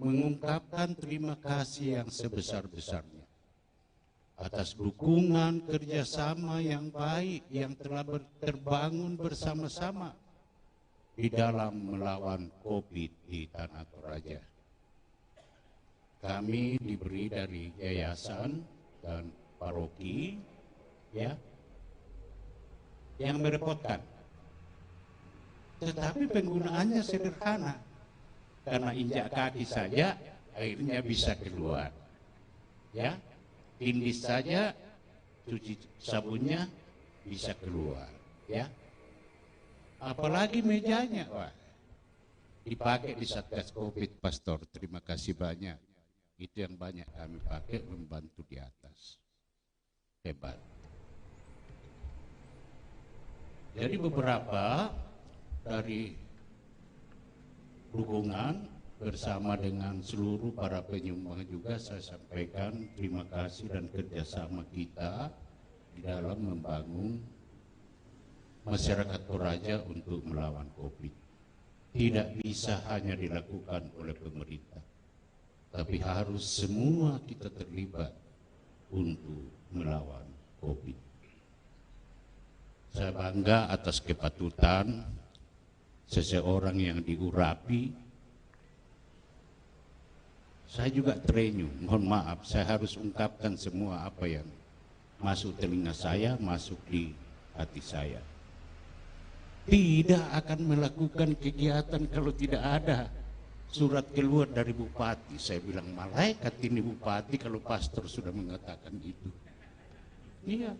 mengungkapkan terima kasih yang sebesar-besarnya atas dukungan kerjasama yang baik yang telah terbangun bersama-sama di dalam melawan COVID di Tanah Toraja. Kami diberi dari yayasan dan paroki, ya, yang merepotkan. Tetapi penggunaannya sederhana, karena injak kaki saja airnya bisa keluar, ya. Tindis saja, cuci sabunnya bisa keluar, ya. Apalagi mejanya, wah, dipakai di Satgas COVID, Pastor. Terima kasih banyak. Itu yang banyak kami pakai membantu di atas. Hebat. Jadi beberapa dari dukungan bersama dengan seluruh para penyumbang juga saya sampaikan terima kasih dan kerjasama kita di dalam membangun masyarakat Toraja untuk melawan COVID. Tidak bisa hanya dilakukan oleh pemerintah, tapi harus semua kita terlibat untuk melawan COVID. Saya bangga atas kepatutan seseorang yang diurapi. Saya juga terenyuh, mohon maaf, saya harus ungkapkan semua apa yang masuk telinga saya, masuk di hati saya. Tidak akan melakukan kegiatan kalau tidak ada surat keluar dari bupati. Saya bilang, malaikat ini bupati kalau pastor sudah mengatakan itu. Iya.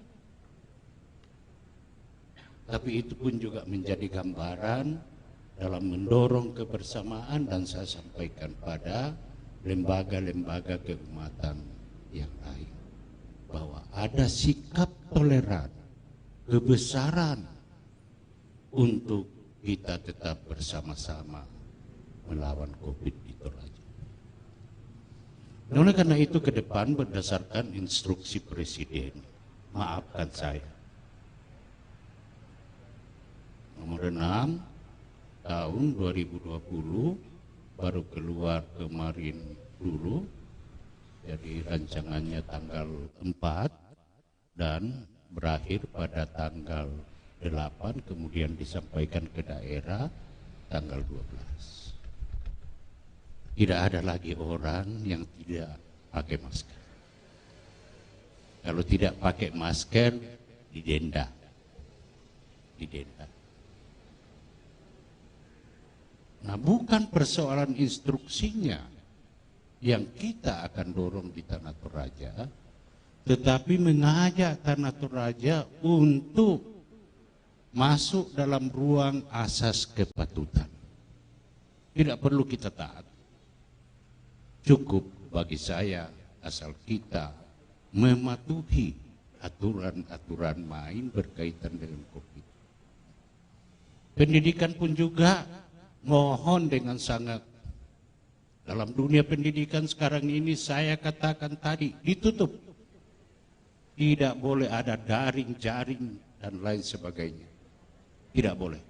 Tapi itu pun juga menjadi gambaran dalam mendorong kebersamaan dan saya sampaikan pada lembaga-lembaga keumatan yang lain bahwa ada sikap toleran, kebesaran untuk kita tetap bersama-sama melawan COVID di Toraja. Oleh karena itu ke depan berdasarkan instruksi Presiden, maafkan saya, nomor 6 tahun 2020 baru keluar kemarin dulu, jadi rancangannya tanggal 4 dan berakhir pada tanggal 8, kemudian disampaikan ke daerah tanggal 12. Tidak ada lagi orang yang tidak pakai masker. Kalau tidak pakai masker, didenda. Didenda. Nah, bukan persoalan instruksinya yang kita akan dorong di Tanah Toraja, tetapi mengajak Tanah Toraja untuk masuk dalam ruang asas kepatutan. Tidak perlu kita taat. Cukup bagi saya asal kita mematuhi aturan-aturan main berkaitan dengan COVID. Pendidikan pun juga mohon dengan sangat, dalam dunia pendidikan sekarang ini saya katakan tadi ditutup, tidak boleh ada daring, jaring dan lain sebagainya, tidak boleh,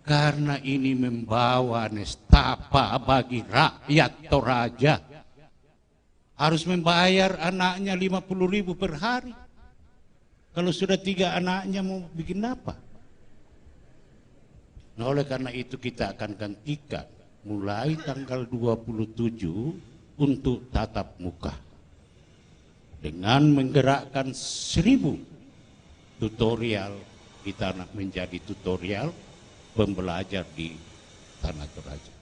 karena ini membawa nestapa bagi rakyat Toraja. Harus membayar anaknya 50.000 per hari. Kalau sudah 3 anaknya mau bikin apa? Nah, oleh karena itu kita akan gantikan mulai tanggal 27 untuk tatap muka dengan menggerakkan 1000 tutorial. Kita nak menjadi tutorial pembelajar di Tanah Toraja.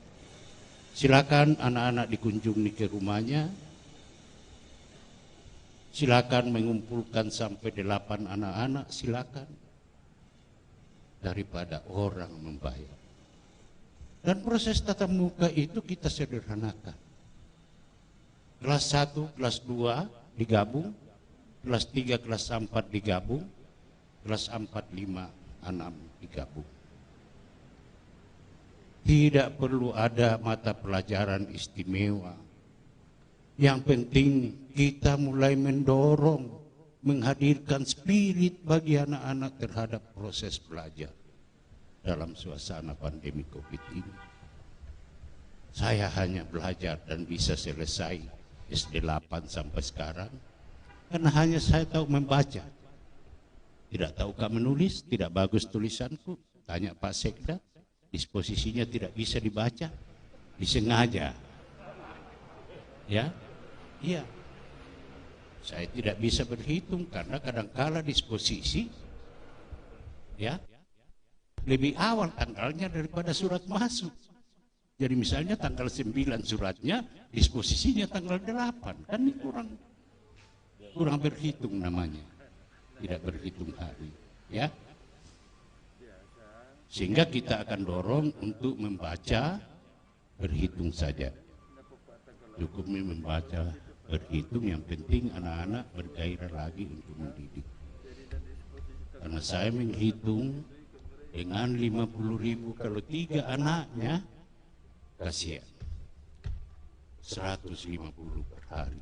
Silakan anak-anak dikunjungi ke rumahnya. Silakan mengumpulkan sampai 8 anak-anak, silakan. Daripada orang membayar. Dan proses tatap muka itu kita sederhanakan. Kelas 1, kelas 2 digabung, kelas 3, kelas 4 digabung, kelas 4, 5, 6 digabung. Tidak perlu ada mata pelajaran istimewa. Yang penting kita mulai mendorong, menghadirkan spirit bagi anak-anak terhadap proses belajar dalam suasana pandemi COVID ini. Saya hanya belajar dan bisa selesai SD 8 sampai sekarang karena hanya saya tahu membaca. Tidak tahukah menulis, tidak bagus tulisanku, tanya Pak Sekda, disposisinya tidak bisa dibaca, disengaja. Ya, iya. Saya tidak bisa berhitung karena kadang-kala disposisi ya lebih awal tanggalnya daripada surat masuk. Jadi misalnya tanggal 9 suratnya, disposisinya tanggal 8. Kan ini kurang berhitung namanya. Tidak berhitung hari, ya. Sehingga kita akan dorong untuk membaca, berhitung saja. Cukup membaca, berhitung, yang penting anak-anak bergairah lagi untuk mendidik. Karena saya menghitung dengan 50.000 kalau 3 anaknya, kasihan. 150 per hari.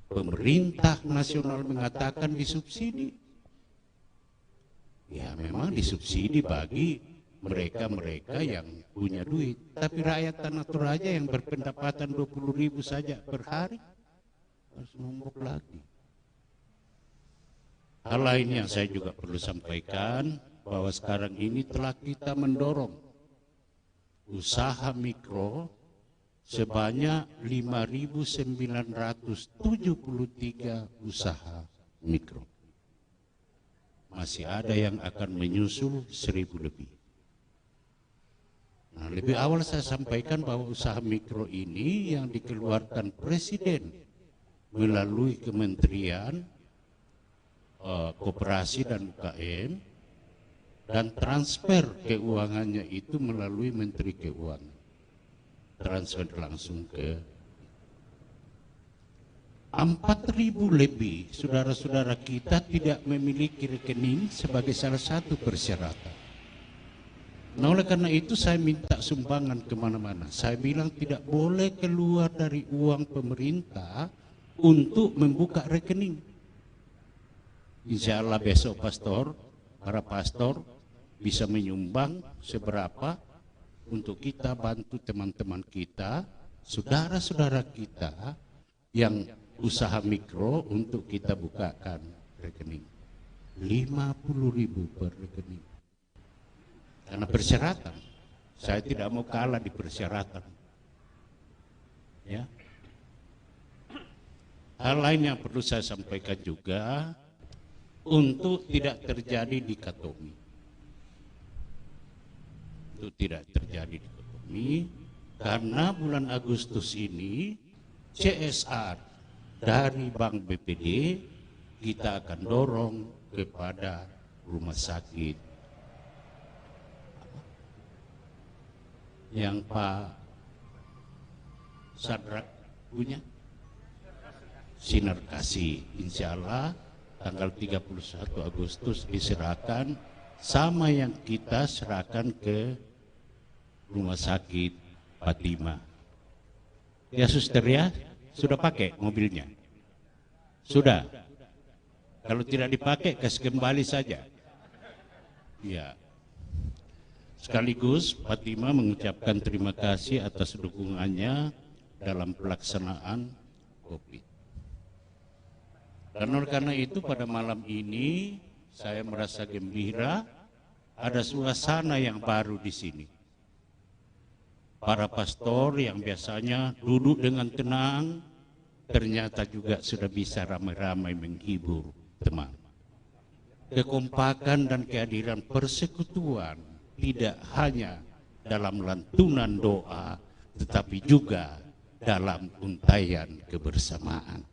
Pemerintah nasional mengatakan disubsidi. Ya memang disubsidi bagi mereka-mereka yang punya duit. Tapi rakyat Tanah Toraja yang berpendapatan 20.000 saja per hari harus nombok lagi. Hal lain yang saya juga perlu sampaikan bahwa sekarang ini telah kita mendorong usaha mikro sebanyak 5.973 usaha mikro. Masih ada yang akan menyusul 1.000 lebih. Nah, lebih awal saya sampaikan bahwa usaha mikro ini yang dikeluarkan Presiden melalui Kementerian Koperasi dan UKM, dan transfer keuangannya itu melalui Menteri Keuangan. Transfer langsung ke 4.000 lebih saudara-saudara kita tidak memiliki rekening sebagai salah satu persyaratan. Nah, oleh karena itu saya minta sumbangan kemana-mana. Saya bilang tidak boleh keluar dari uang pemerintah untuk membuka rekening. Insya Allah besok para pastor bisa menyumbang seberapa untuk kita bantu teman-teman kita, saudara-saudara kita yang usaha mikro untuk kita bukakan rekening. 50.000 per rekening. Karena persyaratan, saya tidak mau kalah di persyaratan. Ya. Hal lain yang perlu saya sampaikan juga, untuk tidak terjadi dikotomi. Untuk tidak terjadi dikotomi, karena bulan Agustus ini CSR dari Bank BPD kita akan dorong kepada rumah sakit yang Pak Sadrak punya, Sinar Kasih. Insya Allah tanggal 31 Agustus diserahkan sama yang kita serahkan ke rumah sakit Fatima. Ya suster ya, sudah pakai mobilnya? Sudah. Kalau tidak dipakai, kasih kembali saja. Ya. Sekaligus Fatima mengucapkan terima kasih atas dukungannya dalam pelaksanaan COVID. Dan oleh karena itu pada malam ini saya merasa gembira ada suasana yang baru di sini. Para pastor yang biasanya duduk dengan tenang, ternyata juga sudah bisa ramai-ramai menghibur teman. Kekompakan dan kehadiran persekutuan tidak hanya dalam lantunan doa, tetapi juga dalam untaian kebersamaan.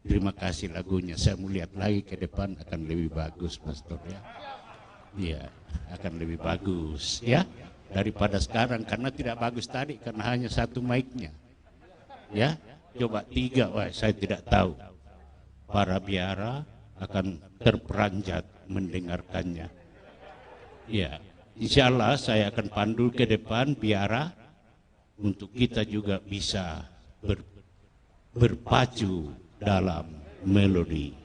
Terima kasih lagunya. Saya mau lihat lagi ke depan akan lebih bagus, Pastor ya. Iya, akan lebih bagus ya daripada sekarang, karena tidak bagus tadi karena hanya satu mic-nya. Ya, coba 3, wah saya tidak tahu. Para biara akan terperanjat mendengarkannya. Ya, insya Allah saya akan pandu ke depan biara untuk kita juga bisa berpacu dalam melodi.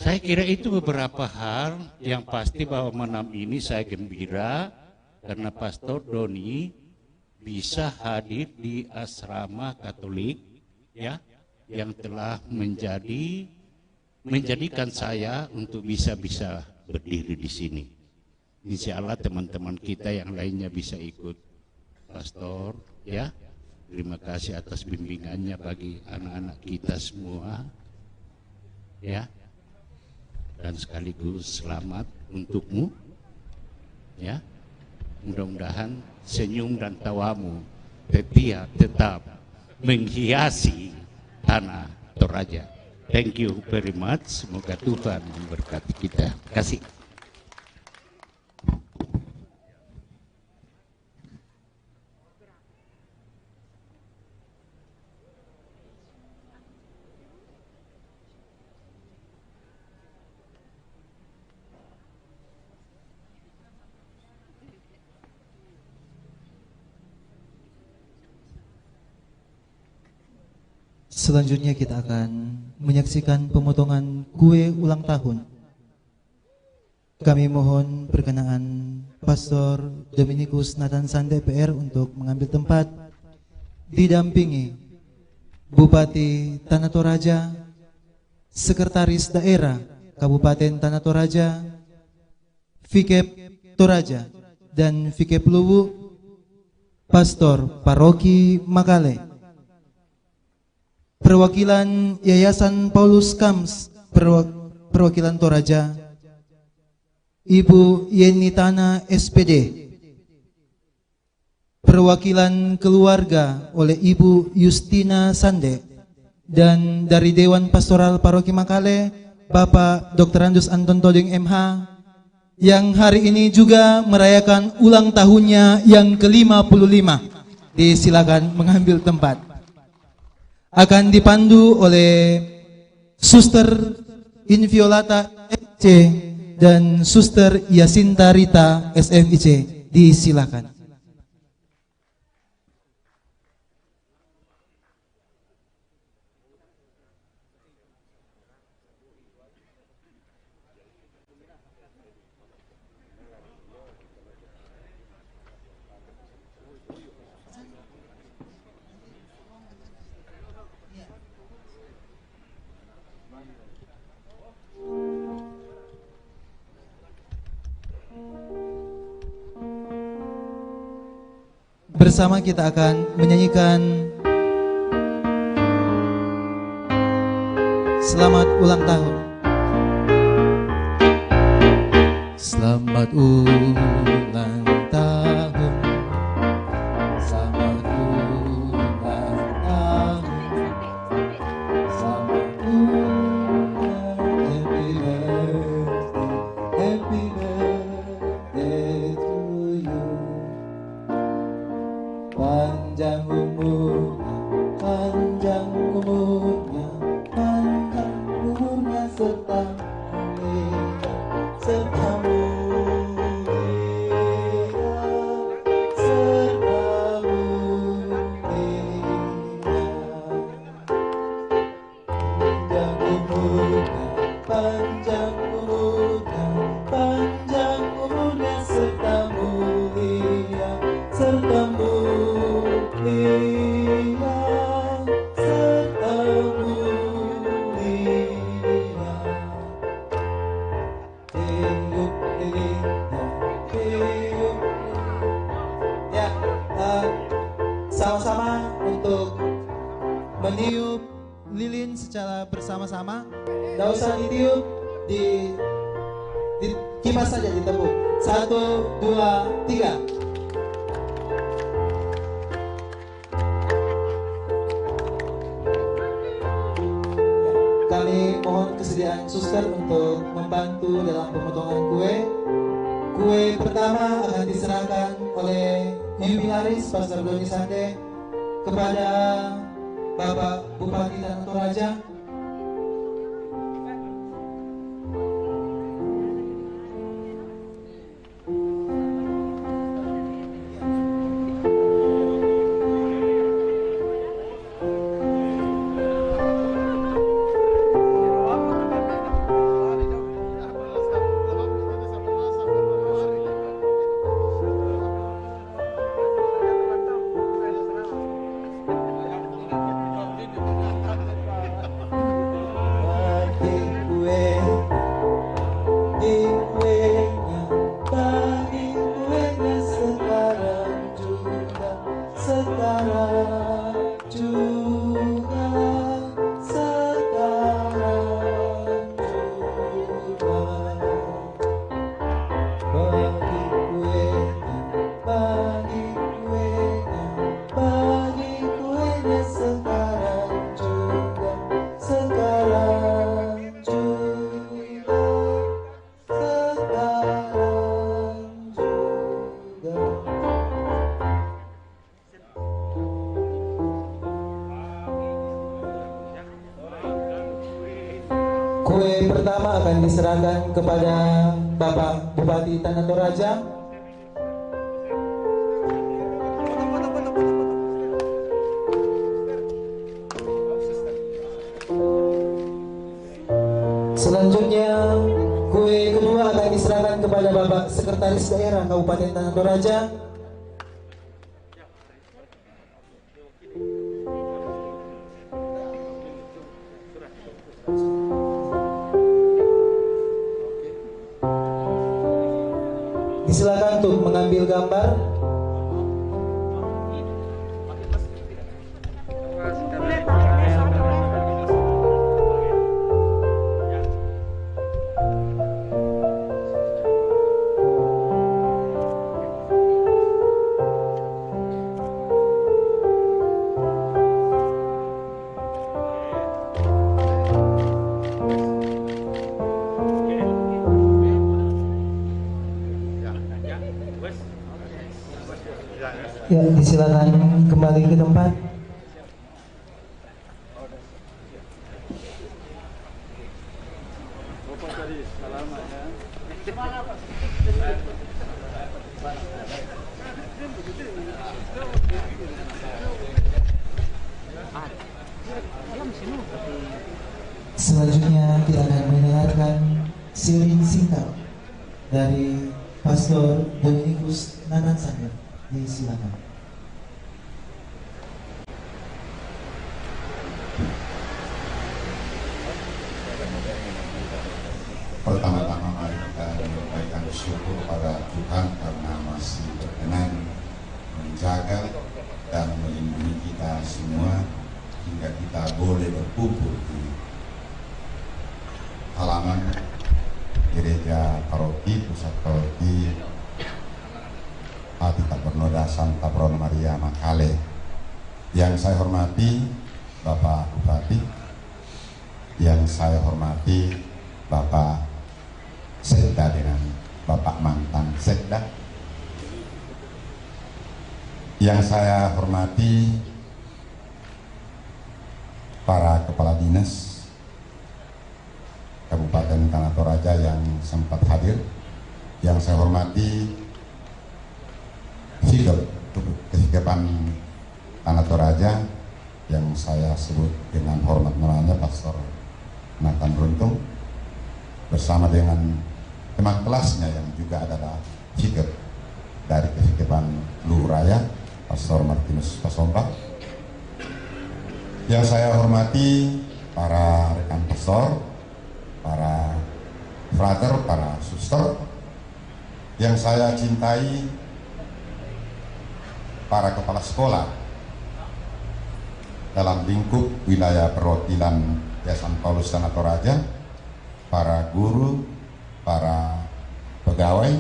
Saya kira itu beberapa hal yang pasti bahwa malam ini saya gembira karena Pastor Doni bisa hadir di asrama Katolik ya, yang telah menjadikan saya untuk bisa berdiri di sini. Insya Allah teman-teman kita yang lainnya bisa ikut Pastor ya. Terima kasih atas bimbingannya bagi anak-anak kita semua ya. Dan sekaligus selamat untukmu ya. Mudah-mudahan senyum dan tawamu tetap menghiasi tanah Toraja. Thank you very much. Semoga Tuhan memberkati kita. Terima kasih. Selanjutnya kita akan menyaksikan pemotongan kue ulang tahun. Kami mohon perkenaan Pastor Dominikus Nathan Sande PR untuk mengambil tempat didampingi Bupati Tanah Toraja, Sekretaris Daerah Kabupaten Tanah Toraja, Fikep Toraja dan Fikep Luwu, Pastor Paroki Makale, perwakilan Yayasan Paulus Kams perwakilan Toraja, Ibu Yeni Tana SPD, perwakilan keluarga oleh Ibu Justina Sande, dan dari Dewan Pastoral Paroki Makale Bapak Dr. Andus Anton Toding MH yang hari ini juga merayakan ulang tahunnya yang ke-55. Disilakan mengambil tempat. Akan dipandu oleh Suster Inviolata FC dan Suster Yasinta Rita SMIC. Disilakan. Bersama kita akan menyanyikan Selamat Ulang Tahun. Selamat ulang tahun, selamat ulang tahun, selamat ulang, happy birthday to you. Panjang umurnya, panjang umurnya, panjang umurnya serta mulia, serta mulia, serta mulia. Panjang umurnya, panjang umurnya, panjang umurnya serta mulia, serta mulia, serta mulia. Tengok keliling bersama-sama. Tidak usah ditiup, di kipas saja ditepuk. 1, 2, 3. Kami mohon kesediaan suster untuk membantu dalam pemotongan kue. Kue pertama akan diserahkan oleh Jubilaris Pastor Doni Sande kepada Bapak Bupati Tanah Toraja. Kue pertama akan diserahkan kepada Bapak Bupati Tanah Toraja. Selanjutnya kue kedua akan diserahkan kepada Bapak Sekretaris Daerah Kabupaten Tanah Toraja. Silakan untuk mengambil gambar. Ya, disilakan kembali ke tempat. Selanjutnya kita akan mendengarkan seiring singkat dari Pastor Dominikus Nanan Sande. Silakan. Pertama-tama mari kita menyampaikan syukur pada Tuhan karena masih berkenan menjaga dan melindungi kita semua hingga kita boleh berkumpul di halaman gereja paroki pusat paroki Hati Bernoda Santa Brona Maria Makale. Yang saya hormati Bapak Bupati, yang saya hormati Bapak Sekda dengan Bapak mantan Sekda, yang saya hormati para kepala dinas Kabupaten Tanah Toraja yang sempat hadir, yang saya hormati Kehidupan Tanah Toraja yang saya sebut dengan hormat namanya Pastor Nathan Runtung, bersama dengan teman kelasnya yang juga adalah Hikep dari Kehidupan Luraya, Pastor Martinus Pasomba. Yang saya hormati para rekan pastor, para frater, para suster, yang saya cintai para kepala sekolah dalam lingkup wilayah perwakilan Yayasan Paulus Tanah Toraja, para guru, para pegawai,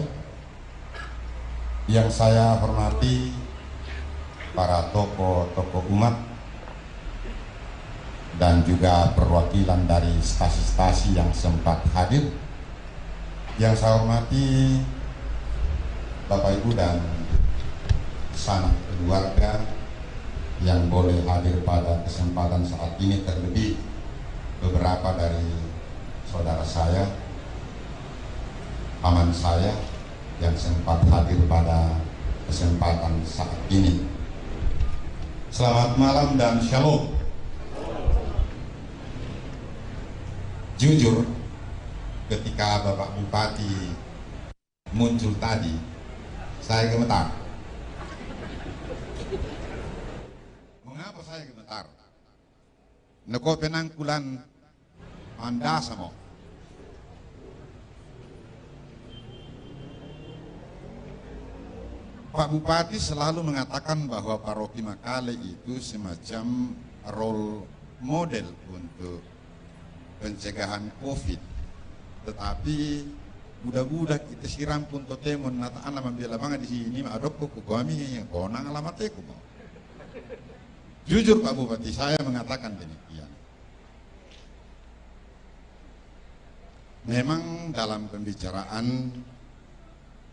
yang saya hormati para tokoh-tokoh umat, dan juga perwakilan dari stasi-stasi yang sempat hadir. Yang saya hormati Bapak Ibu dan sanak keluarga yang boleh hadir pada kesempatan saat ini, terlebih beberapa dari saudara saya, paman saya yang sempat hadir pada kesempatan saat ini. Selamat malam dan shalom. Jujur, ketika Bapak Bupati muncul tadi, saya gemetar. Mengapa saya gemetar? Neko penangkulan Anda sama. Pak Bupati selalu mengatakan bahwa paroki Makale itu semacam role model untuk pencegahan COVID. Tetapi budak-budak kita siram pun totemon nata anak membela banget di sini adok ku kami yang konang alamatku mau. Jujur Pak Bupati, saya mengatakan demikian. Memang dalam pembicaraan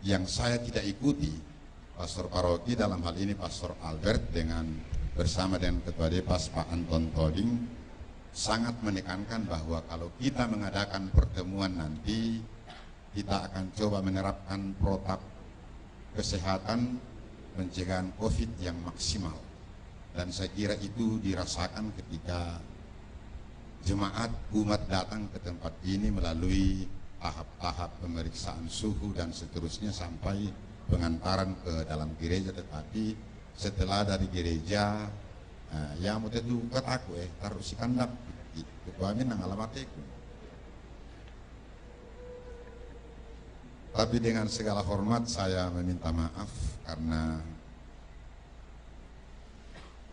yang saya tidak ikuti, Pastor Paroki dalam hal ini Pastor Albert bersama dengan Ketua Depas Pak Anton Toding sangat menekankan bahwa kalau kita mengadakan pertemuan nanti, kita akan coba menerapkan protap kesehatan pencegahan COVID yang maksimal. Dan saya kira itu dirasakan ketika jemaat umat datang ke tempat ini melalui tahap-tahap pemeriksaan suhu dan seterusnya sampai pengantaran ke dalam gereja. Tetapi setelah dari gereja ya mau itu kataku taruh si kandap kami nang alamateku. Tapi dengan segala hormat saya meminta maaf karena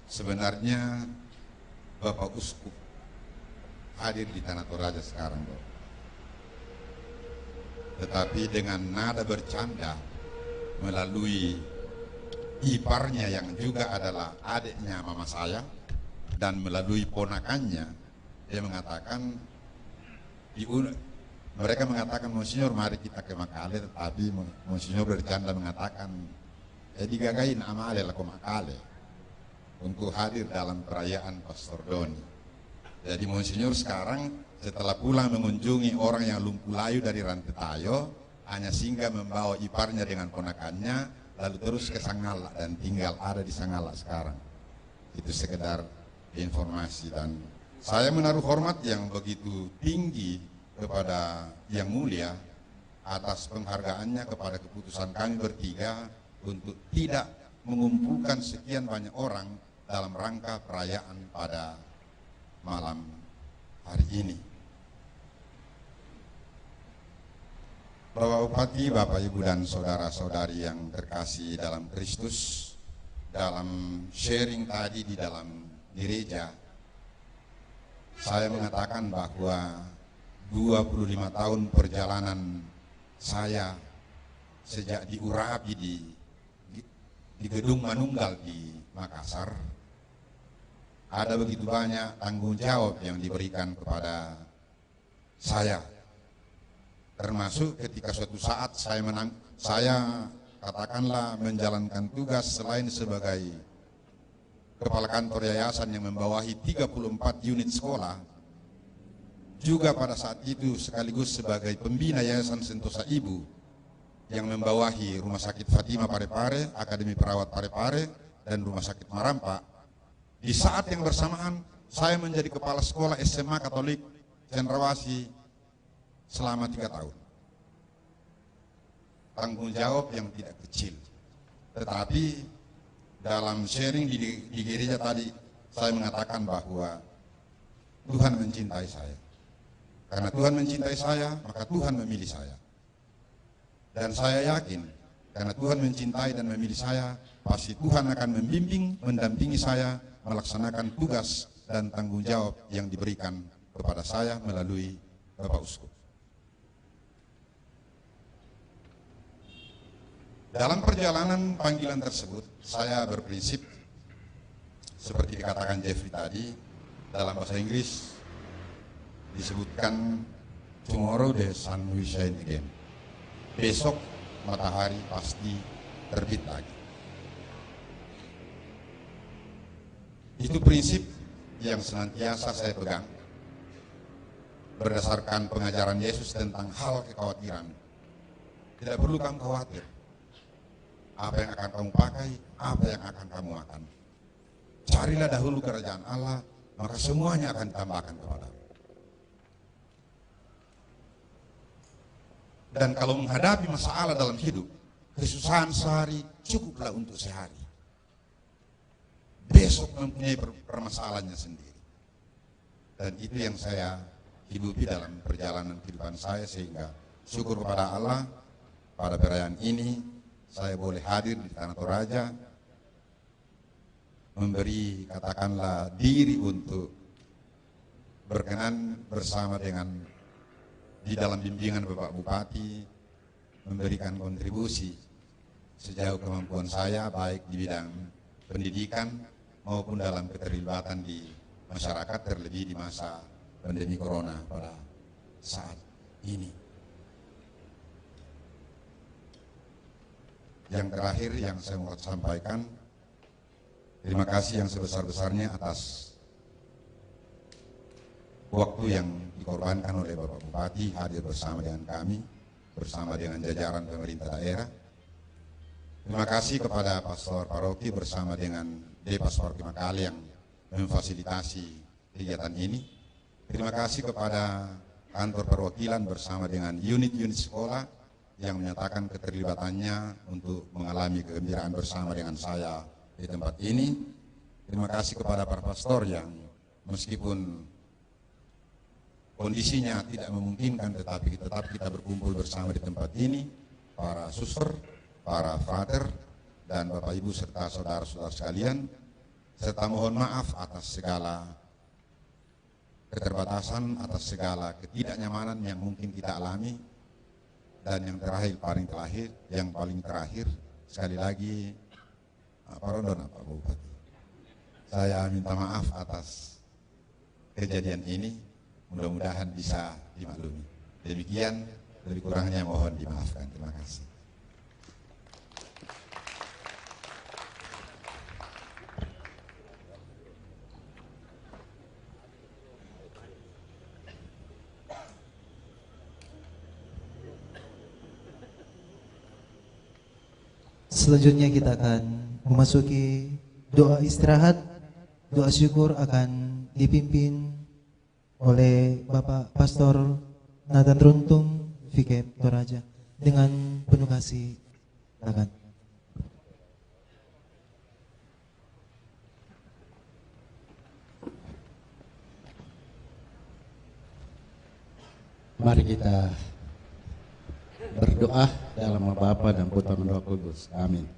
sebenarnya Bapak Uskup hadir di Tanah Toraja sekarang, Bapak. Tetapi dengan nada bercanda melalui iparnya yang juga adalah adiknya mama saya dan melalui ponakannya, dia mengatakan mereka mengatakan Monsignor mari kita ke Makale, tetapi Monsignor bercanda mengatakan digagain amale lah ke Makale untuk hadir dalam perayaan Pastor Doni. Jadi Monsignor sekarang setelah pulang mengunjungi orang yang lumpuh layu dari Rantetayo, hanya singgah membawa iparnya dengan ponakannya, lalu terus ke Sangala dan tinggal ada di Sangala sekarang. Itu sekedar informasi, dan saya menaruh hormat yang begitu tinggi kepada Yang Mulia atas penghargaannya kepada keputusan kami bertiga untuk tidak mengumpulkan sekian banyak orang dalam rangka perayaan pada malam hari ini. Bapak Bupati, Bapak Ibu dan saudara-saudari yang terkasih dalam Kristus, dalam sharing tadi di dalam gereja, saya mengatakan bahwa 25 tahun perjalanan saya sejak diurapi di Gedung Manunggal di Makassar, ada begitu banyak tanggung jawab yang diberikan kepada saya, termasuk ketika suatu saat saya katakanlah menjalankan tugas selain sebagai kepala kantor yayasan yang membawahi 34 unit sekolah, juga pada saat itu sekaligus sebagai pembina Yayasan Sentosa Ibu yang membawahi Rumah Sakit Fatima Parepare, Akademi Perawat Parepare, dan Rumah Sakit Marampa. Di saat yang bersamaan saya menjadi kepala sekolah SMA Katolik Cendrawasih selama 3 tahun. Tanggung jawab yang tidak kecil. Tetapi dalam sharing di gereja tadi saya mengatakan bahwa Tuhan mencintai saya. Karena Tuhan mencintai saya, maka Tuhan memilih saya. Dan saya yakin karena Tuhan mencintai dan memilih saya, pasti Tuhan akan membimbing, mendampingi saya melaksanakan tugas dan tanggung jawab yang diberikan kepada saya melalui Bapak Uskup. Dalam perjalanan panggilan tersebut, saya berprinsip seperti dikatakan Jeffrey tadi, dalam bahasa Inggris disebutkan tomorrow the sun will shine again. Besok matahari pasti terbit lagi. Itu prinsip yang senantiasa saya pegang berdasarkan pengajaran Yesus tentang hal kekhawatiran. Tidak perlu kamu khawatir apa yang akan kamu pakai, apa yang akan kamu makan. Carilah dahulu kerajaan Allah, maka semuanya akan ditambahkan kepadamu. Dan kalau menghadapi masalah dalam hidup, kesusahan sehari cukuplah untuk sehari. Besok mempunyai permasalahannya sendiri. Dan itu yang saya hidupi dalam perjalanan kehidupan saya, sehingga syukur kepada Allah pada perayaan ini saya boleh hadir di Tanah Toraja, memberi katakanlah diri untuk berkenan bersama dengan di dalam bimbingan Bapak Bupati, memberikan kontribusi sejauh kemampuan saya baik di bidang pendidikan maupun dalam keterlibatan di masyarakat, terlebih di masa pandemi corona pada saat ini. Yang terakhir yang saya mau sampaikan, terima kasih yang sebesar-besarnya atas waktu yang dikorbankan oleh Bapak Bupati hadir bersama dengan kami, bersama dengan jajaran pemerintah daerah. Terima kasih kepada Pastor Paroki bersama dengan Pastor Kimakali yang memfasilitasi kegiatan ini. Terima kasih kepada kantor perwakilan bersama dengan unit-unit sekolah yang menyatakan keterlibatannya untuk mengalami kegembiraan bersama dengan saya di tempat ini. Terima kasih kepada para pastor yang meskipun kondisinya tidak memungkinkan tetapi tetap kita berkumpul bersama di tempat ini, para suster, para frater, dan Bapak Ibu serta saudara-saudara sekalian, serta mohon maaf atas segala keterbatasan, atas segala ketidaknyamanan yang mungkin kita alami. Dan yang paling terakhir, sekali lagi, Pak Rondon, Pak Bupati, saya minta maaf atas kejadian ini, mudah-mudahan bisa dimaklumi. Demikian, lebih kurangnya mohon dimaafkan. Terima kasih. Selanjutnya kita akan memasuki doa istirahat. Doa syukur akan dipimpin oleh Bapak Pastor Nathan Runtung, Vikep Toraja, dengan penuh kasih. Silakan. Mari kita berdoa dalam nama Bapa dan Putra dan Roh Kudus. Amin.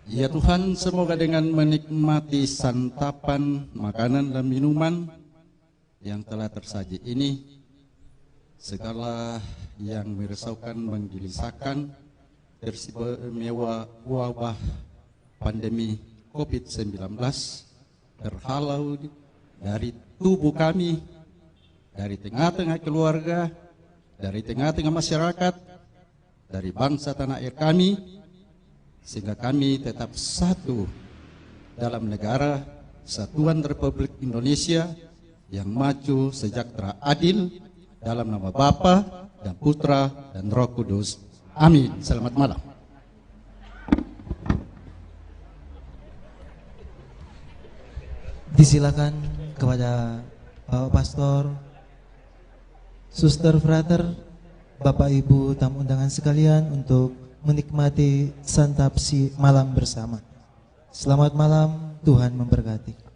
Ya Tuhan, semoga dengan menikmati santapan, makanan dan minuman yang telah tersaji ini, segala yang merisaukan, menggelisahkan, tersiba wabah pandemi COVID-19 terhalau dari tubuh kami, dari tengah-tengah keluarga, dari tengah-tengah masyarakat, dari bangsa tanah air kami, sehingga kami tetap satu dalam negara Kesatuan Republik Indonesia yang maju, sejahtera, adil, dalam nama Bapa dan Putra dan Roh Kudus. Amin. Selamat malam. Disilakan kepada Bapak Pastor, Suster, Frater, Bapak Ibu tamu undangan sekalian untuk menikmati santap si malam bersama. Selamat malam, Tuhan memberkati.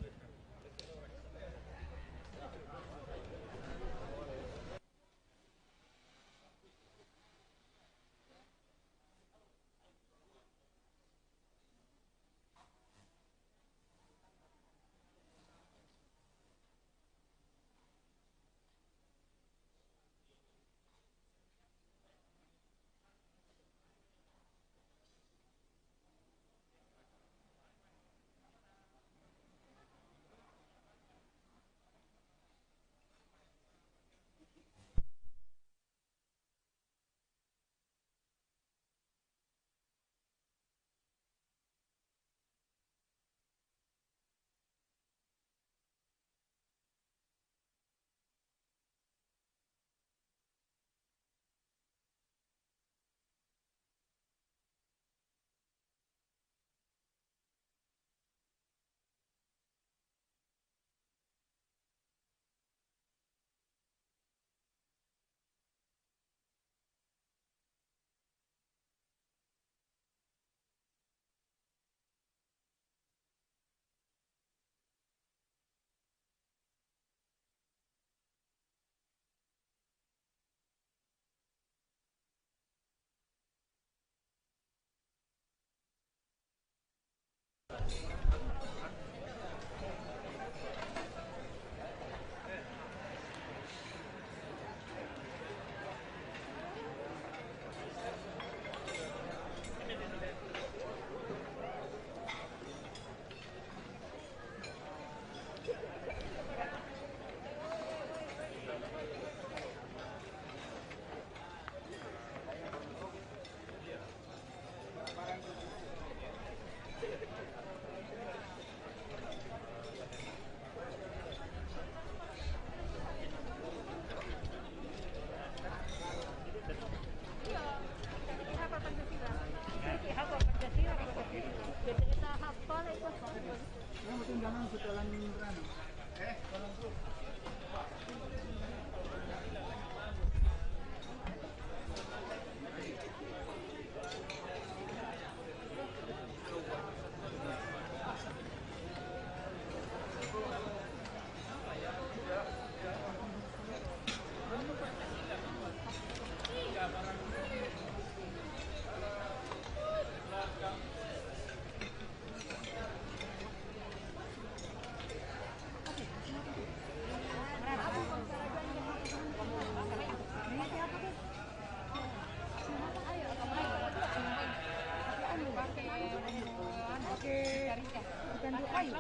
kayu.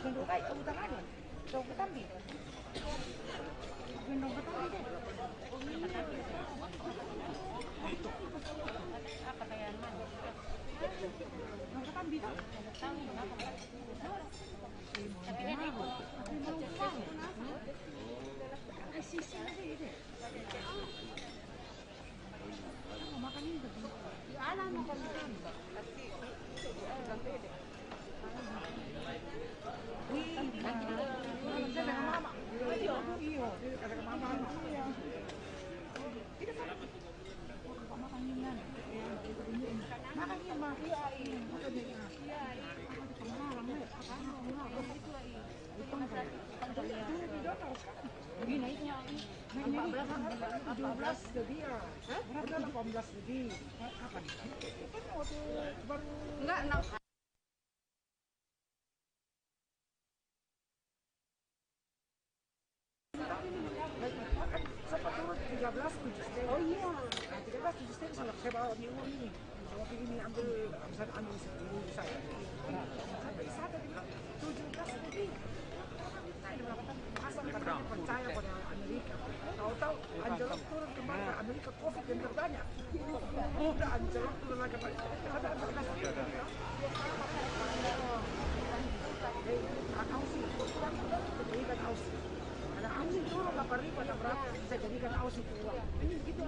Gendong kayu, utang ada. Dong ketambi. Gendong ketambi deh. Apa kayak mana? Dong ketambi tuh. Tapi dia mau. Sisi deh. Makan ini tuh. Alam makan ikan. Enggak, 6. Sempat turun 13, 7 Oh iya. 13, 7 saya bawa di uang ini. Bawa ini ambil sepuluh saya. Sampai sana dia bilang 17 lebih. Asal katanya percaya pada Amerika. Tahu-tahu anjlok turun kemana? Amerika COVID yang terbanyak. Udah anjlok turun lagi. Ada Aussie, jadikan Aussie. Ada Aussie turun 8.000 atau berapa? Bisa jadikan Aussie uang. Ini gitu.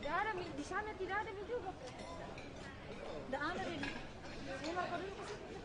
Tidak ada di sana, tidak ada juga. Tidak ada di. Saya lapor dulu ke sini.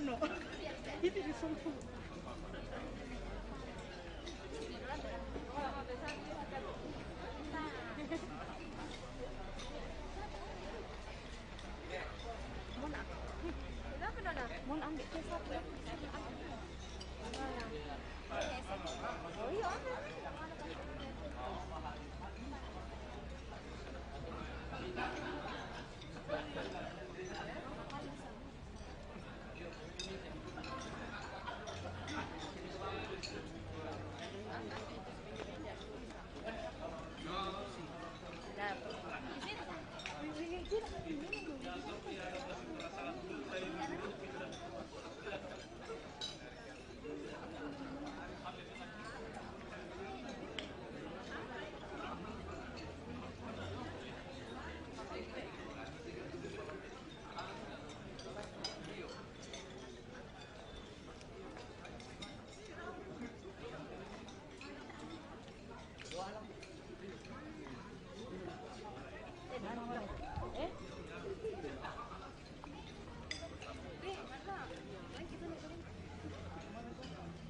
no. Itu di sono. Mau ambil kesat ya? Oh iya.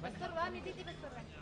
Pastor Wani titi pastor Wani.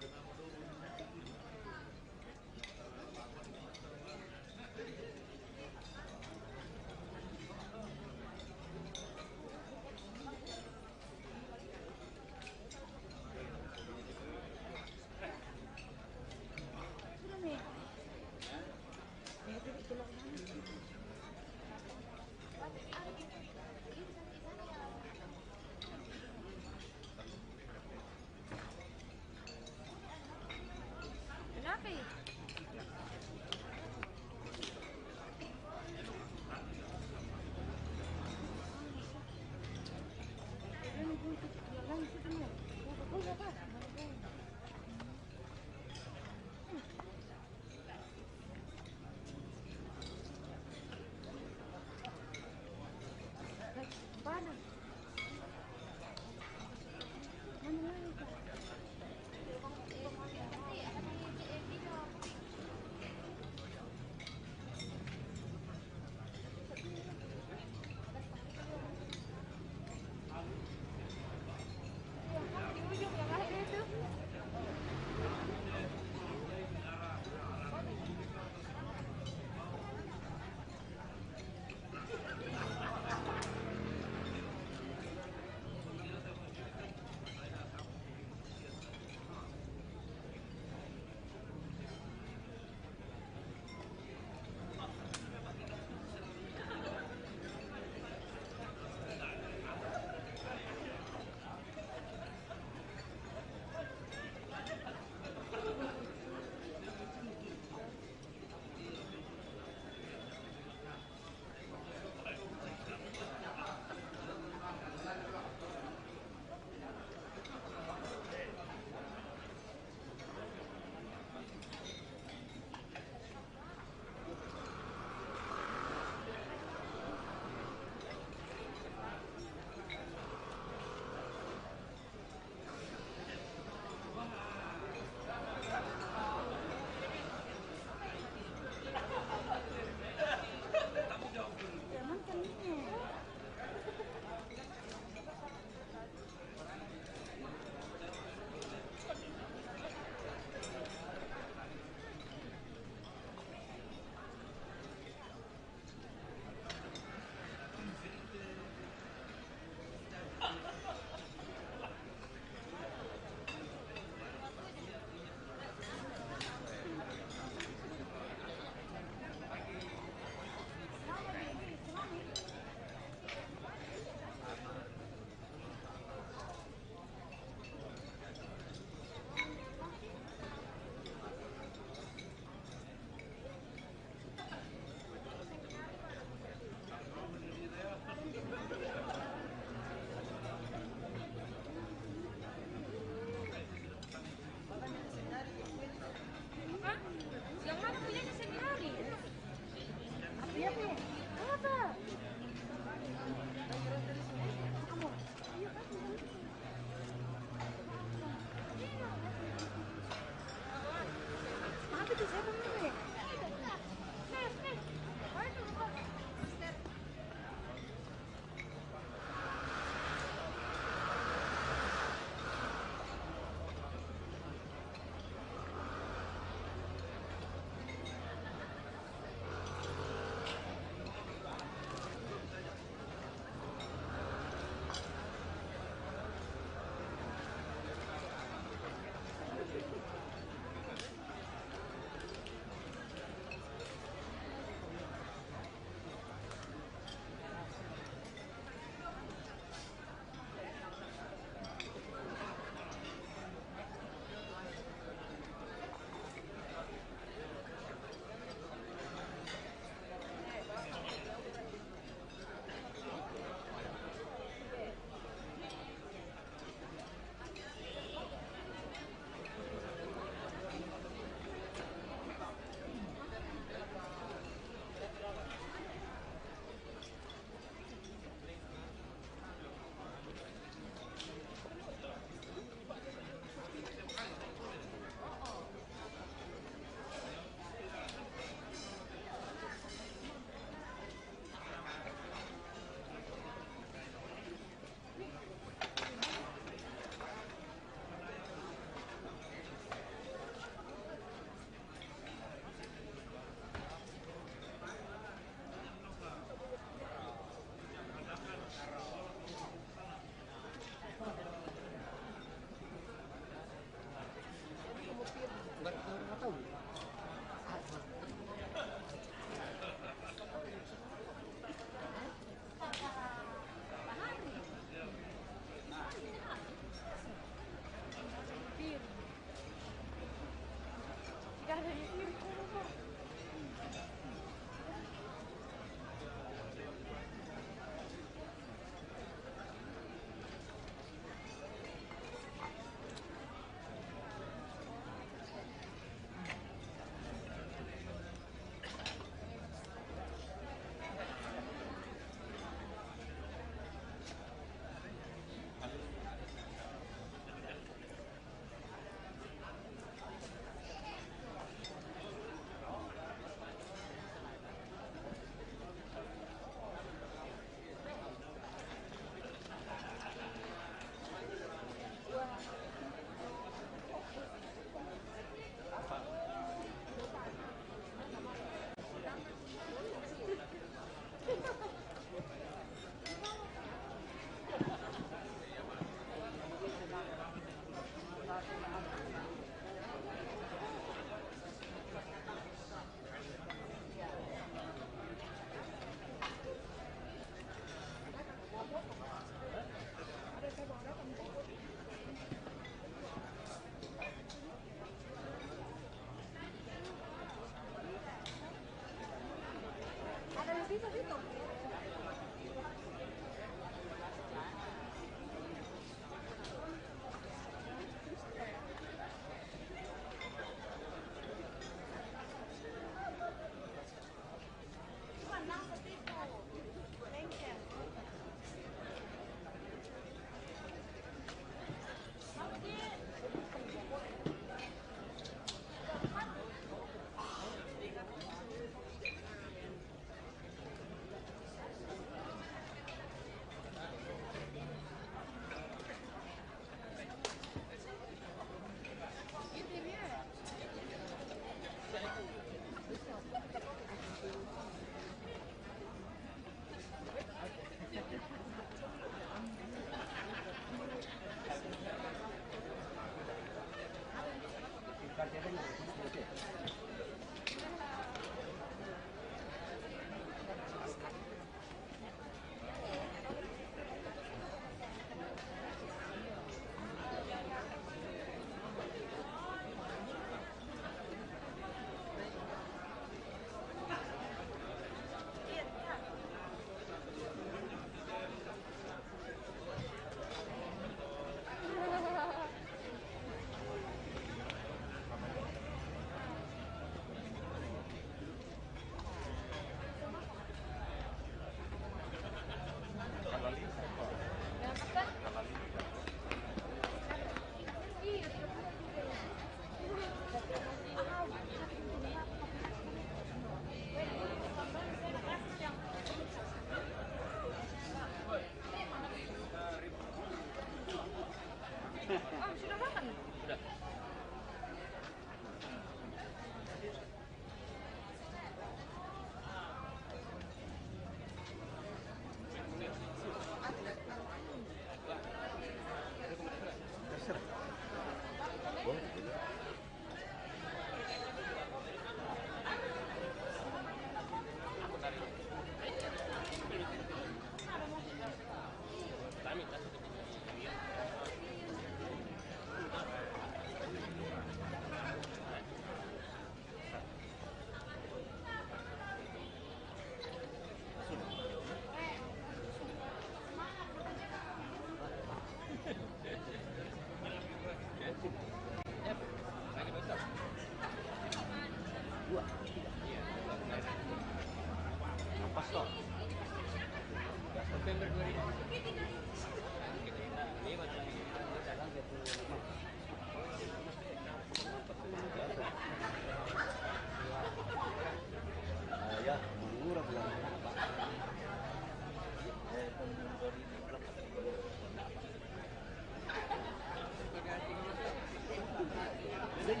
Jadi,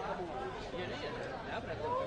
kamu. Iya, iya. Ya, berarti.